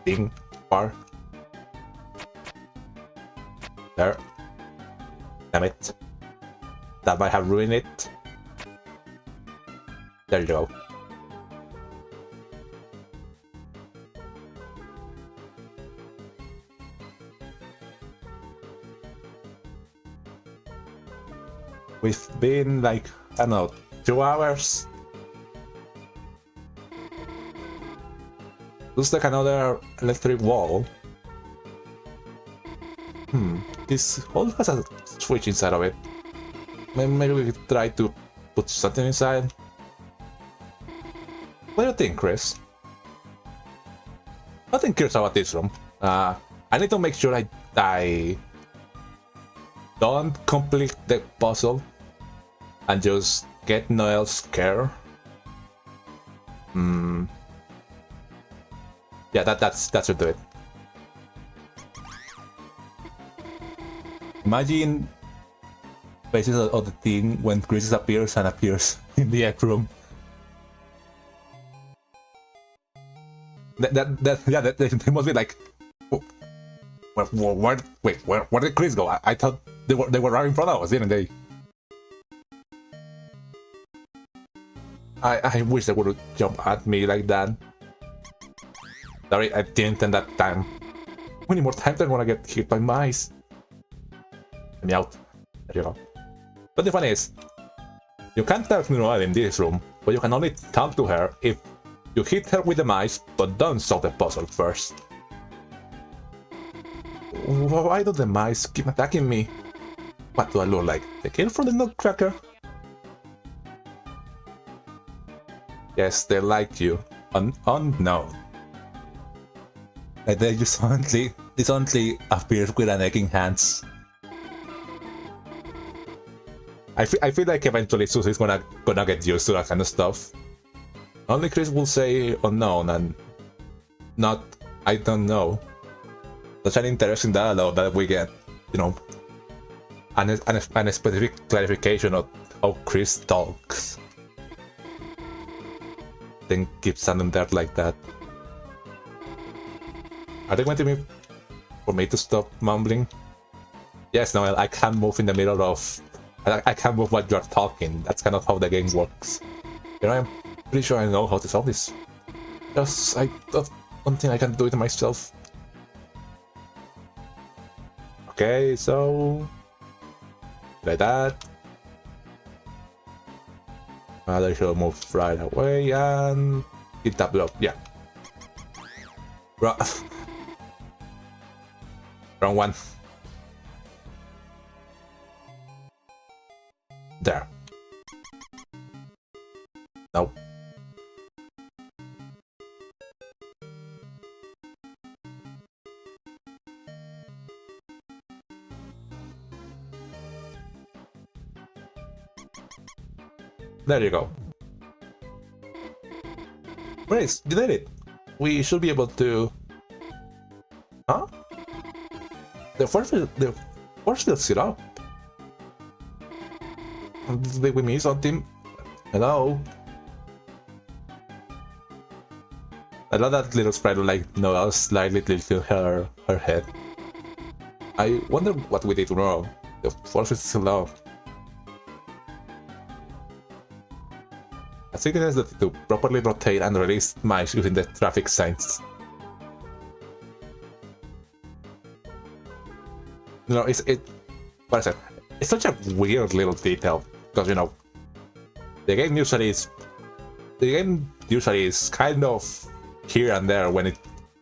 thing bar. There. Damn it. That might have ruined it. There you go. We've been like, I don't know, 2 hours? Looks like another electric wall. This hole has a switch inside of it. Maybe we could try to put something inside. What do you think, Kris? Nothing curious about this room. I need to make sure I don't complete the puzzle and just get Noel's scare. Yeah, that should do it. Imagine faces of the thing when Kris appears in the egg room. They must be like, where did Kris go? I thought they were right in front of us, didn't they? I wish they would jump at me like that. Sorry, I didn't end that time. How many more times I'm gonna get hit by mice? Let me out. There you go. But the fun is, you can't talk to Noelle in this room, but you can only talk to her if you hit her with the mice, but don't solve the puzzle first. Why do the mice keep attacking me? What do I look like? The kid from the Nutcracker? Yes, they like you. Unknown. Like they just suddenly appears with an egg in hands. I feel like eventually Susie's gonna get used to that kind of stuff. Only Kris will say unknown and not I don't know. Such an interesting dialogue that we get, you know, and a specific clarification of how Kris talks. Then keep standing there like that. Are they going to be for me to stop mumbling? Yes, no, I can't move in the middle of... I can't move while you're talking. That's kind of how the game works. Here I am. Pretty sure I know how to solve this. Just, I don't think I can do it myself. Okay, so... like that. They should move right away and... hit that block, yeah. Wrong one. There. Nope. There you go. Kris, you did it! We should be able to... Huh? the force field's still up. Did we miss something? Hello? I love that little sprite like Noelle slightly tilting her head. I wonder what we did wrong. The force is still up. I think it has to properly rotate and release mice using the traffic signs. You know, what I said, it's such a weird little detail because you know, the game usually is kind of here and there when it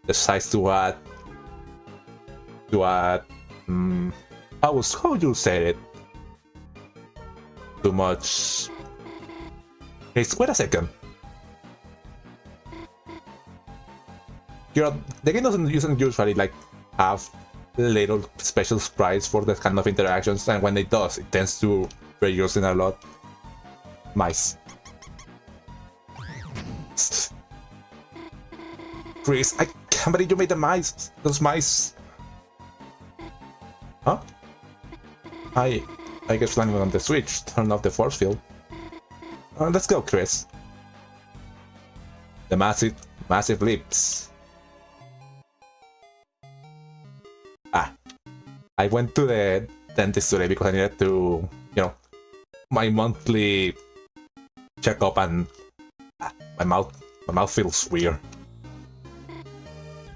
decides to add how would you say it? Too much. Hey, wait a second. You know, the game doesn't usually like have little special sprites for that kind of interactions, and when it does, it tends to reuse in a lot. Mice. Kris, I can't believe you made the mice. Those mice. Huh? I guess landing on the switch turned off the force field. Let's go, Kris. The massive lips. I went to the dentist today because I needed to, you know, my monthly checkup, and my mouth feels weird.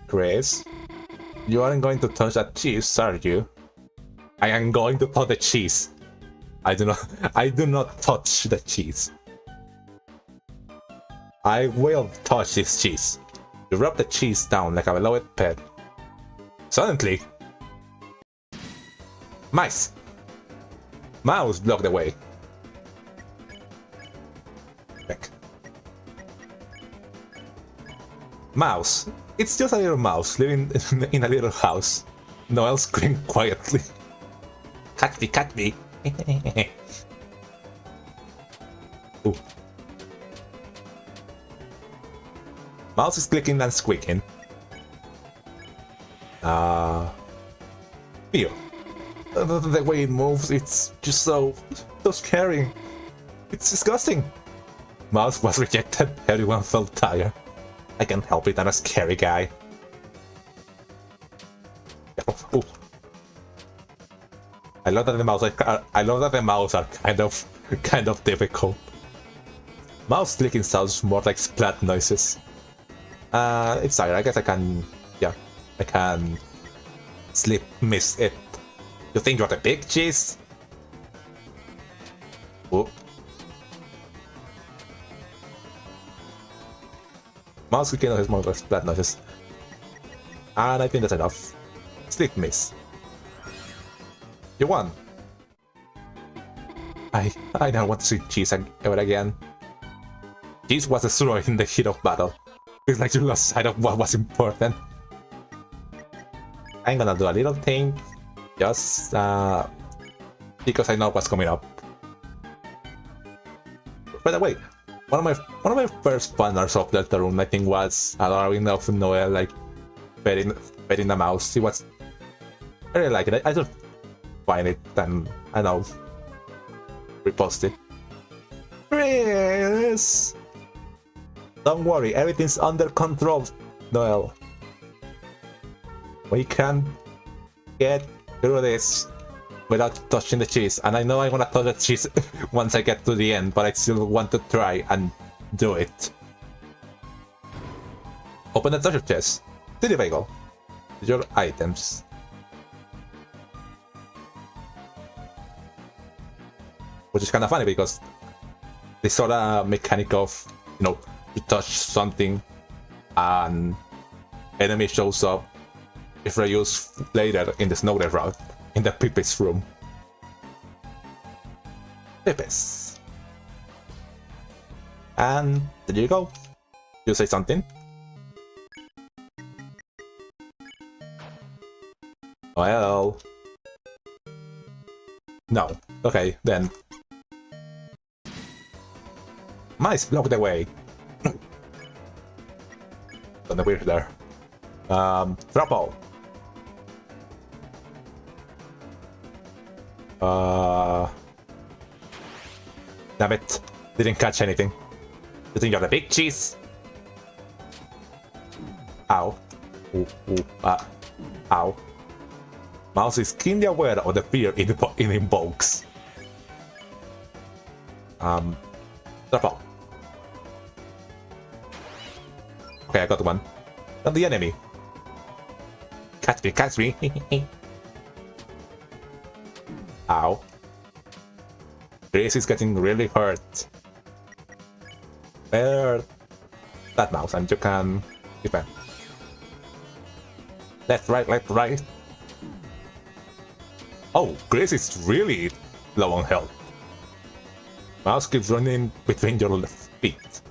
Kris, you aren't going to touch that cheese, are you? I am going to touch the cheese. I do not touch the cheese. I will touch this cheese. You rub the cheese down like a beloved pet. Suddenly, mice! Mouse blocked the way. Back. Mouse. It's just a little mouse living in a little house. Noelle screamed quietly. Catch me. Ooh. Mouse is clicking and squeaking. Feel. The way it moves, it's just so scary. It's disgusting. Mouse was rejected. Everyone felt tired. I can't help it. I'm a scary guy. Oh. I love that the mouse are kind of difficult. Mouse clicking sounds more like splat noises. It's tired. I guess I can sleep miss it. You think you're the big cheese? Oh. Mouse clicking has more like splat noises. And I think that's enough. Sleep miss. You won. I don't want to see cheese ever again. Cheese was destroyed in the heat of battle. It's like you lost sight of what was important. I'm gonna do a little thing, just because I know what's coming up. By the way, one of my first banners of Deltarune, I think, was allowing of Noelle like petting the mouse. I really like it. I just find it and I know repost it. Kris! Don't worry, everything's under control, Noelle. We can get through this without touching the cheese. And I know I want to touch the cheese once I get to the end, but I still want to try and do it. Open the treasure chest. See the bagel. Your items. Which is kind of funny because this sort of mechanic of, you know, you touch something and enemy shows up if reused later in the Snowden route in the Pipis room. Pipis. And there you go. You say something? Well. No. Okay, then. Mice block the way. Don't know weird there. Trouble. Damn it. Didn't catch anything. You think you're the big cheese? Ow. Ooh, ooh, ow. Mouse is keenly aware of the fear it invokes. Drop out. Okay, I got one. Not the enemy. Catch me, catch me. Ow. Kris is getting really hurt. Where that mouse, and you can defend. Left, right, left, right. Oh, Kris is really low on health. Mouse keeps running between your feet.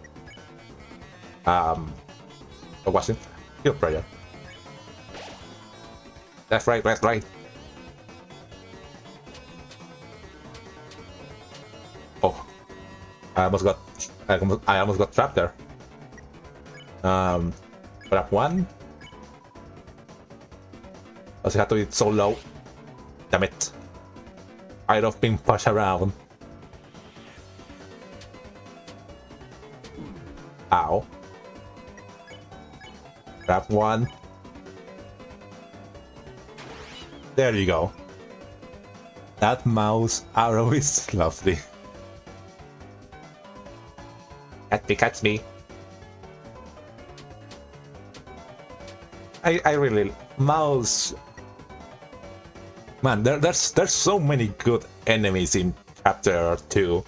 What was it? Heal prayer. Left, right, left, right. Oh, I almost got trapped there. Grab one. Does it have to be so low? Damn it! I love being pushed around. Ow. Grab one. There you go. That mouse arrow is lovely. Catch me, catch me. I really... Mouse... Man, there's so many good enemies in Chapter 2.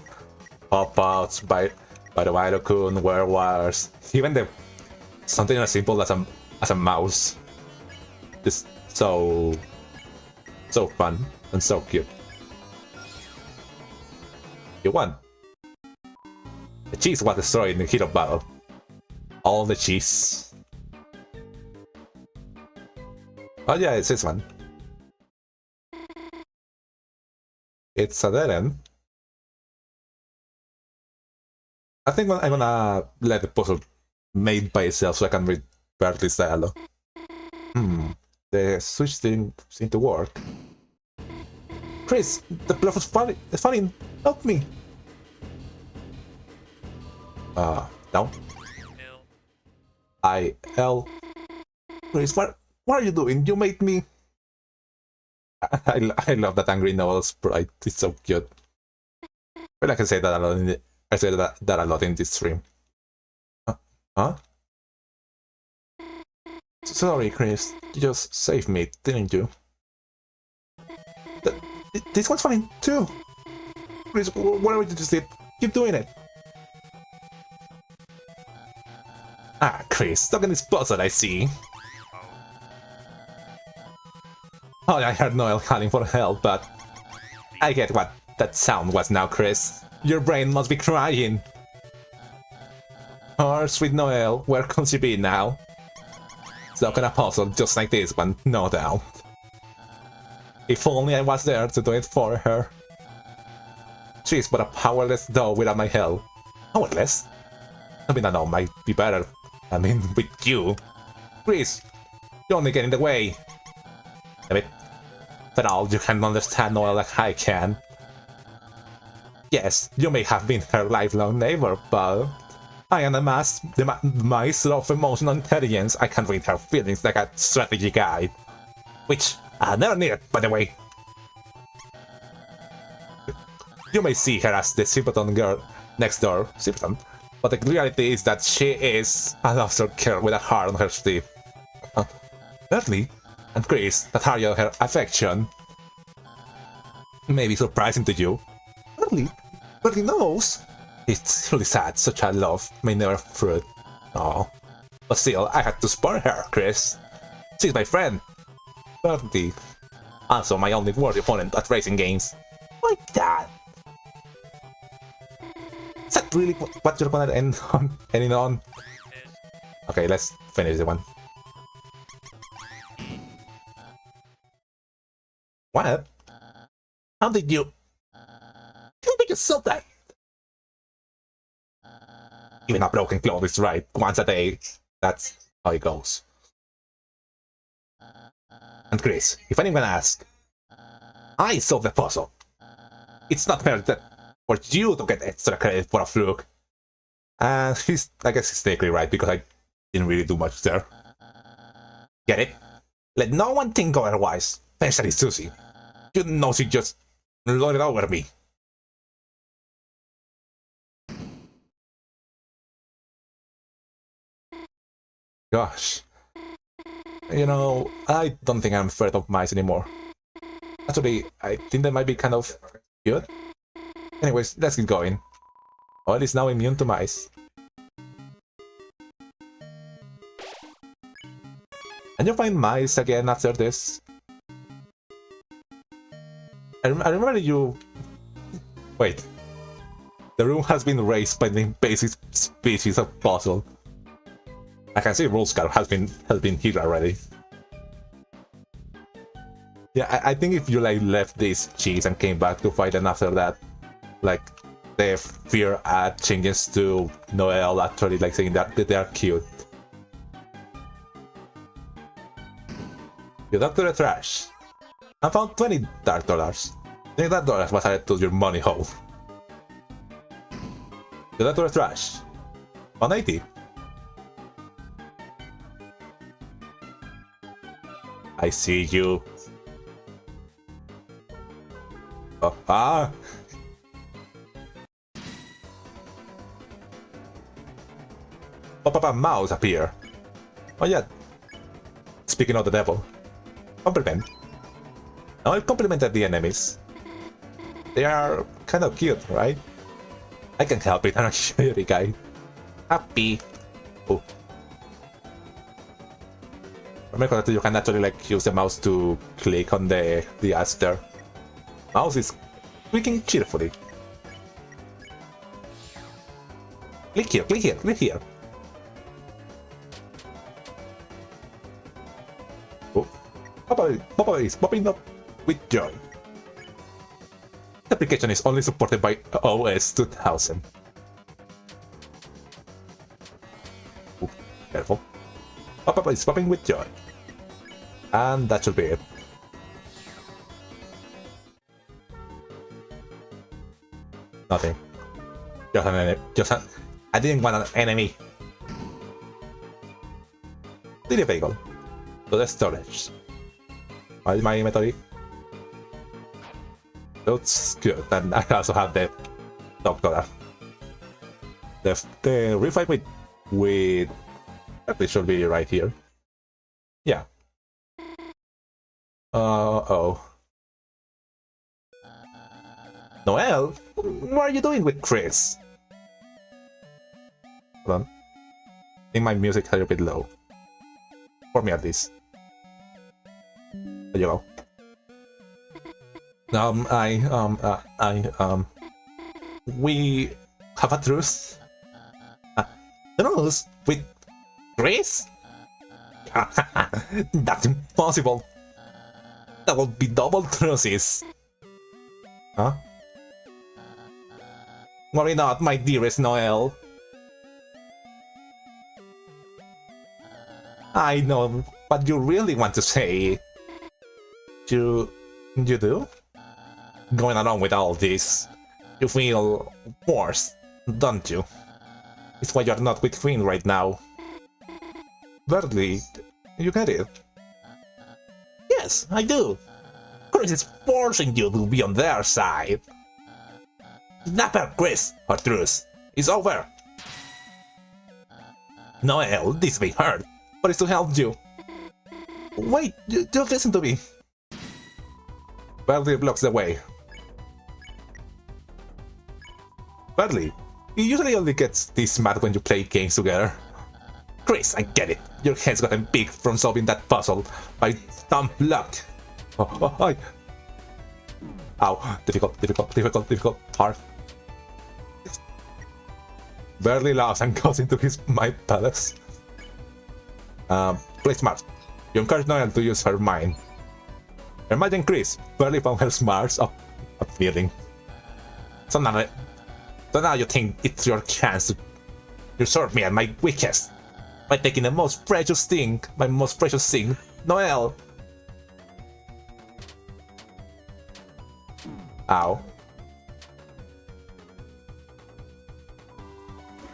Pop-outs by the Wailokun, werewolves, even the something as simple as a mouse. Just so fun and so cute. You won. The cheese was destroyed in the heat of battle. All the cheese. Oh yeah, it's this one. It's a dead end. I think I'm gonna let the puzzle made by itself so I can read Burghley's dialogue. The switch didn't seem to work. Kris, the bluff was falling. Help me. No. L. Kris, what are you doing? You made me... I love that angry Noel sprite. It's so cute. But I can say that a lot I say that a lot in this stream. Huh? Sorry, Kris. You just saved me, didn't you? This one's fine too. Kris, whatever you just did, keep doing it. Ah, Kris, stuck in this puzzle, I see. Oh, I heard Noel calling for help, but I get what that sound was now, Kris. Your brain must be crying. Oh, sweet Noel, where could she be now? Stuck in a puzzle just like this one, no doubt. If only I was there to do it for her. She's but a powerless doll without my help. Powerless? I mean, I know, might be better. I mean, with you. Kris, you only get in the way. Damn it. But all you can understand Noel like I can. Yes, you may have been her lifelong neighbor, but I am the master of emotional intelligence. I can read her feelings like a strategy guide. Which I never needed, by the way. You may see her as the simpleton girl next door, simpleton, but the reality is that she is a lover girl with a heart on her sleeve. Burghley and Kris that are her affection. May be surprising to you. Burghley knows. It's really sad, such a love may never fruit. Oh, but still, I had to spare her, Kris. She's my friend. Burghley, also my only worthy opponent at racing games. Like that. Is that really what you're gonna end on? Okay, let's finish the one. What? How did you make yourself that? Even a broken cloth is right once a day. That's how it goes. And Kris, if anyone asks, I solved the puzzle. It's not fair for you to get extra credit for a fluke. And I guess he's technically right, because I didn't really do much there. Get it? Let no one think otherwise, especially Susie. You know she just lorded over me. Gosh. You know, I don't think I'm afraid of mice anymore. Actually, I think they might be kind of good. Anyways, let's keep going. Oil is now immune to mice. And you find mice again after this. I remember you... Wait. The room has been raised by the basic species of puzzle. I can see Rules Card has been here already. Yeah, I think if you like left this cheese and came back to fight, and after that, like the fear changes to Noelle actually like saying that they are cute. You dug to the trash. I found $20 dark dollars. $20 was added to your money hole. You dug to the trash. Found 80. I see you. Oh, ah! Pop-up mouse appear. Oh yeah. Speaking of the devil. Compliment. Now I've complimented the enemies. They are kind of cute, right? I can't help it, I'm a shitty guy. Happy. Oh. Remember that you can actually like use the mouse to click on the aster. Mouse is clicking cheerfully. Click here, click here, click here. Oh, Papa is popping up with joy. The application is only supported by OS 2000. Oh, careful. Papa is popping with joy. And that should be it. Nothing. Just an enemy. I didn't want an enemy. Daily vehicle. To the storage. Why is my inventory? Looks good. And I also have the top dollar. The refight with that should be right here. Yeah. Oh. Noelle? What are you doing with Kris? Hold on. I think my music is a bit low. For me at least. There you go. We have a truce? Truce? With Kris? That's impossible. That will be double truces. Huh? Worry not, my dearest Noelle. I know what you really want to say. You do? Going along with all this, you feel forced, don't you? It's why you're not with Queen right now. Burghley, you get it? Yes, I do. Kris is forcing you to be on their side. Snapper, Kris, or truce is over. Noelle, this may hurt, but it's to help you. Wait, just listen to me. Burghley blocks the way. Burghley, you usually only get this mad when you play games together. Kris, I get it. Your head's gotten big from solving that puzzle by dumb luck. Oh. Ow, difficult, hard. Burghley laughs and goes into his mind palace. Play smart. You encourage Noelle to use her mind. Imagine Kris. Burghley found her smarts appealing. So now you think it's your chance to usurp me at my weakest by taking the most precious thing, Noelle. Ow.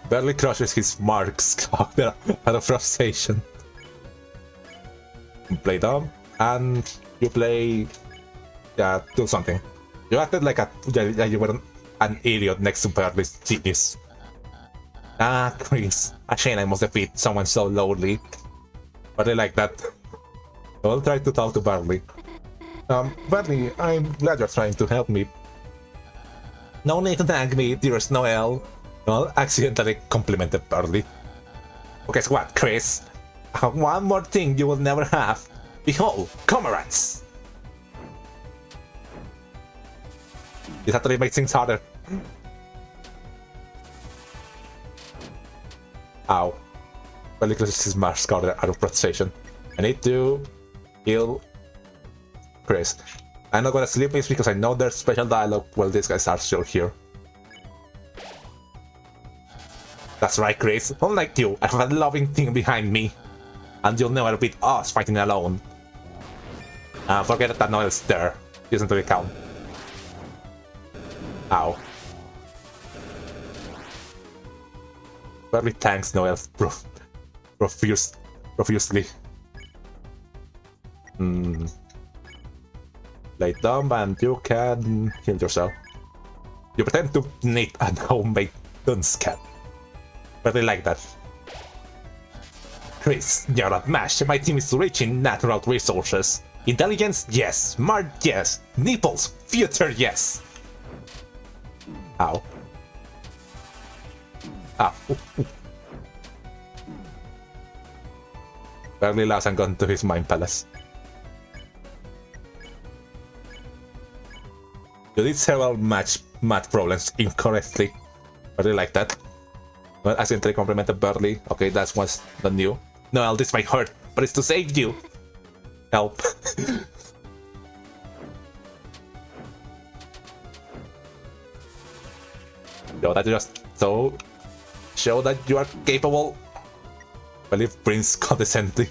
Barely crushes his marks out of frustration. You play dumb, and you play... yeah, do something. You acted like you were an idiot next to Burghley's genius. Ah, Kris. A shame I must defeat someone so lowly. But I like that. I'll try to talk to Burghley. Burghley, I'm glad you're trying to help me. No need to thank me, dearest Noelle. Noelle accidentally complimented Burghley. Well, guess what, Kris? I have one more thing you will never have. Behold, comrades! This actually makes things harder. Ow. Well, because his mask got out of frustration. I need to heal Kris. I'm not gonna sleep this because I know there's special dialogue while these guys are still here. That's right, Kris. Unlike you, I have a loving thing behind me. And you'll never beat us fighting alone. Forget that Noelle's there. Doesn't really count. Ow. Barely thanks Noelle profusely. Lay dumb and you can heal yourself. You pretend to need a homemade dunce cap. Barely like that. Kris, you're not matched. My team is rich in natural resources. Intelligence, yes. Smart, yes. Nipples, future, yes. Ow. Ah. Barely hasn't gone to his mind palace. You did several math problems incorrectly. Barely like that. Well, accidentally complimented Burghley. Okay, that's what's not new. No, this might hurt, but it's to save you. Help. Yo, that just so show that you are capable. Believe Prince condescendingly.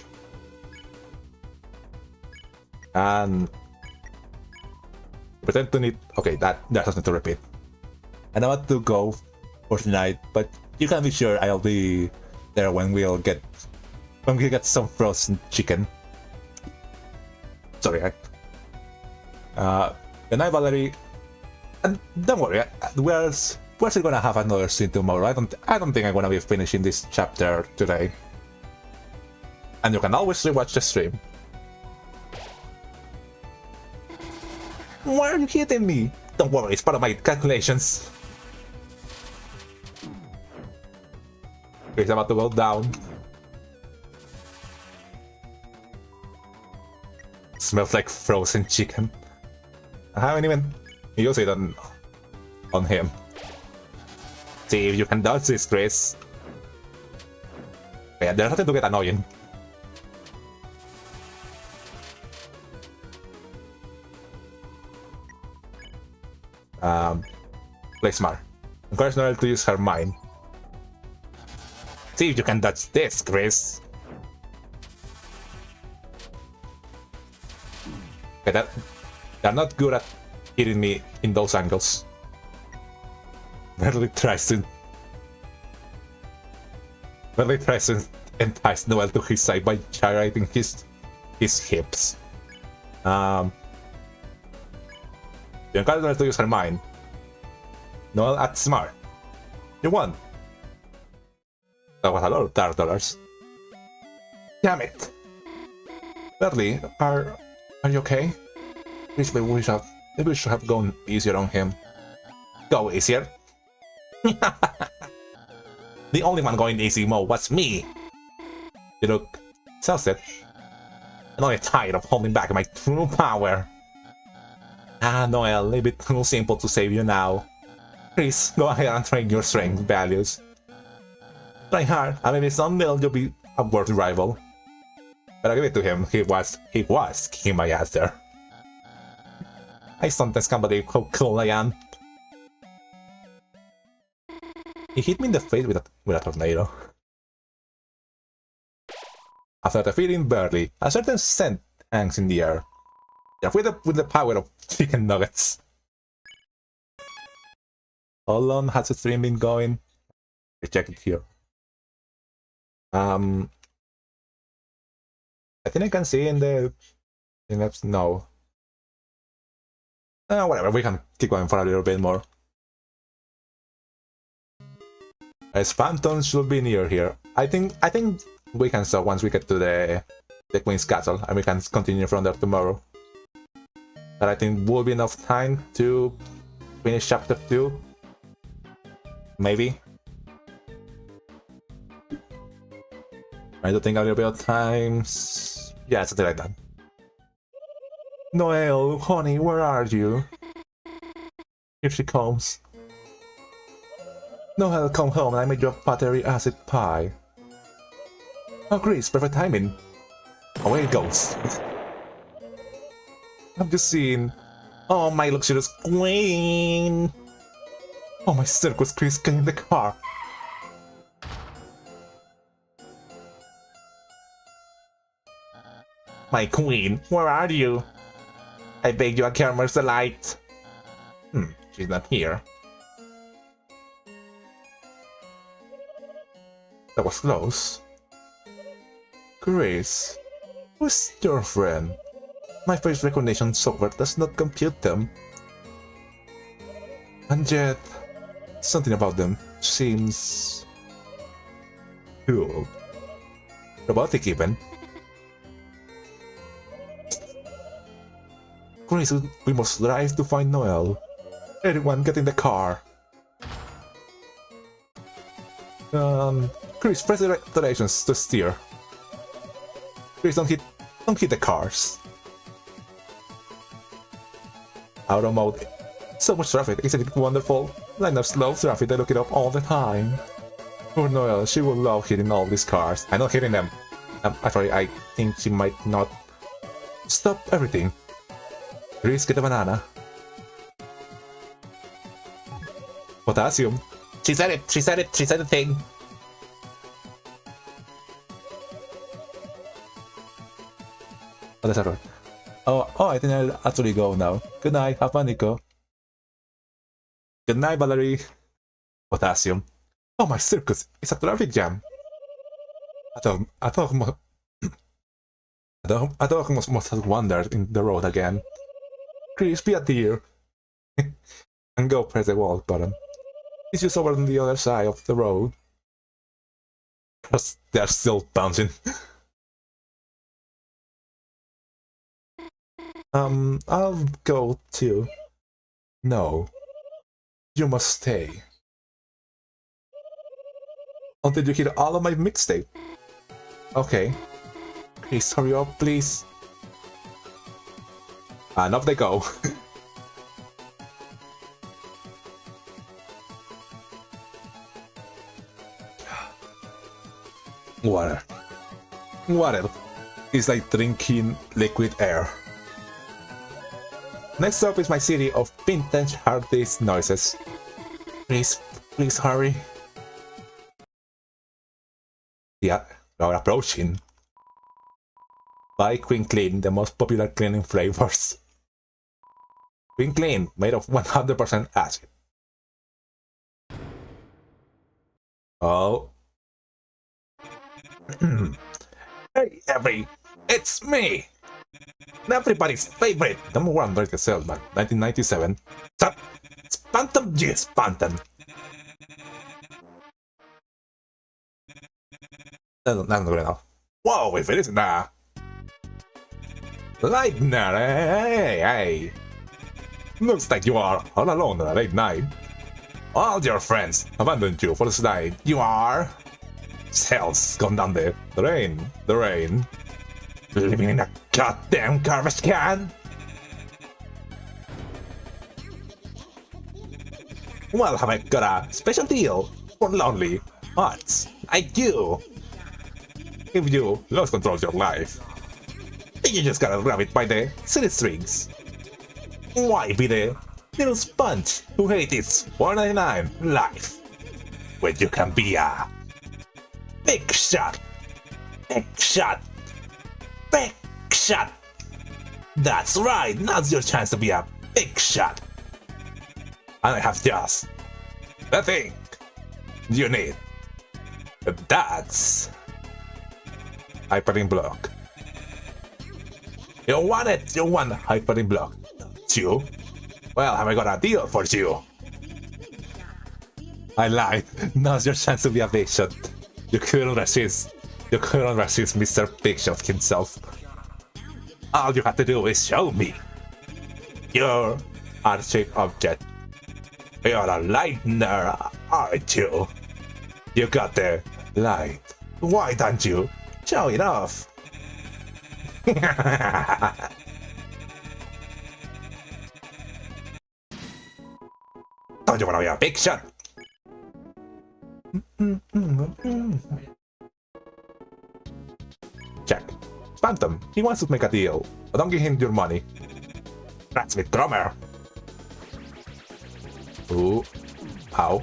And pretend to need. Okay, that doesn't to repeat. And I want to go for tonight, but you can be sure I'll be there when we get some frozen chicken. Sorry. Good night, Valerie. And don't worry, we're still gonna have another scene tomorrow. I don't think I'm gonna be finishing this chapter today. And you can always rewatch the stream. Why are you hitting me? Don't worry, it's part of my calculations. He's about to go down. Smells like frozen chicken. I haven't even used it on him. See if you can dodge this, Kris. Yeah, there's nothing to get annoying. Play smart. Encourage Noelle to use her mind. See if you can dodge this, Kris. Okay, they're not good at hitting me in those angles. Barely tries to entice Noelle to his side by gyrating his hips. You encourage Noelle to use her mind. Noelle acts smart. You won. That was a lot of $10. Damn it! Burghley, are you okay? Please, maybe we should have gone easier on him. Go easier? The only one going easy mode was me! You look exhausted. I'm only tired of holding back my true power. Noelle, a little bit too simple to save you now. Kris, go ahead and train your strength values. Try hard, and maybe someday you'll be a worthy rival. But I give it to him, he was kicking my ass there. I sometimes can't believe how cool I am. He hit me in the face with a tornado. After defeating Burghley, a certain scent hangs in the air. Yeah, with the power of chicken nuggets. How long has the stream been going? I check it here. I think I can see in the no. Whatever, we can keep going for a little bit more. As Phantom should be near here. I think we can stop once we get to the Queen's Castle, and we can continue from there tomorrow. But I think will be enough time to finish chapter 2. Maybe. I do think a little bit of time. Yeah, something like that. Noelle, honey, where are you? Here she comes. Noelle, come home. I made you a buttery acid pie. Oh, Kris, perfect timing. Away it goes. I've just seen. Oh, my luxurious queen. Oh, my circus Kris, get in the car. My queen, where are you? I begged you a camera's delight. She's not here. That was close. Kris, who's your friend? My face recognition software does not compute them. And yet, something about them seems cool. Robotic even. Kris, we must drive to find Noelle. Everyone get in the car. Kris, press the directions to steer. Kris, don't hit the cars. Auto mode. So much traffic, isn't it wonderful? Line of slow traffic, I look it up all the time. Poor Noelle, she will love hitting all these cars. I'm not hitting them. Actually, I think she might not. Stop everything. Kris, get a banana. Potassium. She said it, she said the thing. Oh, that's right. Oh, I think I'll actually go now. Good night, have fun, Nico. Good night, Valerie. Potassium. Oh, my circus, it's a traffic jam. I thought must have wandered in the road again. Kris, be a dear. And go press the walk button. It's just over on the other side of the road. They're still bouncing. I'll go too. No. You must stay. Until you hear all of my mixtape. Okay. Kris, hurry up, please. And off they go. Water. Water is like drinking liquid air. Next up is my city of vintage hard disk noises. Kris, please hurry. Yeah, we're approaching. Buy Queen Clean, the most popular cleaning flavors. Queen Clean, made of 100% acid. Oh. Hey, it's me! Everybody's favorite #1 dirty salesman, 1997. Phantom, yes, Phantom. That's not good enough. Whoa, if it isn't that. Lightner, hey. Looks like you are all alone on a late night. All your friends abandoned you for the night. You are... Cells gone down the drain. Living in a goddamn garbage can. Well, have I got a special deal for lonely hearts like you. If you lost control of your life, you just gotta grab it by the silly strings. Why be the little sponge who hates its $4.99 life when you can be a big shot? That's right, now's your chance to be a big shot. And I have just the thing you need That's hypering block. You want it? You want hypering block? You? Well, have I got a deal for you? I lied. Now's your chance to be a big shot. You couldn't resist. You couldn't resist Mr. Big Shot himself. All you have to do is show me your heart-shaped object. You're a lightner, aren't you? You got the light. Why don't you show it off? Don't you want to be a big shot? Check. Phantom, he wants to make a deal, but don't give him your money. That's with Cromer. Ooh. Ow.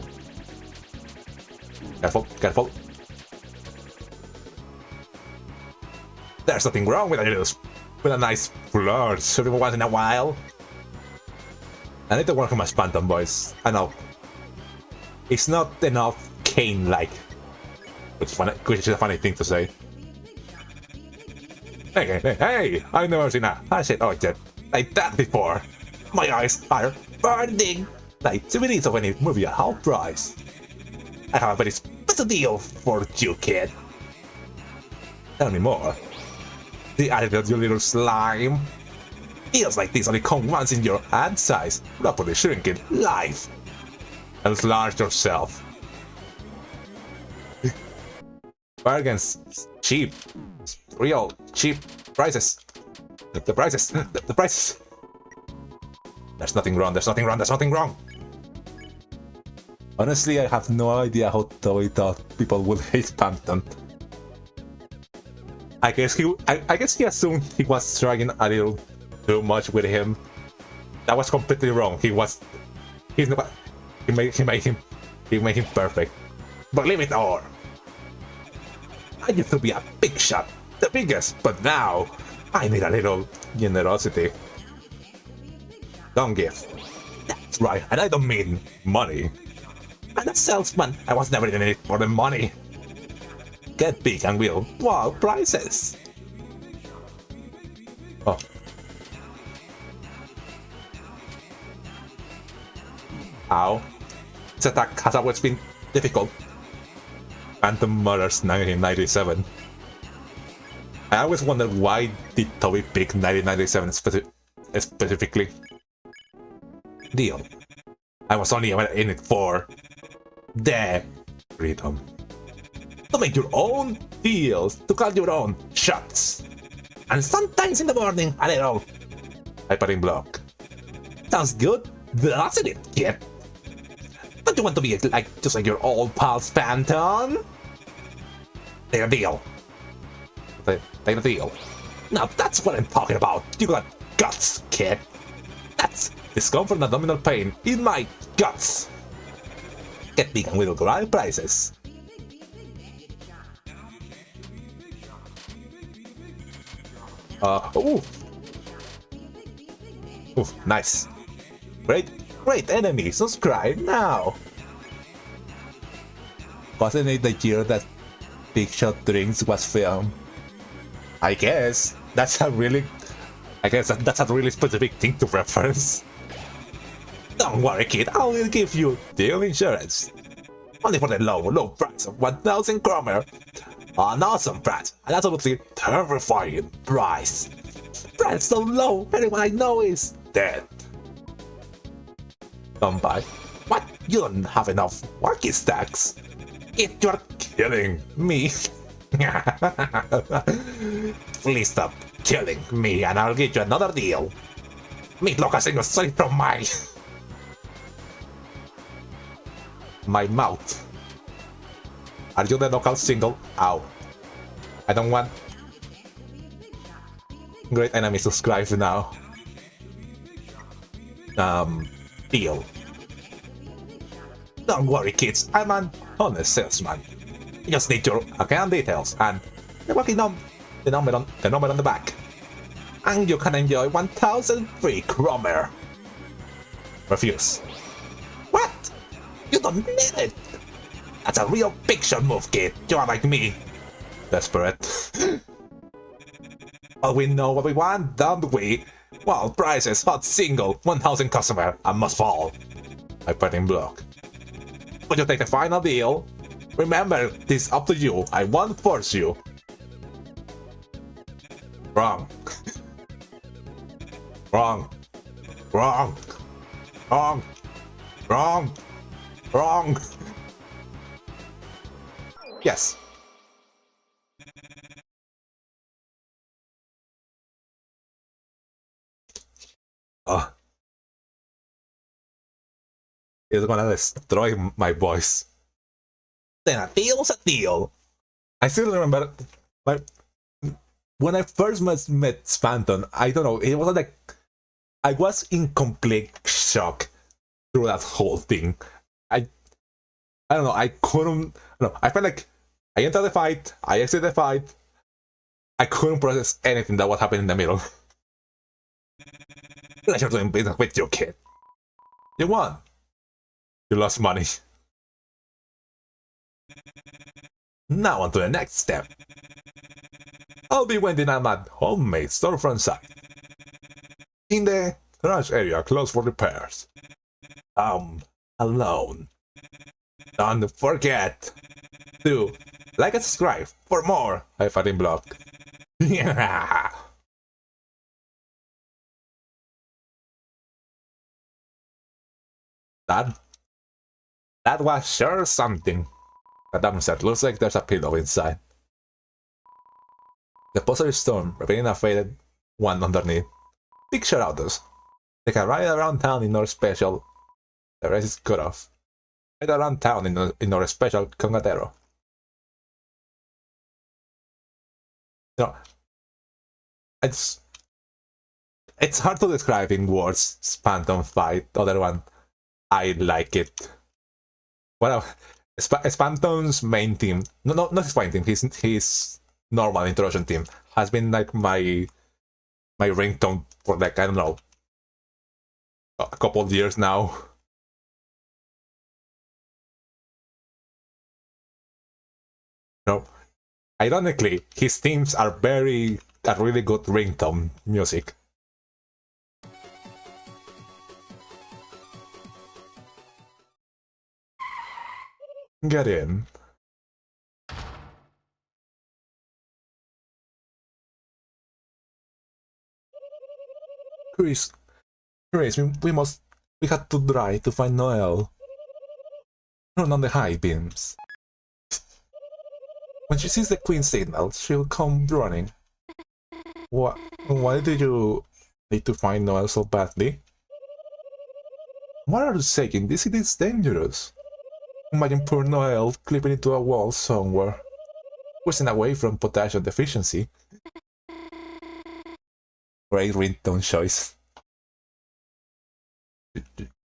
Careful, careful. There's nothing wrong with a nice flirt every once in a while. I need to work on my Phantom voice. I know. It's not enough Kane-like. Which is a funny thing to say. Hey! I've never seen a shit object like that before. My eyes are burning. Like 2 minutes of any movie at half price. I have a very special deal for you, kid. Tell me more. The attitude, you little slime. Deals like this only come once in your hand size, properly shrinking life. Enlarge yourself. Bargains, cheap, real, cheap prices. The prices, the prices. There's nothing wrong, there's nothing wrong, there's nothing wrong. Honestly, I have no idea how Toei thought people would hate Phantom. I guess he assumed he was trying a little too much with him. That was completely wrong. He made him perfect. Believe it or I used to be a big shot, the biggest, but now I need a little generosity. Don't give. That's right, and I don't mean money. I'm a salesman. I was never in it for the money. Get big and we'll wow prices. Oh. Ow. This attack has always been difficult. Phantom Murders 1997. I always wondered why did Toei pick 1997 specifically. Deal. I was only in it for the freedom. To make your own deals, to call your own shots. And sometimes in the morning, a little hypering block. Sounds good, doesn't it, kid? Don't you want to be just like your old pals, Phantom? Take a deal. Take a deal. Now that's what I'm talking about. You got guts, kid. That's discomfort and abdominal pain in my guts. Get big and we'll grind prices. Ooh. Ooh, nice. Great enemy, subscribe now. Wasn't it the year that Big Shot Drinks was filmed? I guess that's a really specific thing to reference. Don't worry, kid, I will give you deal insurance. Only for the low price of 1,000 kroner. An awesome price, an absolutely terrifying price. Price so low, everyone I know is dead. Don't buy. What? You don't have enough Wacky stacks? You're killing me. Please stop killing me and I'll get you another deal. Meat locusing straight from my mouth. Are you the local single? Ow. I don't want. Great enemy, subscribe now. Deal. Don't worry, kids, I'm an honest salesman. You just need your account details and the number on the back. And you can enjoy 1,000 free kroner. Refuse. What? You don't need it. That's a real picture move, kid. You are like me. Desperate. Well, we know what we want, don't we? Well, prices, hot single, 1000 customer, and must fall. I put in block. Would you take the final deal? Remember, this is up to you. I won't force you. Wrong. Wrong. Wrong. Wrong. Wrong. Wrong. Yes. Oh. It's gonna destroy my voice. Then a deal's a deal. I still remember when I first met Phantom, I don't know, it was like I was in complete shock through that whole thing. I don't know, I couldn't, no, I felt like I entered the fight, I exited the fight, I couldn't process anything that was happening in the middle. Pleasure doing business with you, kid. You won. You lost money. Now on to the next step. I'll be waiting at my homemade storefront site. In the garage area closed for repairs. Alone. Don't forget to like and subscribe for more I fighting blog. Yeah. That was sure something. The dumpster looks like there's a pillow inside. The poster is stone, revealing a faded one underneath. Picture autos. They can ride around town in our special. The rest is cut off. Ride around town in our special Congatero. You know, it's hard to describe in words. Phantom fight. Other one, I like it. Well, Phantom's main team, not his main team, his normal introduction team has been like my ringtone for like, I don't know, a couple of years now. You know, ironically, his themes are really good ringtone music. Get in. Kris, we had to try to find Noelle. Turn on the high beams. When she sees the Queen's signal, she'll come running. Why did you need to find Noelle so badly? What are you saying? This is dangerous. Imagine poor Noelle clipping into a wall somewhere. Wasting away from potassium deficiency. Great ringtone choice.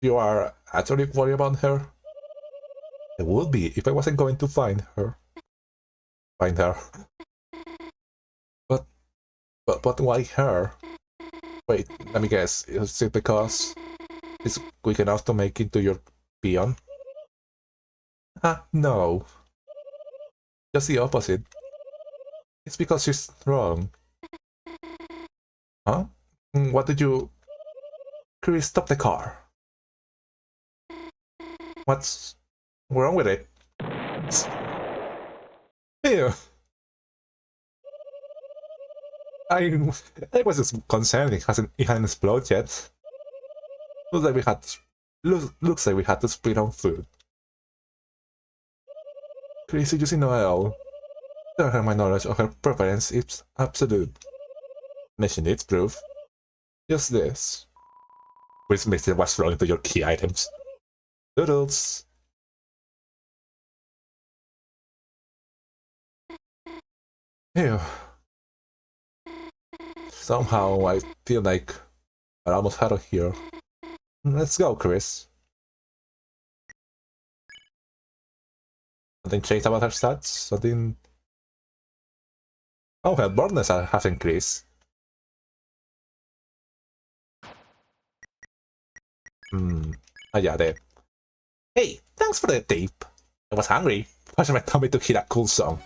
You are actually worried about her? I would be if I wasn't going to find her. But why her? Wait, let me guess. Is it because it's quick enough to make it to your peon? No. Just the opposite. It's because she's strong. Huh? What did you... Kris, stop the car. What's wrong with it? Ew. I was just concerned it hadn't exploded yet. Looks like we had to split on food. Kris, you see Noelle. Tell her my knowledge of her preference is absolute. Mission needs proof. Just this. Kris missed it was thrown into your key items. Doodles. Ew. Somehow I feel like I almost had her here. Let's go, Kris. Something changed about her stats? Something... Oh, her boldness has increased. Yeah, there. Hey, thanks for the tape. I was hungry. Push my tummy to hit a cool song.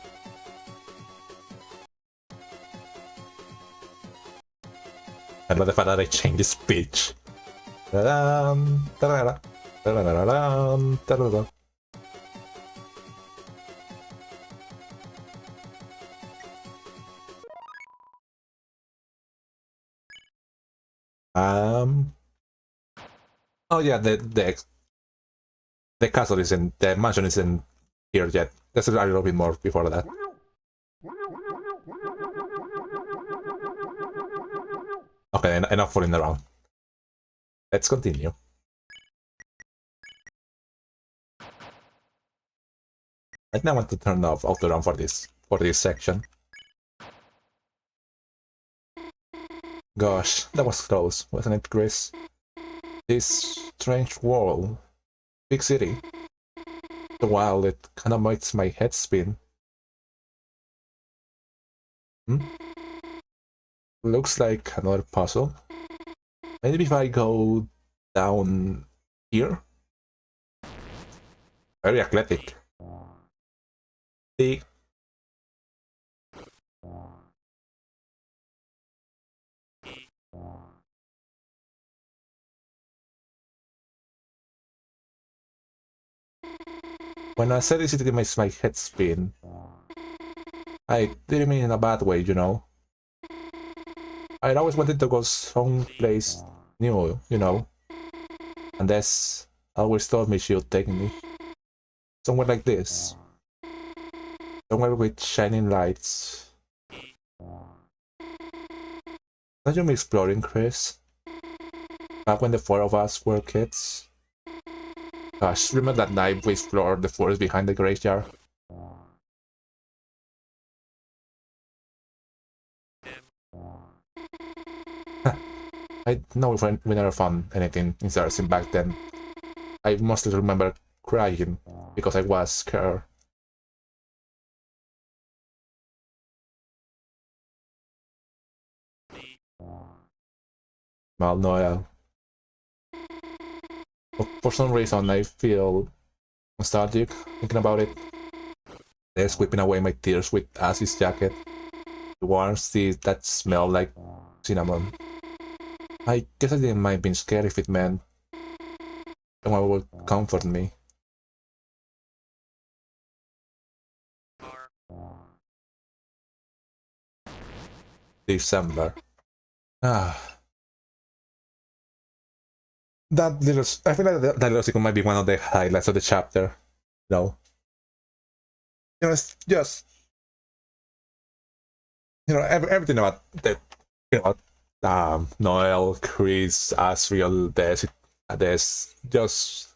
I love the fact that I changed the speech. Oh yeah, the castle isn't, the mansion isn't here yet. There's a little bit more before that. Okay, enough fooling around. Let's continue. I think I want to turn off auto-run for this section. Gosh, that was close, wasn't it, Kris? This strange world, big city. The while it kinda makes my head spin. Looks like another puzzle. Maybe if I go down here? Very athletic. The when I said this, it makes my head spin. I didn't mean in a bad way, you know. I always wanted to go someplace new, you know. And Des always told me she would take me. Somewhere like this. Somewhere with shining lights. Don't you miss exploring, Kris? Back when the four of us were kids? Gosh, remember that night we explored the forest behind the graveyard? I know we never found anything interesting back then. I mostly remember crying because I was scared. Well, Noel. For some reason, I feel nostalgic thinking about it. They're sweeping away my tears with Assie's jacket. The warmth that smelled like cinnamon. I guess I didn't mind being scared if it meant someone would comfort me. December. That little, I feel like that little sequence might be one of the highlights of the chapter. No. You know, it's just, you know, everything about the, you know, Noel, Kris, Asriel, Des, just,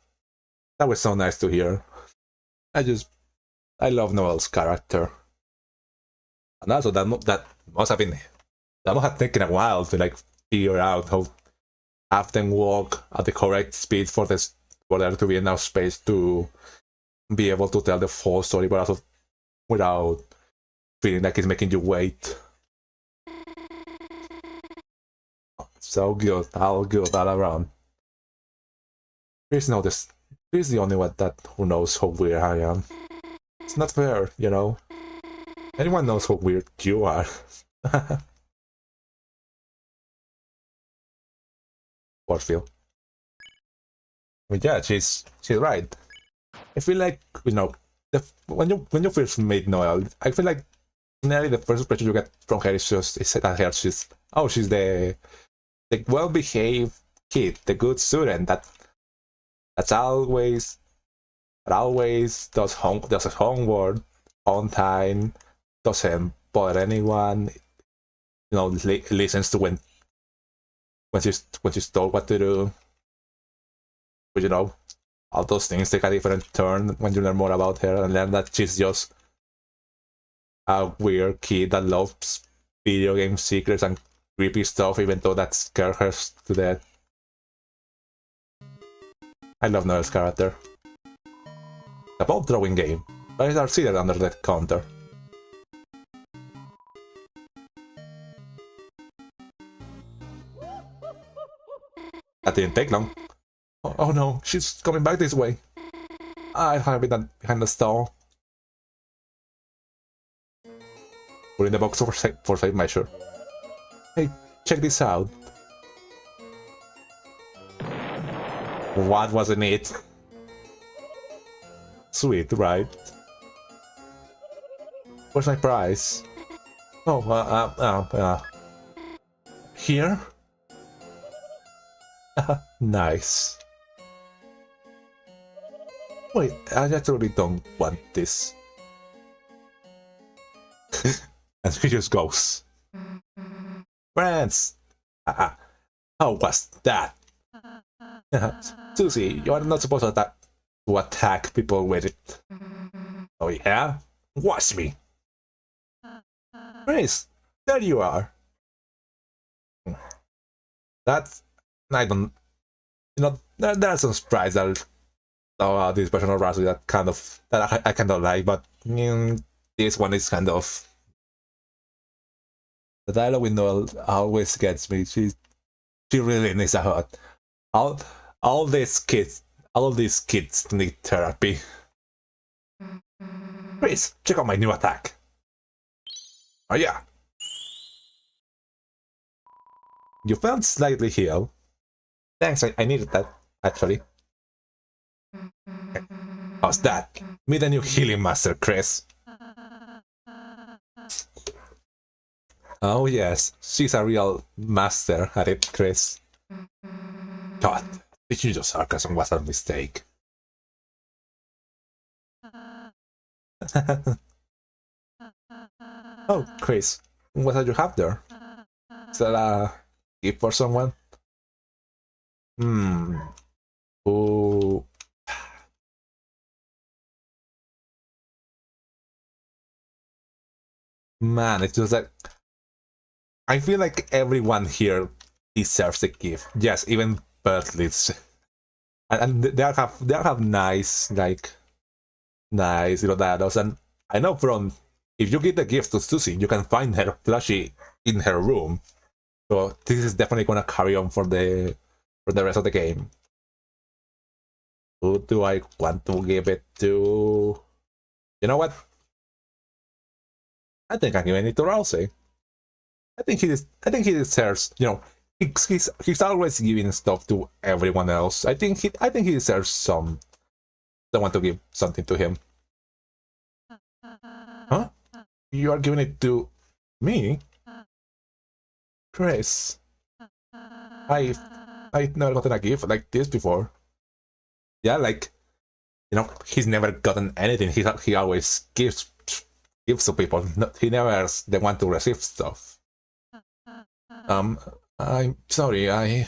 that was so nice to hear. I love Noel's character. And also that must have taken a while to like figure out how have them walk at the correct speed for there to be enough space to be able to tell the full story, but also without feeling like it's making you wait. So good, all good all around. Kris is the only one who knows how weird I am. It's not fair, you know. Anyone knows how weird you are. Poor Phil. But yeah, she's right. I feel like, you know, when you first meet Noel, I feel like nearly the first impression you get from her is that she's the well-behaved kid, the good student that's always does his homework on time, doesn't bother anyone, you know, listens to when she's told what to do. But you know, all those things take a different turn when you learn more about her and learn that she's just a weird kid that loves video game secrets and creepy stuff, even though that scares her to death. I love Noel's character. A ball throwing game. Why is our seated under that counter? That didn't take long. Oh no, she's coming back this way. I have it behind the stall. Put in the box for safe measure. Hey, check this out. What was in it? Sweet, right? Where's my prize? Oh, here? Nice. Wait, I actually don't want this. And he just goes. Friends! How was that? Susie, you are not supposed to attack people with it. Oh yeah? Watch me! Kris, there you are! That's... I don't... You know, there are some sprites that this version of Raspberry that kind of... that I kind of like, but this one is kind of... The dialogue with Noel always gets me. She really needs a hug. All these kids need therapy. Kris, check out my new attack. Oh yeah. You felt slightly healed. Thanks, I needed that, actually. How's that? Meet the new healing master, Kris. Oh yes, she's a real master at it, Kris. God, did you just sarcasm was a mistake? Oh, Kris, what do you have there? Is that a gift for someone? Oh. Man, it's just like... I feel like everyone here deserves a gift. Yes, even Burghley's. And they have nice, like... nice little dialogues. And I know from... if you give the gift to Susie, you can find her plushie in her room. So this is definitely gonna carry on for the rest of the game. Who do I want to give it to? You know what? I think I'm giving it to Rousey. I think he deserves. You know, he's always giving stuff to everyone else. I think he deserves someone to give something to him. Huh? You are giving it to me, Kris? I've never gotten a gift like this before. Yeah, like, you know, he's never gotten anything. He always gives to people. He never is the one to receive stuff. I'm sorry. I'm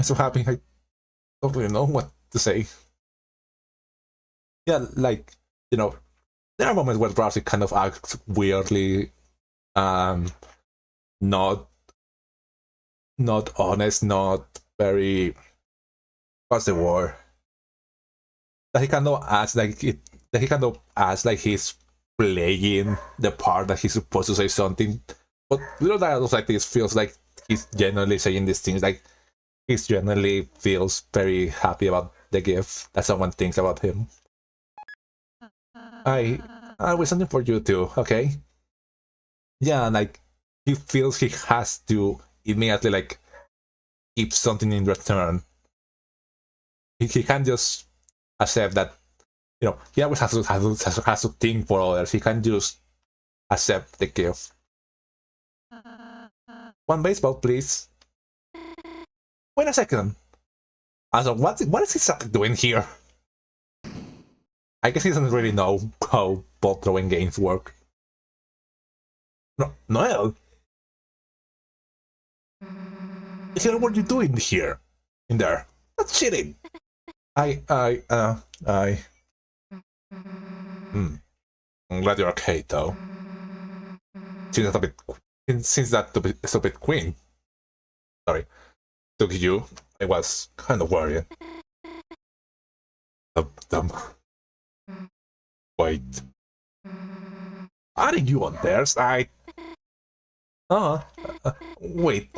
so happy. I don't really know what to say. Yeah, like, you know, there are moments where Rousey kind of acts weirdly, not honest, not very... what's the word? That he kind of acts like it. That he kind of acts like he's playing the part that he's supposed to say something. But little dialogues like this feels like he's genuinely saying these things. Like he genuinely feels very happy about the gift that someone thinks about him. I with something for you too, okay? Yeah, like he feels he has to immediately like give something in return. He can't just accept that, you know, he always has to think for others. He can't just accept the gift. One baseball, please. Wait a second. Also, what is he doing here? I guess he doesn't really know how ball throwing games work. No, Noel. What are you doing here? In there? That's cheating. I'm glad you're okay, though. Since that stupid queen. Sorry. Took you. I was kind of worried. Wait. Are you on theirs? Wait.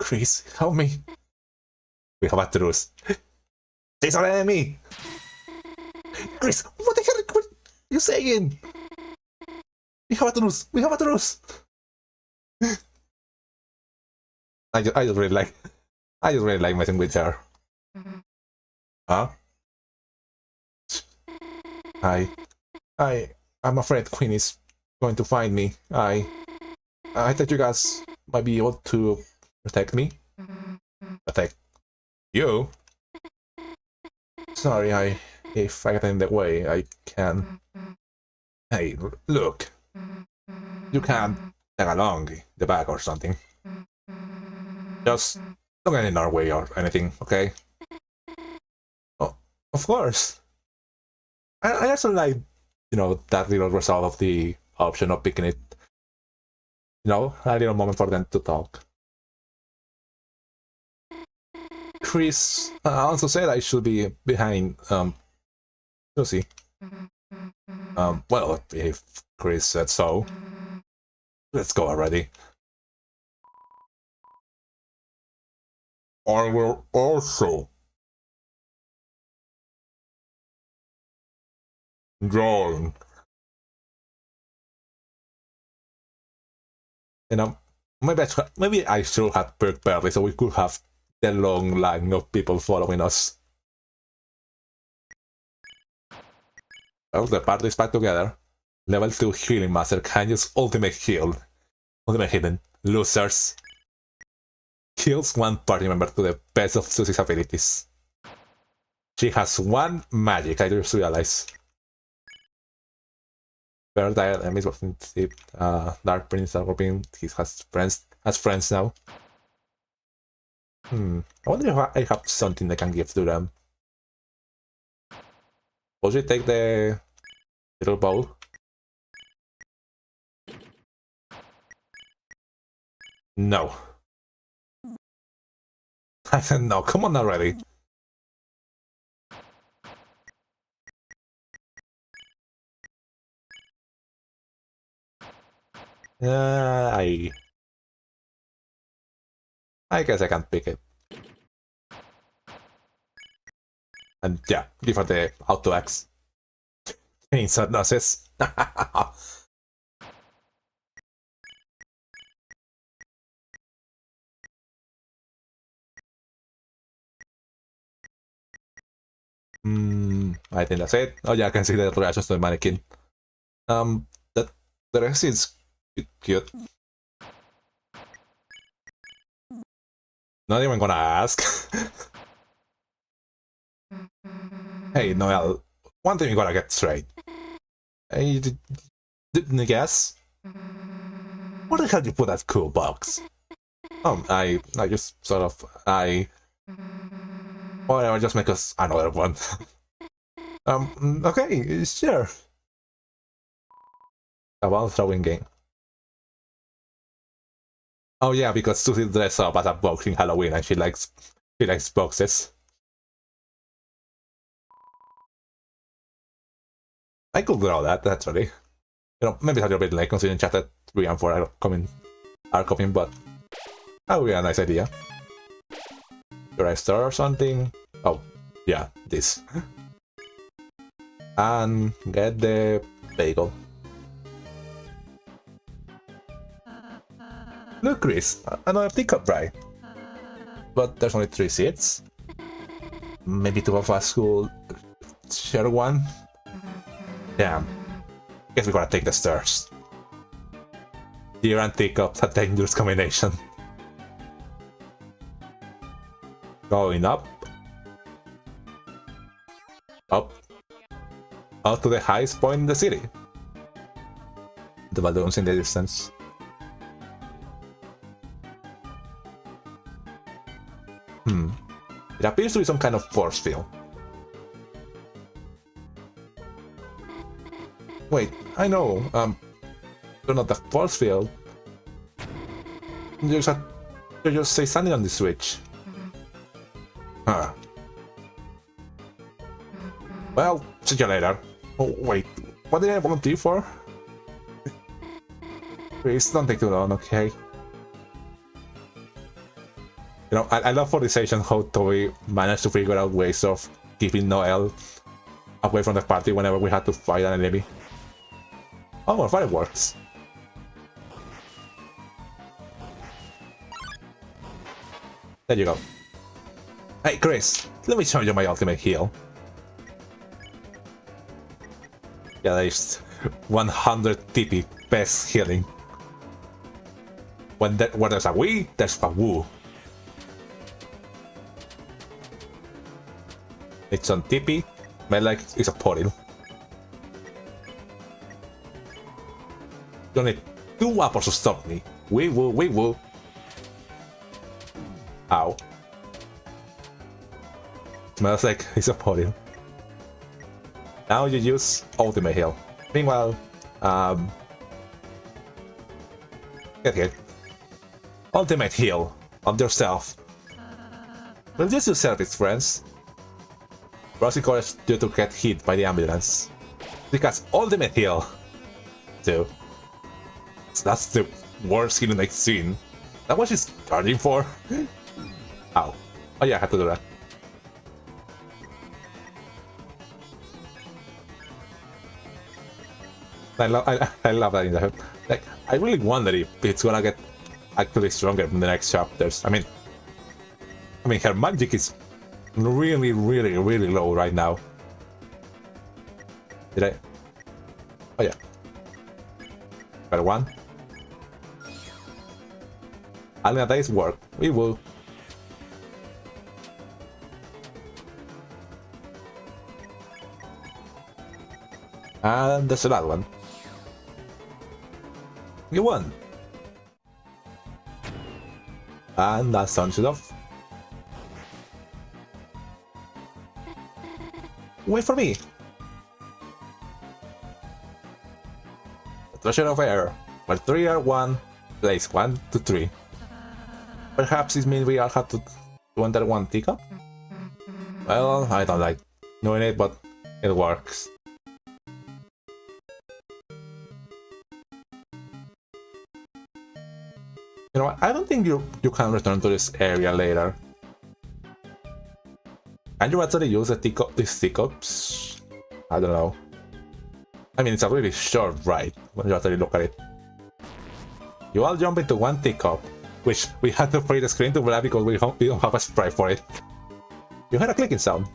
Kris, help me. We have a truce. There's an enemy! Kris, what the hell are you saying? We have a truce! We have a truce! I just really like messing with her. Huh? I'm afraid Queen is going to find me. I thought you guys might be able to protect me. Protect you? Sorry, if I get in the way, I can. Hey, look. You can't tag along the back or something. Just don't get in our way or anything, okay? Oh, of course. I also like, that little result of the option of picking it. A little moment for them to talk. Kris also said I should be behind, Lucy. Well, if Kris said so, let's go already. I will also join. Maybe I should have perked Burghley so we could have the long line of people following us. Well, the party is back together. Level 2 healing master can use ultimate heal. Ultimate hidden. Losers. Heals one party member to the best of Susie's abilities. She has one magic, I just realized. Versatile enemies working tip. Dark Prince, he has friends now. I wonder if I have something I can give to them. Will she take the little bowl? No. I said no, come on already. I guess I can pick it. And yeah, give her the auto X. Insert nurses. I think that's it. Oh yeah, I can see the reactions to the mannequin. The rest is cute. Not even gonna ask. Hey, Noel, one thing you gotta get straight. Hey, didn't guess? Where the hell did you put that cool box? I just sort of, whatever, just make us another one. Okay, sure. About throwing game. Oh yeah, because Susie dressed up as a box in Halloween and she likes boxes. I could draw that, actually. Maybe it's a little bit late considering chapter 3 and 4 are coming, but that would be a nice idea. Should I store or something? Oh, yeah, this. And get the bagel. Look, Kris, another teacup, right? But there's only 3 seats. Maybe 2 of us could share one. Damn. Guess we gotta take the stairs. Deer and teacups, a dangerous combination. Going up. Up. Up to the highest point in the city. The balloons in the distance. It appears to be some kind of force field. Wait, I know, they're not the force field. You just say something on the switch. Huh. Well, see you later. Oh, wait, what did I volunteer for? Please, don't take too long, okay? You know, I love for this session how Toby managed to figure out ways of keeping Noel away from the party whenever we had to fight an enemy. Oh, well, fireworks. There you go. Hey, Kris, let me show you my ultimate heal. Yeah, that is 100 TP best healing. When there's a we, there's a woo. It's on TP, my leg is a portal. You need 2 apples to stop me. We woo, we woo. Ow. Smells like it's a portal. Now you use ultimate heal. Meanwhile, get hit. Ultimate heal on yourself. Reduce your service, friends. Rousey encourage you to get hit by the ambulance. Because ultimate heal. Too. That's the worst healing I've seen. That what she's charging for? Ow. Oh yeah, I had to do that. I love that in the head. Like, I really wonder if it's gonna get actually stronger in the next chapters. I mean, her magic is really low right now. Did I? Oh yeah. Better one. Alina dice work. We will. And that's another one. You won. And that sounds it off. Wait for me. The treasure of air. Where 3 are 1, place 1 to 3. Perhaps this means we all have to enter 1 teacup? Well, I don't like doing it, but it works. You know, I don't think you can return to this area later. Can you actually use these teacups? I don't know. I mean, it's a really short ride when you actually look at it. You all jump into 1 teacup, which we had to freeze the screen to black because we don't have a sprite for it. You heard a clicking sound.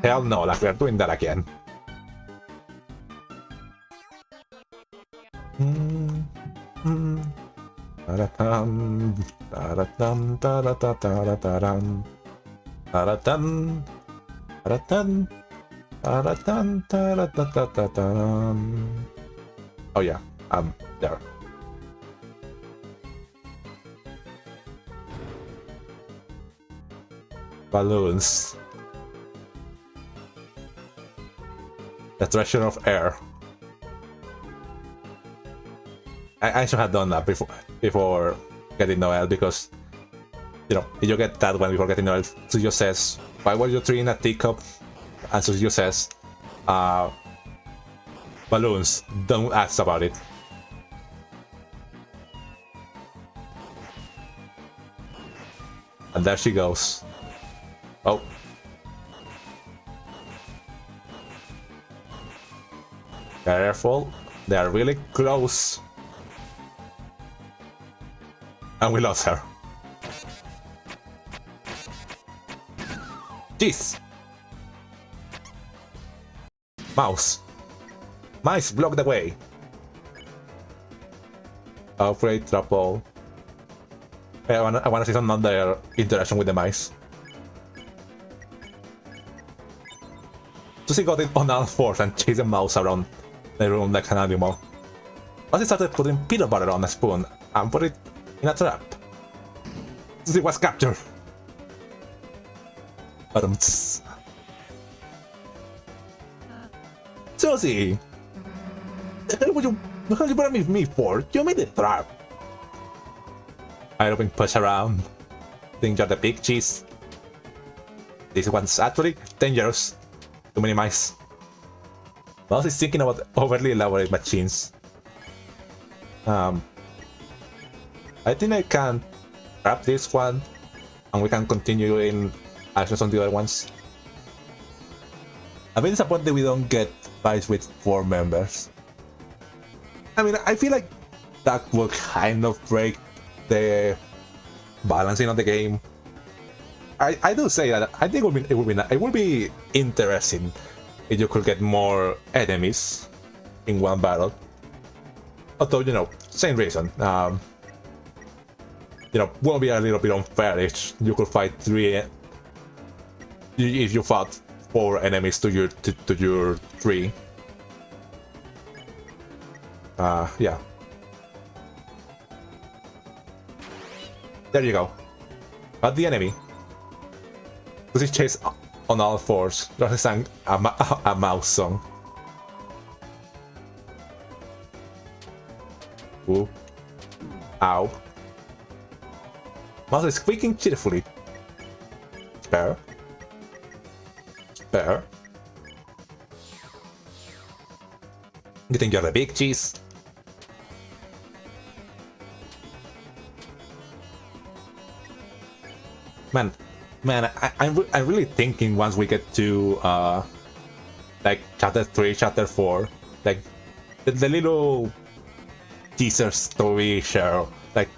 Hell no, like we are doing that again. Oh yeah, there. Balloons. The treasure of air. I should have done that before getting Noel, because, you know, if you get that one before getting Noel, Suyo says, why were you treating a teacup? And Suyo says, balloons, don't ask about it. And there she goes. Oh. Careful, they are really close. And we lost her. Jeez! Mouse! Mice, block the way! Afraid trouble. I wanna see some other interaction with the mice. Susie got it on all fours and chased a mouse around the room like an animal. Susie started putting peanut butter on a spoon and put it in a trap. Susie was captured. Susie! What hell you brought me for? You made it trap. I don't been pushed around. Think you're the big cheese. This one's actually dangerous. Too many mice. Mouse is thinking about overly elaborate machines. I think I can grab this one, and we can continue in actions on the other ones. I'm a bit disappointed we don't get fights with 4 members. I mean, I feel like that will kind of break the balancing of the game. I do say that I think it would be interesting if you could get more enemies in one battle. Although, you know, same reason. You know, will be a little bit unfair if you could fight 3 if you fought 4 enemies to your 3. Yeah. There you go. But the enemy. Because he chased on all 4s. Just sang a mouse song. Ooh. Ow. Mouse is squeaking cheerfully. Spare. Spare. You think you're a big cheese? Man, I'm really thinking once we get to like chapter 3, chapter 4, like the little teaser story show, like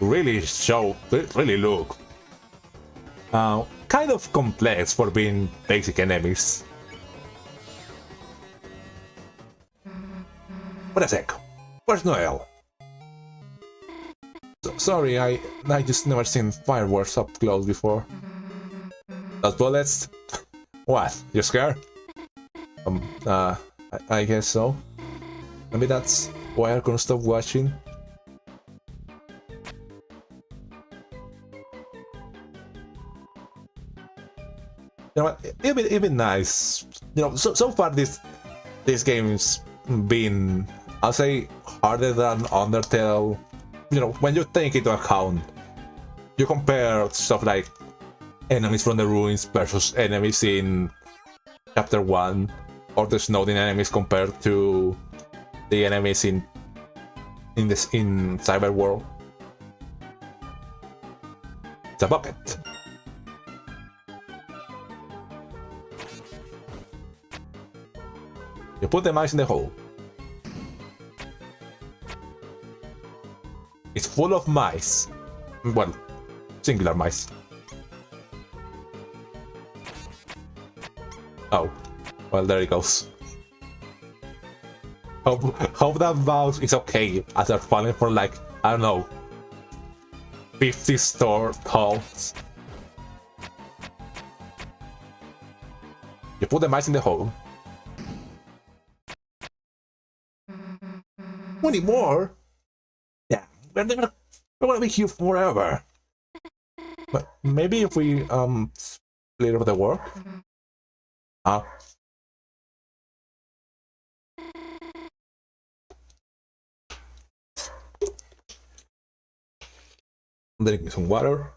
really look kind of complex for being basic enemies. Wait a sec, where's Noel? Sorry, I just never seen fireworks up close before. Those bullets? What? You scared? I guess so. Maybe that's why I couldn't stop watching. You know what? It'd be nice. You know, so far this game's been, I'll say, harder than Undertale. You know, when you take into account, you compare stuff like enemies from the ruins versus enemies in chapter 1, or the Snowden enemies compared to the enemies in Cyber World. It's a bucket. You put the mice in the hole. It's full of mice. Well, singular mice. Oh, well, there it goes. Hope that mouse is okay after falling for like, I don't know, 50 calls. You put the mice in the hole. 20 more? Yeah, we're gonna be here forever. But maybe if we split up the work. Drink some water.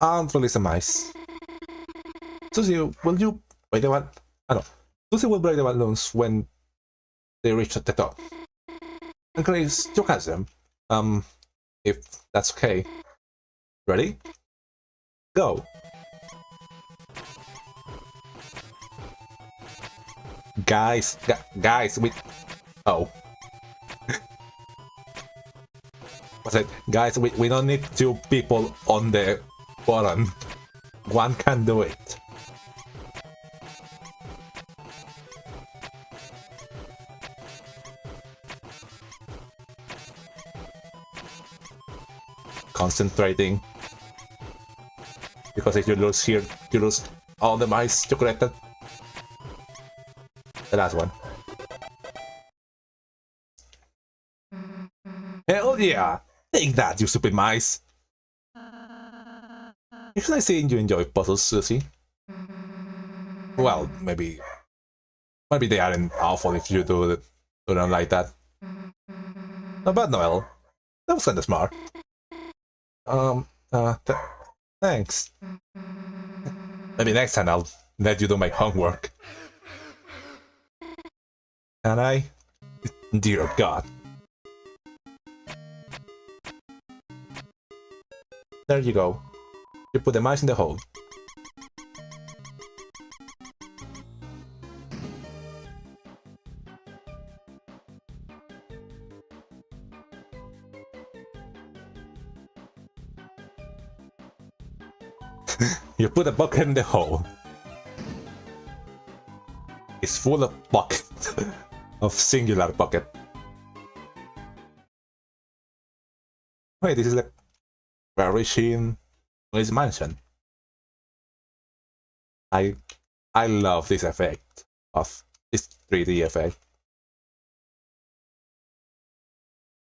And release the mice. Susie, will you break the one? I know. Susie will break the balloons when they reach the top. And Kris, you catch them. If that's okay. Ready? Go. Guys, we... Oh. What's it? Guys, we don't need 2 people on the bottom. One can do it. Concentrating. Because if you lose here, you lose all the mice you collected. The last one. Hell yeah! Take that, you stupid mice! Should I say you enjoy puzzles, Susie? Well, maybe they aren't awful if you do them like that. Not bad, Noel. That was kinda smart. Thanks. Maybe next time I'll let you do my homework. Can I? Dear God. There you go. You put the mice in the hole. You put a bucket in the hole. It's full of bucket. Of singular bucket. Wait, this is like Parisian Kris mansion. I love this effect of this 3D effect.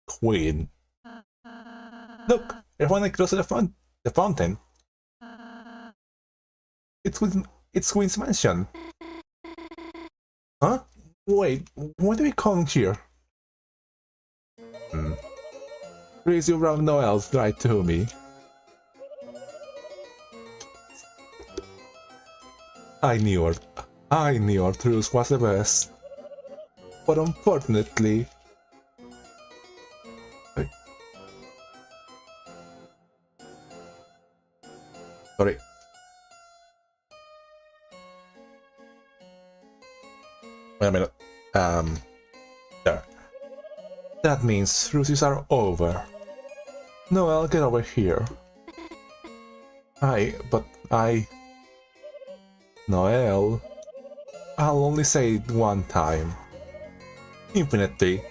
Queen. Look, everyone close to the fountain. It's Queen's mansion. Huh? Wait, what are we calling here? Kris, you brought Noelle right to me. I knew our truce was the best. But unfortunately... Sorry. Wait a minute. There. That means truces are over. Noelle, get over here. Noelle, I'll only say it one time. Infinitely.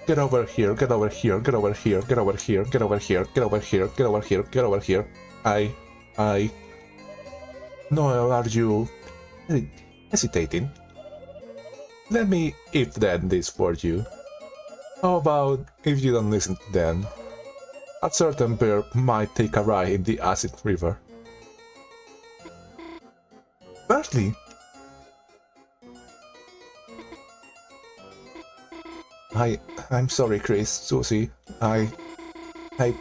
Get over here, get over here, get over here, get over here, get over here, get over here, get over here, get over here. Noelle, are you hesitating? Let me if then this for you. How about if you don't listen then? A certain bear might take a ride in the acid river. Burghley? I'm sorry, Kris, Susie. I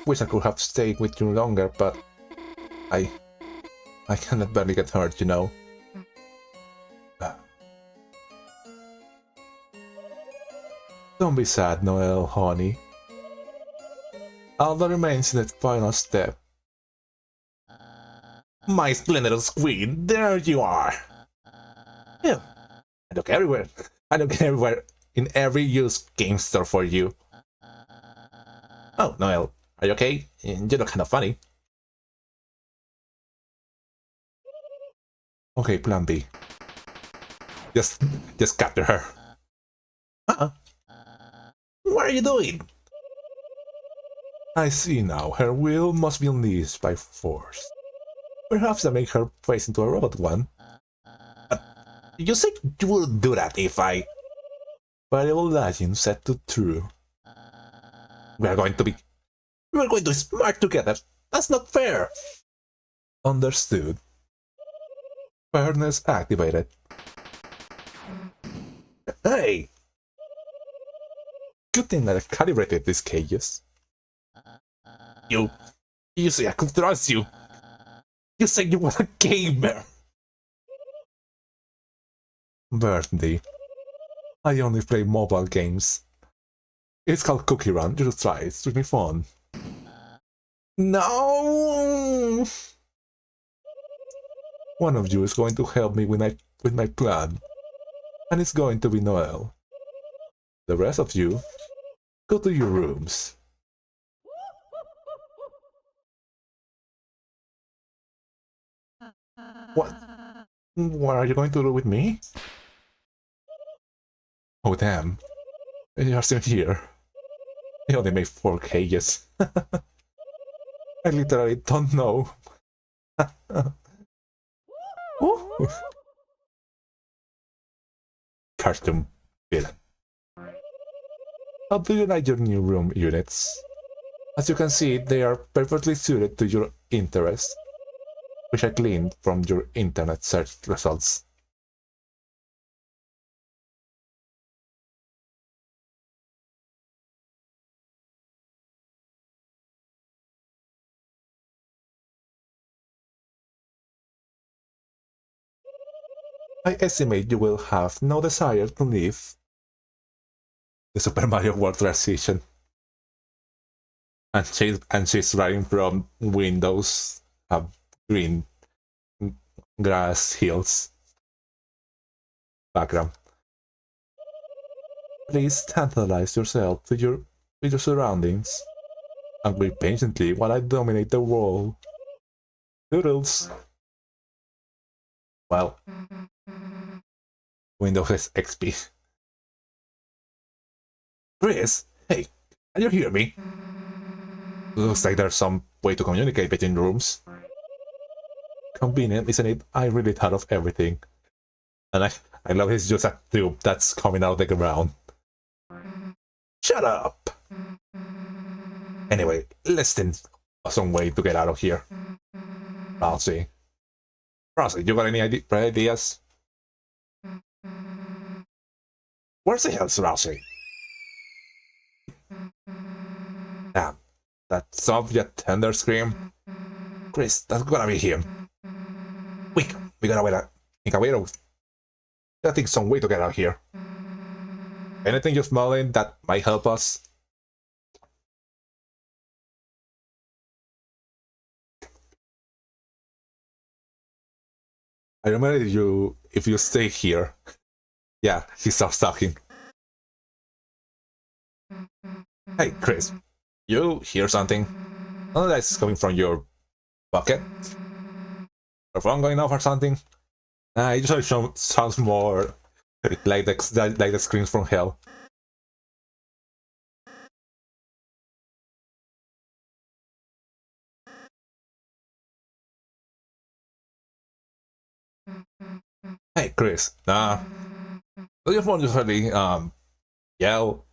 wish I could have stayed with you longer, but I cannot barely get hurt, you know. Don't be sad, Noelle, honey. All that remains is the final step. My splendid queen, there you are! Yeah, I look everywhere. I look everywhere in every used game store for you. Oh, Noelle, are you okay? You look kind of funny. Okay, plan B. Just capture her. What are you doing? I see now. Her will must be unleashed by force. Perhaps I make her face into a robot one. You said you would do that if I... Variable legend set to true. We're going to smart together. That's not fair. Understood. Fairness activated. Hey! Good thing that I calibrated this chaos. You say I could trust you. You said you were a gamer. Burghley. I only play mobile games. It's called Cookie Run. You should try it. It's really fun. No! One of you is going to help me with my plan. And it's going to be Noelle. The rest of you, go to your rooms. What? What are you going to do with me? Oh damn. You're still here. I only made 4 cages. I literally don't know. Cartoon villain. How do you like your new room units? As you can see, they are perfectly suited to your interests, which I gleaned from your internet search results. I estimate you will have no desire to leave the Super Mario World transition. and she's writing from windows, green grass hills background. Please tantalize yourself with your surroundings and wait patiently while I dominate the world. Doodles. Well, Windows XP. Kris, hey, can you hear me? Looks like there's some way to communicate between rooms. Convenient, isn't it? I really thought of everything. And I love it's just a tube that's coming out of the ground. Shut up! Anyway, let's think of some way to get out of here. Rousey, you got any ideas? Where's the hell's Rousey? Damn, that Soviet tender scream. Kris, that's gonna be him. Quick, we gotta think some way to get out here. Anything you're smelling that might help us? I remember if you stay here. Yeah, he starts talking. Hey, Kris, you hear something? None of that's coming from your pocket? Your phone going off or something? It usually sounds more like the screams from hell. Hey, Kris, do your phone usually yell?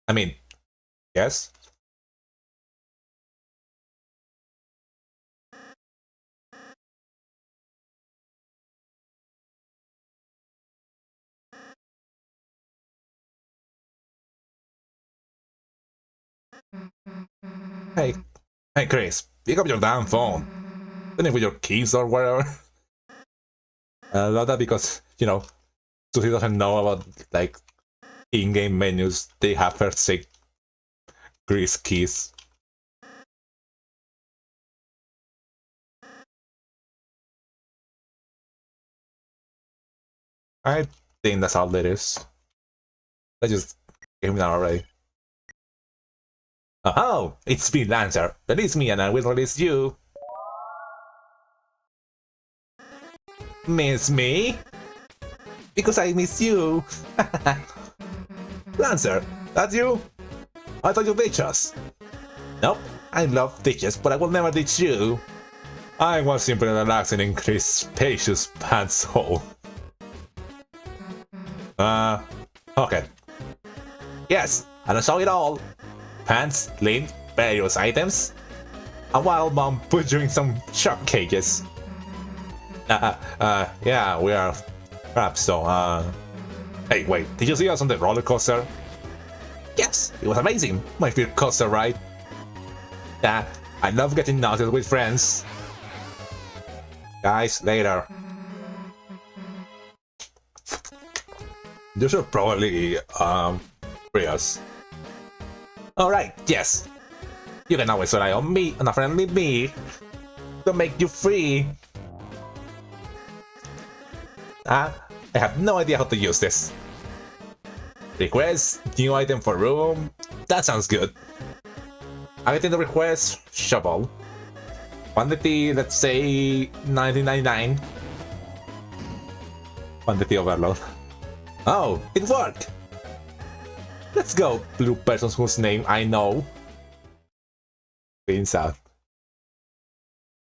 I mean, yes? Hey, Kris, pick up your damn phone. Don't with your keys or whatever. I love that because, Susie doesn't know about, like, in-game menus. They have her say Kris keys. I think that's all it is. Let's just get him down already. Oh, it's me, Lancer. Release me and I will release you. Miss me? Because I miss you. Lancer, that's you? I thought you ditched us. Nope, I love ditches, but I will never ditch you. I was simply relaxing in Kris' spacious pants hole. Okay. Yes, and I saw it all. Pants, lint, various items. A wild mom put you in some shark cages. Yeah, we are perhaps so, Hey, wait, did you see us on the roller coaster? Yes, it was amazing, my favorite coaster ride. I love getting nauseous with friends. Guys, later. You should probably, free us. Alright, yes. You can always rely on me, on a friendly me, to make you free. I have no idea how to use this. Request, new item for room. That sounds good. Item to request, shovel. Quantity, let's say 1999. Quantity overload. Oh, it worked! Let's go, blue persons whose name I know. Cleans out.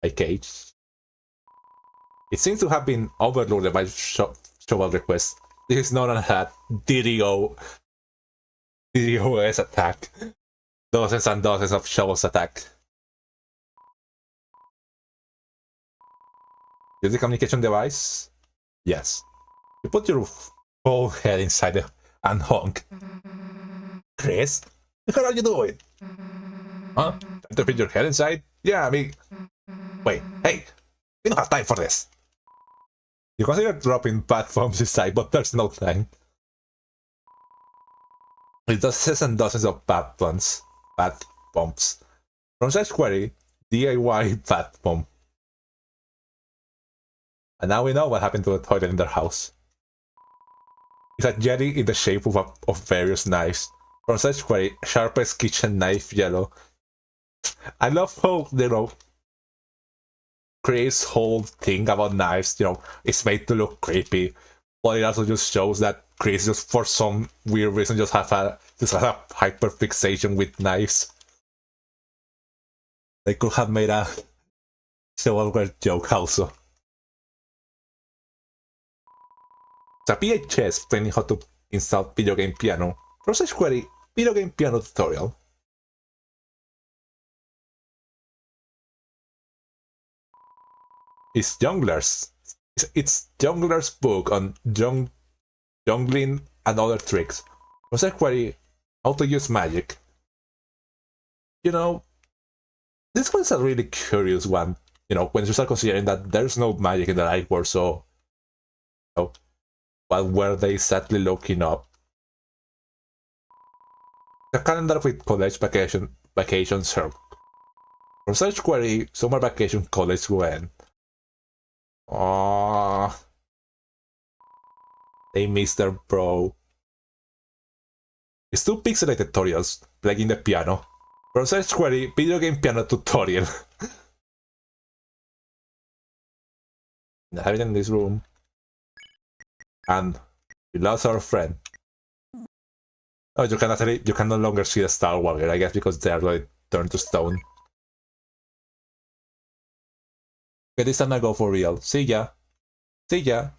A cage. It seems to have been overloaded by shovel requests. This is known as a DDoS attack. Dozens and dozens of shovels attack. Use the communication device? Yes. You put your whole head inside and honk. Kris, how are you doing? Huh? Time to fit your head inside? Yeah, me. Wait, hey, we don't have time for this. You consider dropping bad bombs inside, but there's no time. It does dozens and dozens of bad bombs. From such query, DIY platform. And now we know what happened to the toilet in their house. It's a jetty in the shape of various knives. From such query, sharpest kitchen knife yellow. I love how, you know, Kris' whole thing about knives, you know, it's made to look creepy, but it also just shows that Kris just for some weird reason just has a hyper fixation with knives. They could have made a silverware joke also. It's a VHS explaining how to install video game piano. From such query, video game piano tutorial. It's Jungler's book on jungling and other tricks. From such query, how to use magic. You know, this one's a really curious one. You know, when you start considering that there's no magic in the light world, so you know, what were they exactly looking up? The calendar with college vacations help. From such query, summer vacation college when. Aww. They missed their bro. It's 2 pixelated tutorials playing the piano. From such query, video game piano tutorial. Have it in this room. And we lost our friend. Oh, you can no longer see the Star Warrior, I guess, because they are like turned to stone. Okay, this time I go for real. See ya. See ya.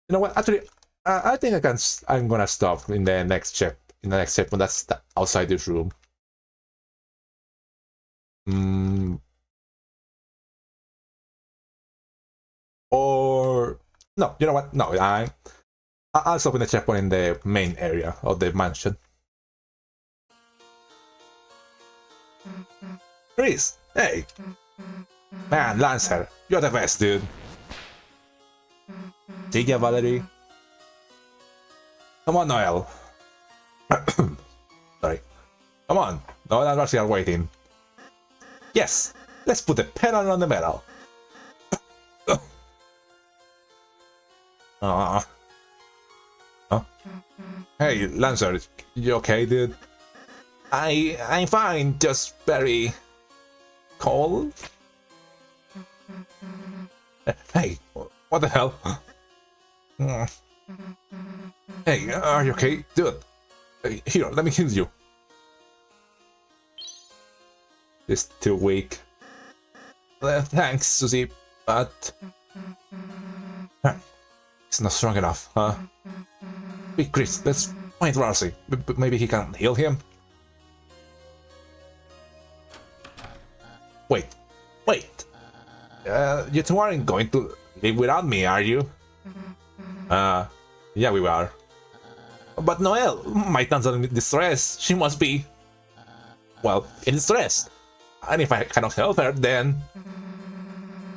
You know what? Actually, I think I'm gonna stop in the next check. In the next checkpoint, that's outside this room. Or no, you know what? No, I'll stop in the checkpoint in the main area of the mansion. Kris, hey, man, Lancer, you're the best, dude. See ya, Valerie. Come on, Noel. Sorry. Come on, Noel and Darcy are waiting. Yes, let's put the pedal on the metal. Huh? Hey, Lancer, you okay, dude? I'm fine, just very cold. Hey, what the hell? Hey, are you okay, dude? Here, let me heal you. It's too weak. Thanks, Susie, but it's not strong enough, huh? Hey, Kris, let's find Darcy. Maybe he can heal him? Wait. You two aren't going to live without me, are you? Yeah, we are. But Noelle, my tant's in distress. She must be, well, in distress. And if I cannot help her, then...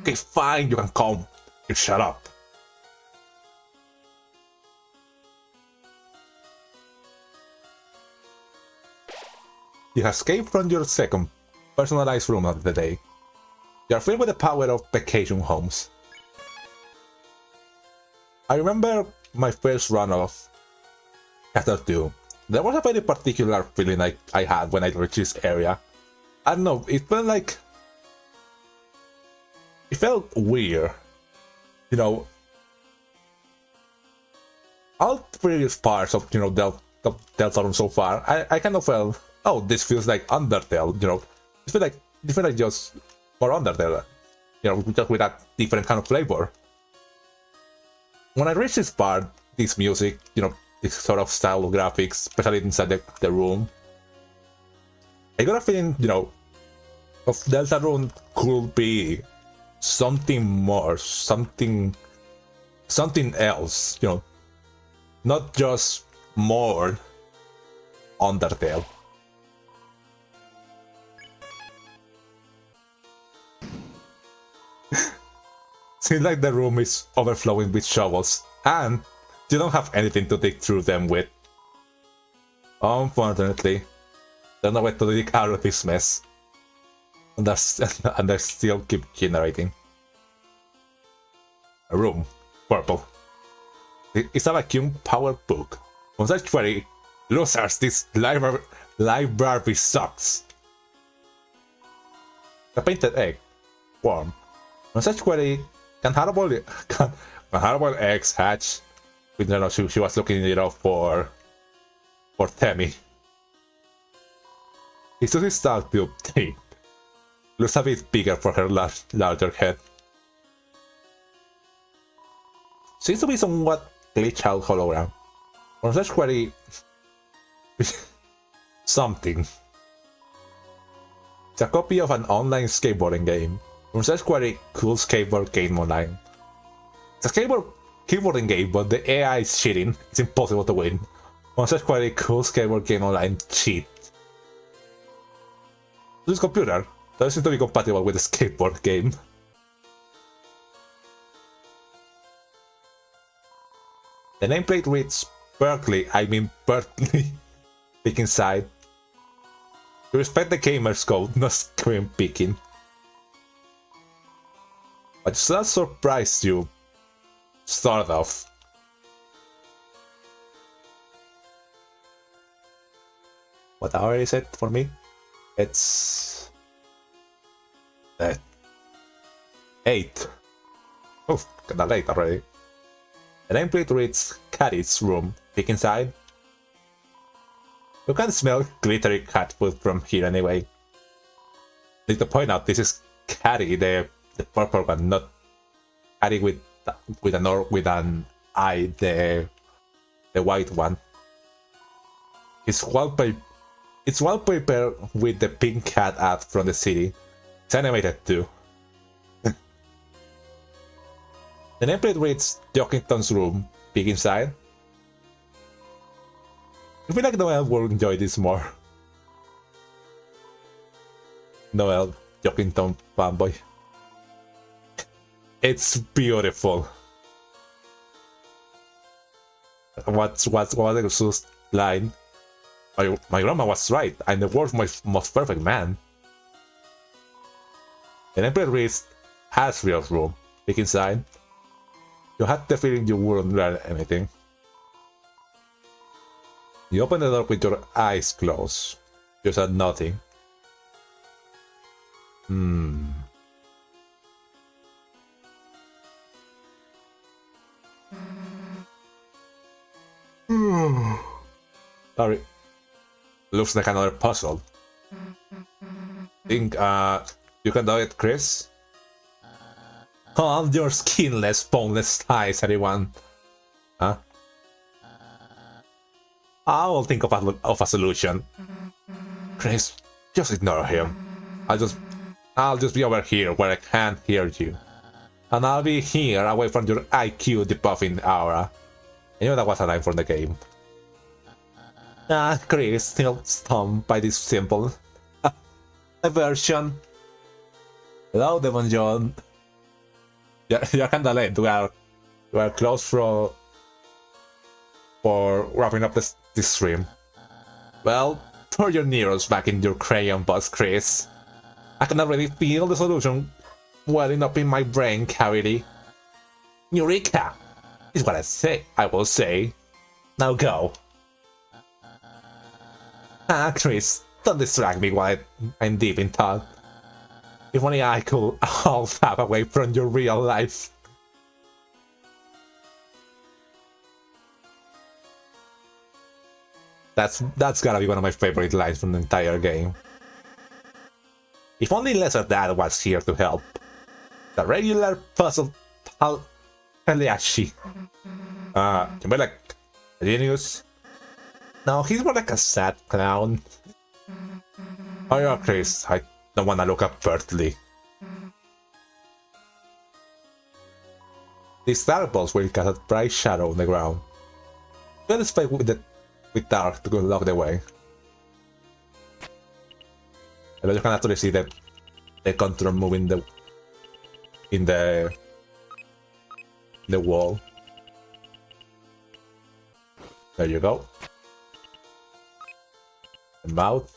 Okay, fine, you can come. You shut up. You have escaped from your second personalized room of the day. You are filled with the power of vacation homes. I remember my first run of Chapter 2. There was a very particular feeling I had when I reached this area. I don't know, it felt like... It felt weird. You know... All previous parts of, you know, Deltarune so far, I kind of felt... Oh, this feels like Undertale, you know. It feels like just more Undertale, you know, just with a different kind of flavor. When I reached this part, this music, you know, this sort of style of graphics, especially inside the room, I got a feeling, you know, of Deltarune could be something more, something else, you know, not just more Undertale. Seems like the room is overflowing with shovels, and you don't have anything to dig through them with. Unfortunately, there's no way to dig out of this mess. And they still keep generating. A room. Purple. It's a vacuum powered book. On such query, losers, this library sucks. A painted egg. Warm. On such query, can hard-boiled eggs hatch? We don't know, she was looking it up for Temi. His tooth is starting to update. Looks a bit bigger for her larger head. Seems to be somewhat glitch out hologram. On such query, something. It's a copy of an online skateboarding game. On such query, cool skateboard game online. It's a skateboarding game, but the AI is cheating. It's impossible to win. On such query, cool skateboard game online cheat. This computer doesn't seem to be compatible with the skateboard game. The nameplate reads Burghley, Burghley. Pick inside. You respect the gamer's code, no screen picking. But does that surprise you? Start off. What hour is it for me? It's 8. Oh, kinda late already. The nameplate reads Cat's room. Peek inside. You can smell glittery cat food from here anyway. Need to point out this is Catty, the purple one, not Catty with an eye, the white one. It's wallpaper with the pink cat ad from the city. It's animated too. The nameplate reads Jockington's room. Peek inside. I feel like Noel will enjoy this more. Noel, Jockington fanboy. It's beautiful. What's the Sus line? My grandma was right. I'm the world's most perfect man. The nameplate reads Asriel's room. Peek inside. You had the feeling you wouldn't learn anything. You open the door with your eyes closed. You said nothing. Sorry. Looks like another puzzle. Think, you can do it, Kris? Oh, your skinless, boneless eyes, everyone. Huh? I will think of a solution. Kris, just ignore him. I'll just be over here where I can't hear you. And I'll be here away from your IQ debuffing aura. I knew that was a line from the game. Kris, still stumped by this simple diversion. Hello, Devon John. You're kinda late. We are close for wrapping up this stream. Well, throw your neurons back in your crayon box, Kris. I can already feel the solution welling up in my brain cavity. Eureka! Is what I will say. Now go. Kris, don't distract me while I'm deep in thought. If only I could all tap away from your real life. That's gotta be one of my favorite lines from the entire game. If only Lesser Dad was here to help. The regular puzzle Pagliacci. But like a genius? No, he's more like a sad clown. Oh yeah, Kris, I don't wanna look up Burghley. These star balls will cast a bright shadow on the ground. You can spike with dark to block the way. And you can actually see the contour moving in the wall. There you go. The mouth.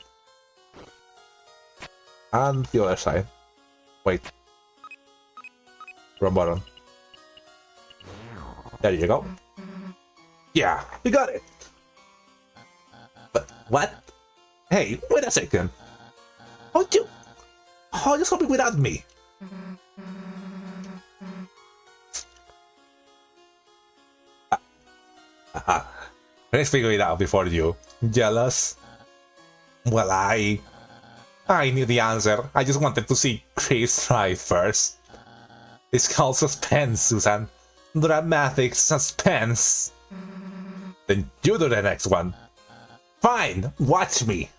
And the other side. Wait. Wrong button. There you go. Yeah, we got it. But what? Hey, wait a second. How you something without me? Let's figure it out before you. Jealous? Well, I knew the answer. I just wanted to see Kris try first. It's called suspense, Susan. Dramatic suspense. Then you do the next one. Fine, watch me.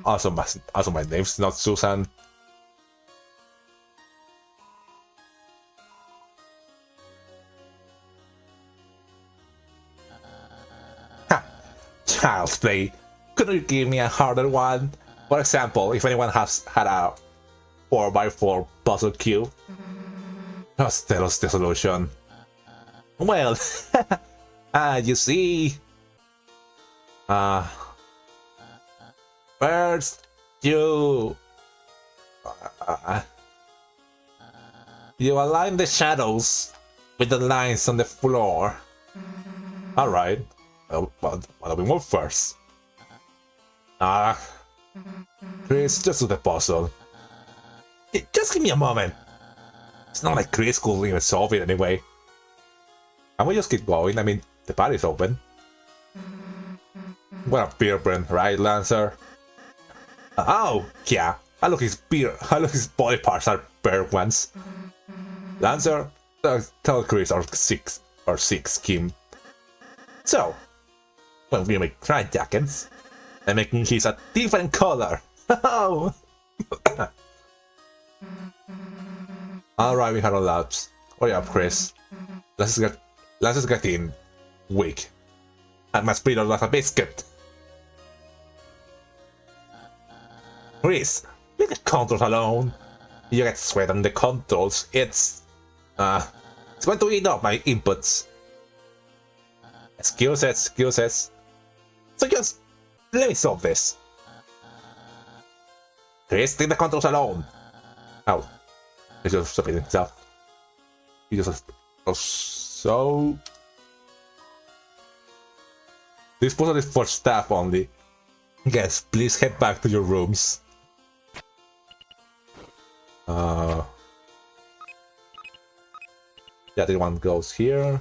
Also my name's not Susan. Ha! Child's play. Couldn't you give me a harder one? For example, if anyone has had a 4x4 puzzle cube, just tell us the solution. Well, you see, first you align the shadows with the lines on the floor. All right, well, what do we move first? Kris, just do the puzzle. Just give me a moment. It's not like Kris could even solve it anyway. And we just keep going. I mean, the party's open. What a beer brand, right, Lancer? Oh, yeah. I look his body parts are bear ones. Lancer, tell Kris our six scheme. So, when we make dry jackets, and making his a different color. Oh. Alright, we had our laps. Hurry up, Kris. Let's just get in. Weak. And my speed like a biscuit. Kris, leave the controls alone. You get sweat on the controls. It's going to eat up my inputs. Excuses. So just let me solve this. Kris, leave the controls alone. Oh. He's just stopping himself. He just so. This puzzle is for staff only. Yes, please head back to your rooms. Yeah, the one goes here.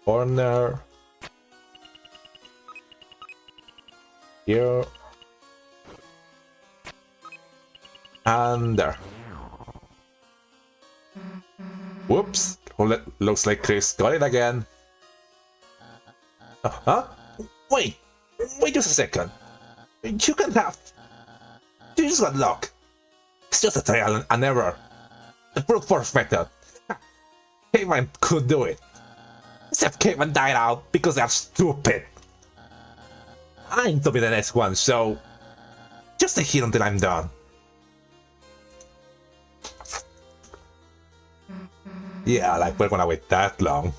Corner. Here. And there. Whoops! Looks like Kris got it again. Huh? Wait just a second. You can have. You just got luck. It's just a trial and error. The brute force method. Caveman could do it. Except Caveman died out because they're stupid. I'm to be the next one, so just stay here until I'm done. Yeah, like we're gonna wait that long.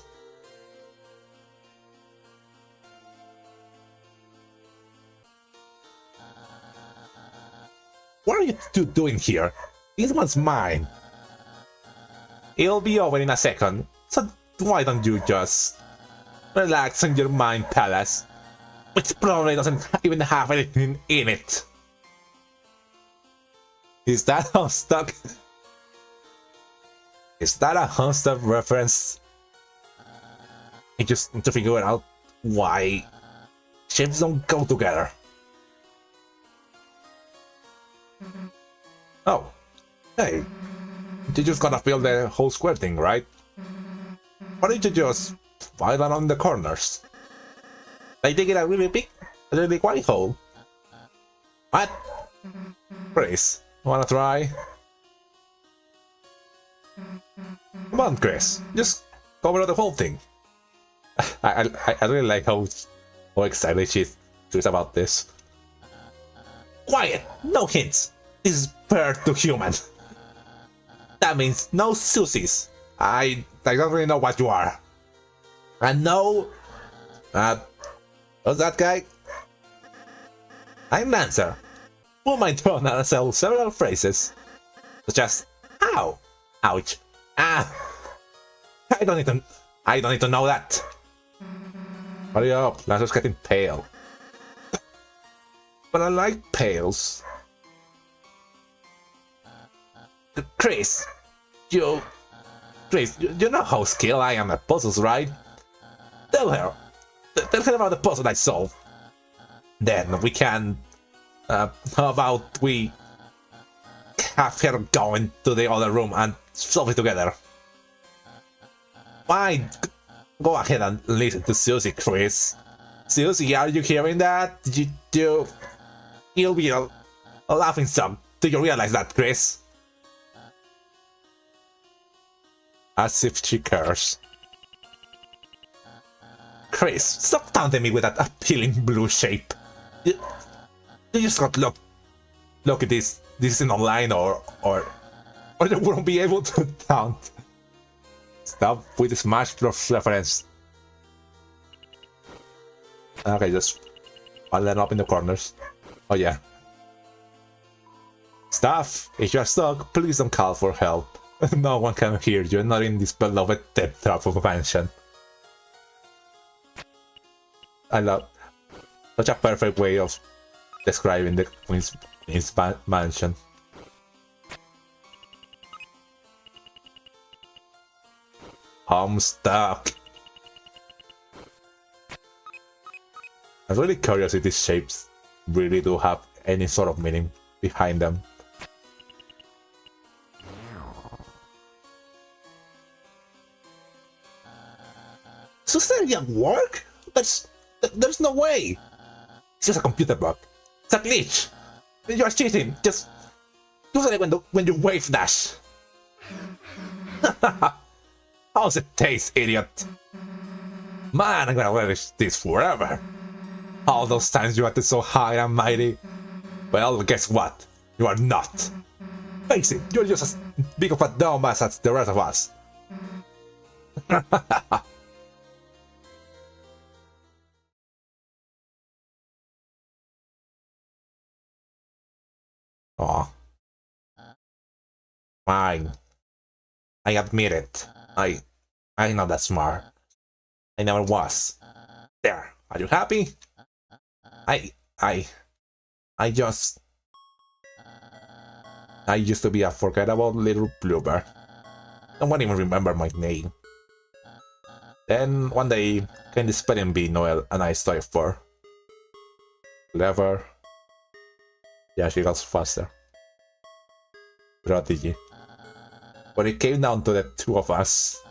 What are you two doing here? This one's mine. It'll be over in a second, so why don't you just relax in your mind palace, which probably doesn't even have anything in it. Is that how stuck? Is that a Hunstuck reference? I just need to figure out why ships don't go together. Oh, hey, you just gotta fill the whole square thing, right? Why don't you just file it on the corners? Like they get a really big white hole. What? Kris, wanna try? Come on, Kris, just cover the whole thing. I really like how excited she is about this. Quiet! No hints! This is bird to human. That means no trucies. I don't really know what you are. And no... what's that guy? I'm Lancer. On my turn, I sell several phrases, such as "Ow," "Ouch," "Ah." I don't need to know that. Hurry up, Lancer's getting pale. But I like pails. Kris, you know how skilled I am at puzzles, right? Tell her about the puzzle I solved. Then we can, how about we have her go into the other room and solve it together. Fine, go ahead and listen to Susie, Kris. Susie, are you hearing that? You'll be a laughing stock. Do you realize that, Kris? As if she cares. Kris, stop taunting me with that appealing blue shape. You just got look at this. This isn't online, or you won't be able to taunt. Stop with the Smash Bros reference. Okay, just pile them up in the corners. Oh yeah. Staff, if you're stuck, please don't call for help. No one can hear you, not in this beloved death trap of a mansion. I love such a perfect way of describing the Queen's mansion. I'm stuck. I'm really curious if these shapes really do have any sort of meaning behind them. Sicilian work? There's no way. It's just a computer bug. It's a glitch. You're cheating. Just use it when you wave dash. How's it taste, idiot? Man, I'm gonna relish this forever. All those times you acted so high and mighty. Well, guess what? You are not. Face it, you're just as big of a dumbass as the rest of us. Aw. Fine. I admit it. I'm not that smart. I never was. There. Are you happy? I used to be a forgettable little bluebird. No one even remember my name. Then one day came the spelling bee Noel and I started for. Clever. Yeah, she goes faster. Prodigy. When it came down to the two of us,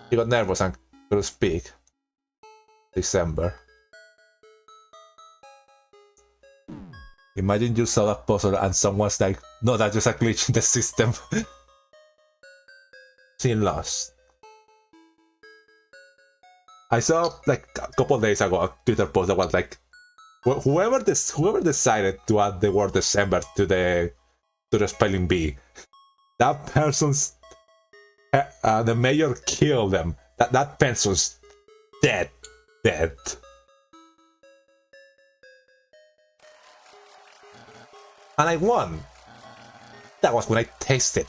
he got nervous and couldn't speak. December. Imagine you solve a puzzle and someone's like, no, that's just a glitch in the system. She lost. I saw like a couple days ago a Twitter post that was like, whoever decided to add the word December to the spelling bee, that person's the mayor killed them. That person's dead. And I won. That was when I tasted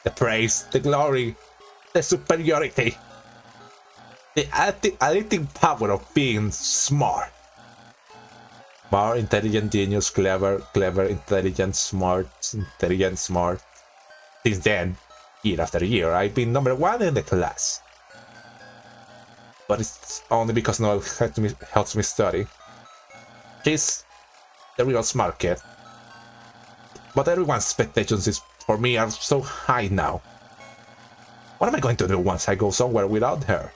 the praise, the glory, the superiority, the addicting power of being smart. Smart, intelligent, genius, clever, intelligent, smart. Since then, year after year, I've been #1 in the class. But it's only because Noel helps me study. She's the real smart kid. But everyone's expectations for me are so high now. What am I going to do once I go somewhere without her?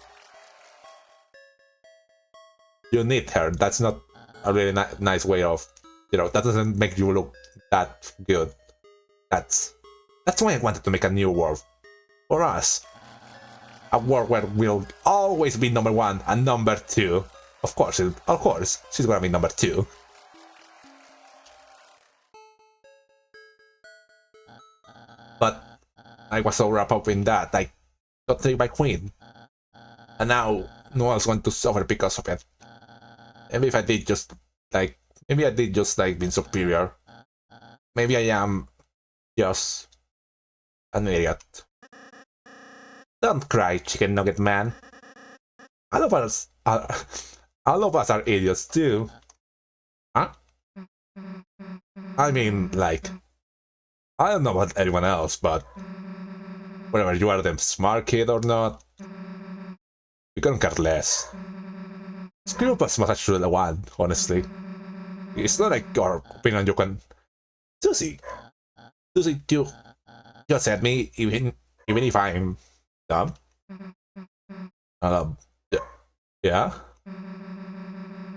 You need her. That's not a really nice way of, that doesn't make you look that good. That's why I wanted to make a new world for us. A world where we'll always be #1 and #2. Of course, she's gonna be #2. But I was so wrapped up in that, I got taken by Queen. And now no one's going to suffer because of it. And if I did just, Maybe I did just like being superior. Maybe I am just an idiot. Don't cry, chicken nugget man. All of us are, all of us are idiots too. Huh? I mean, like, I don't know about anyone else, but whether you are the smart kid or not, we couldn't care less. Screw up as much as you want, honestly. It's not like your opinion you can... Susie, you just said me, even if I'm dumb. Um, yeah?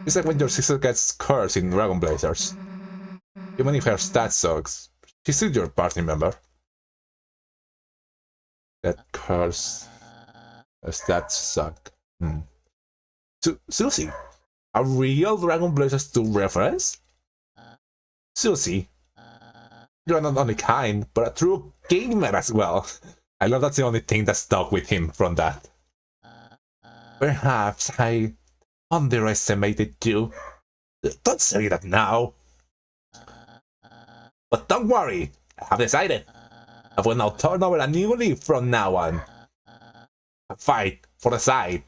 It's like when your sister gets cursed in Dragon Blazers. Even if her stat sucks, she's still your party member. That curse. Her stats suck. Susie, a real Dragon Blazers 2 reference? Susie, you're not only kind, but a true gamer as well. I love that's the only thing that stuck with him from that. Perhaps I underestimated you. Don't say that now. But don't worry, I have decided. I will now turn over a new leaf from now on. A fight for the side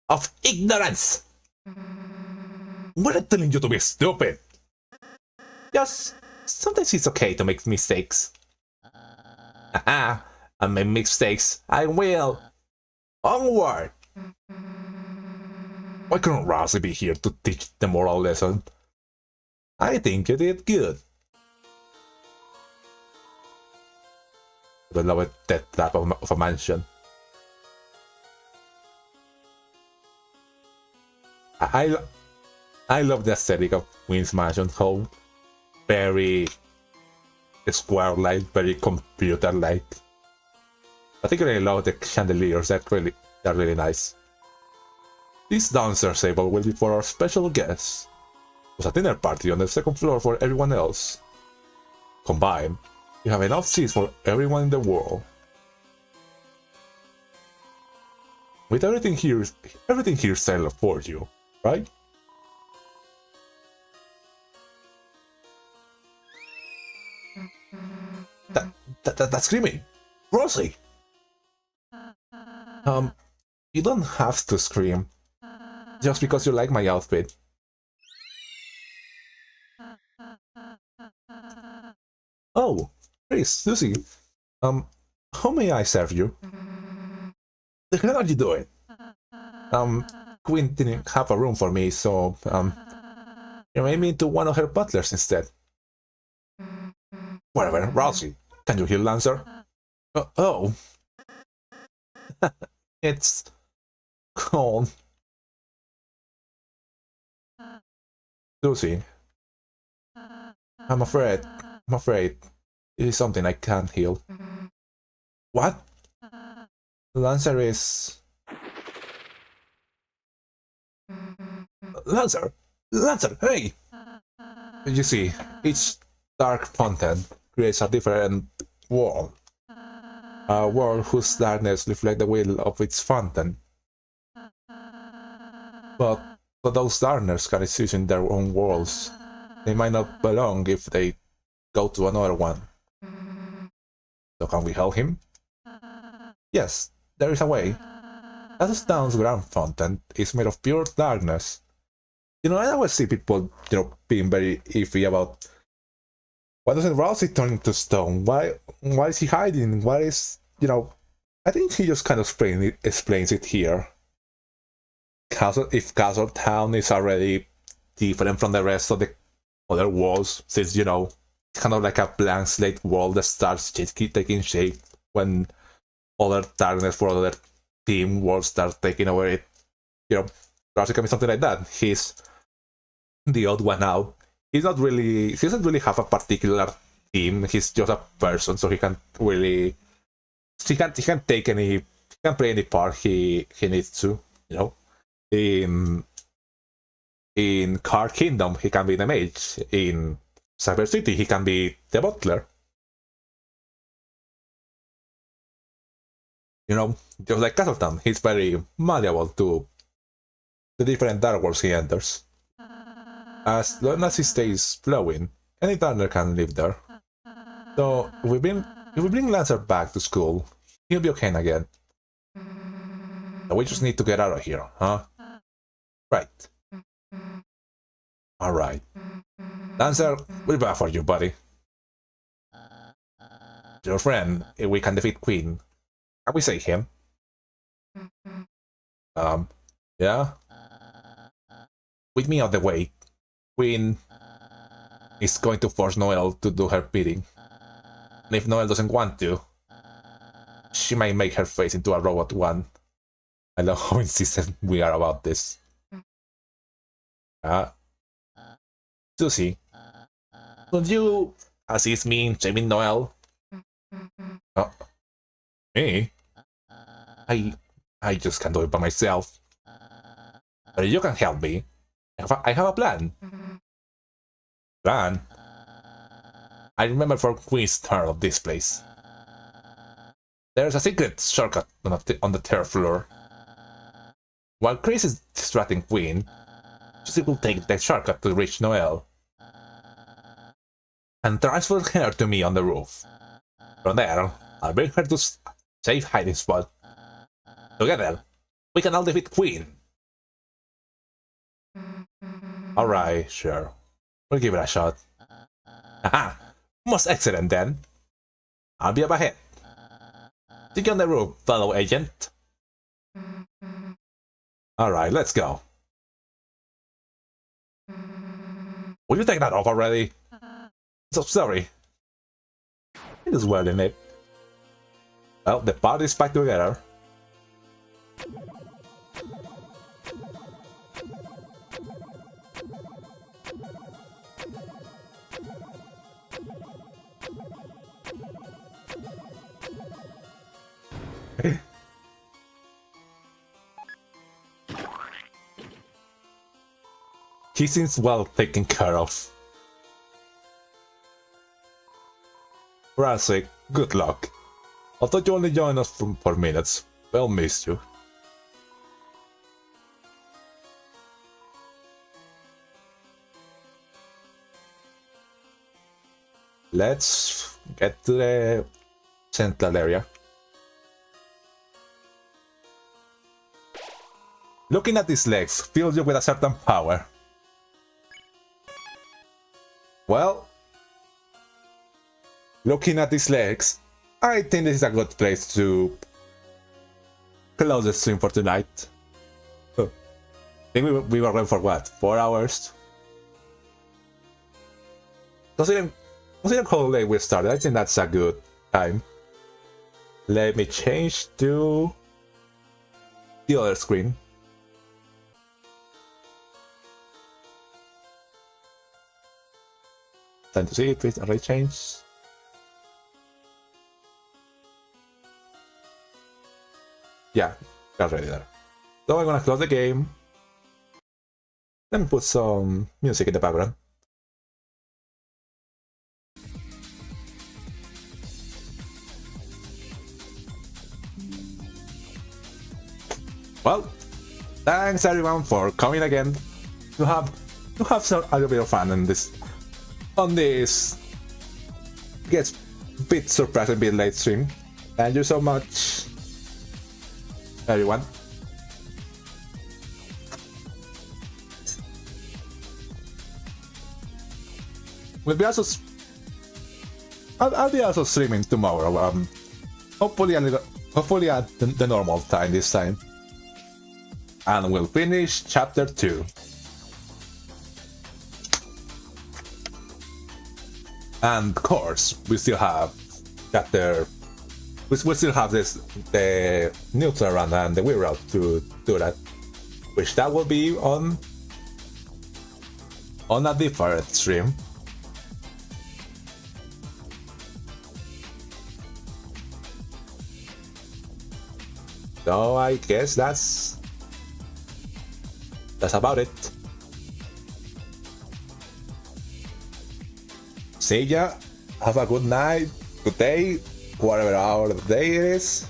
of ignorance. We're not telling you to be stupid. Just sometimes it's okay to make mistakes. Haha, I make mistakes. I will. Onward. Why couldn't Rousey be here to teach the moral lesson? I think you did good. I love that type of a mansion. I love the aesthetic of Queen's Mansion home. Very square-like, very computer-like. Particularly love the chandeliers. They're really nice. This downstairs table will be for our special guests. There's a dinner party on the second floor for everyone else. Combined, you have enough seats for everyone in the world. With everything here's set for you, right? That's screaming! Rosie! You don't have to scream. Just because you like my outfit. Oh, Kris, Susie. How may I serve you? The hell are you doing? Queen didn't have a room for me, so, you made me into one of her butlers instead. Whatever, Rousey. Can you heal Lancer? Oh. It's cold. Susie. I'm afraid it is something I can't heal. What? Lancer is... Lancer, hey! You see, each dark fountain creates a different world. A world whose darkness reflects the will of its fountain. But those darkness can exist in their own worlds. They might not belong if they go to another one. So can we help him? Yes, there is a way. Town's grand fountain is made of pure darkness. You know, I always see people, being very iffy about why doesn't Rousey turn into stone? Why is he hiding? Why is, I think he just kind of explains it here. If Castle Town is already different from the rest of the other worlds, since, it's kind of like a blank slate world that starts taking shape when other darkness for other team worlds start taking over it. Rousey can be something like that. He's the odd one out. He doesn't really have a particular team. He's just a person, so he can't really... He can play any part he needs to, In Card Kingdom, he can be the mage. In Cyber City, he can be the butler. Just like Castletown, he's very malleable to the different dark worlds he enters. As long as it stays flowing, any turner can live there. So if we bring Lancer back to school, he'll be okay again. So we just need to get out of here, huh? Right. Alright. Lancer, we're back for you, buddy. Your friend, if we can defeat Queen. Can we say him? Yeah? With me out the way, Queen is going to force Noelle to do her bidding. And if Noelle doesn't want to, she might make her face into a robot one. I love how insistent we are about this. Susie, could you assist me in shaming Noelle? Me? I just can't do it by myself. But you can help me. I have a plan. Plan? I remember for Queen's turn of this place. There's a secret shortcut on the third floor. While Kris is distracting Queen, she will take the shortcut to reach Noelle and transfer her to me on the roof. From there, I'll bring her to safe hiding spot. Together, we can all defeat Queen. Alright, sure. We'll give it a shot. Haha! Most excellent then. I'll be up ahead. See you on the roof, fellow agent. Alright, let's go. Will you take that off already? So sorry. It is well in it. Well, the party's back together. He seems well taken care of. For our sake, good luck. Although you only joined us for minutes, we'll miss you. Let's get to the central area. Looking at these legs fills you with a certain power. Well, looking at these legs, I think this is a good place to close the stream for tonight. I think we were going for what, 4 hours? Considering how late we started, I think that's a good time. Let me change to the other screen. Time to see if it's already changed. Yeah, already there. So I'm gonna close the game. Then put some music in the background. Well, thanks everyone for coming again. To have a little bit of fun in this. On this gets a bit surprising, a bit late stream. Thank you so much, everyone. We'll be also I'll be also streaming tomorrow. Hopefully at the normal time this time, and we'll finish chapter 2. And of course, we still have we still have the neutral run and the wheel route to do that, which that will be on a different stream. So I guess that's about it. See ya, have a good night, good day, whatever hour of the day it is.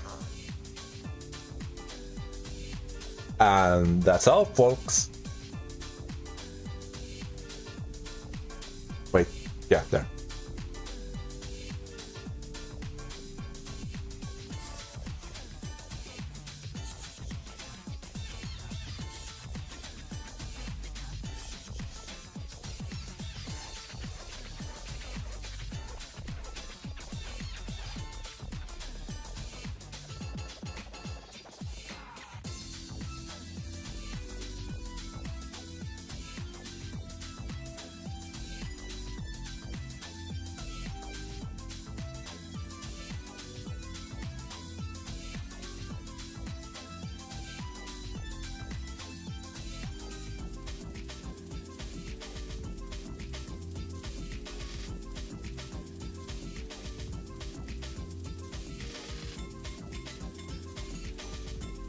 And that's all, folks. Yeah, there.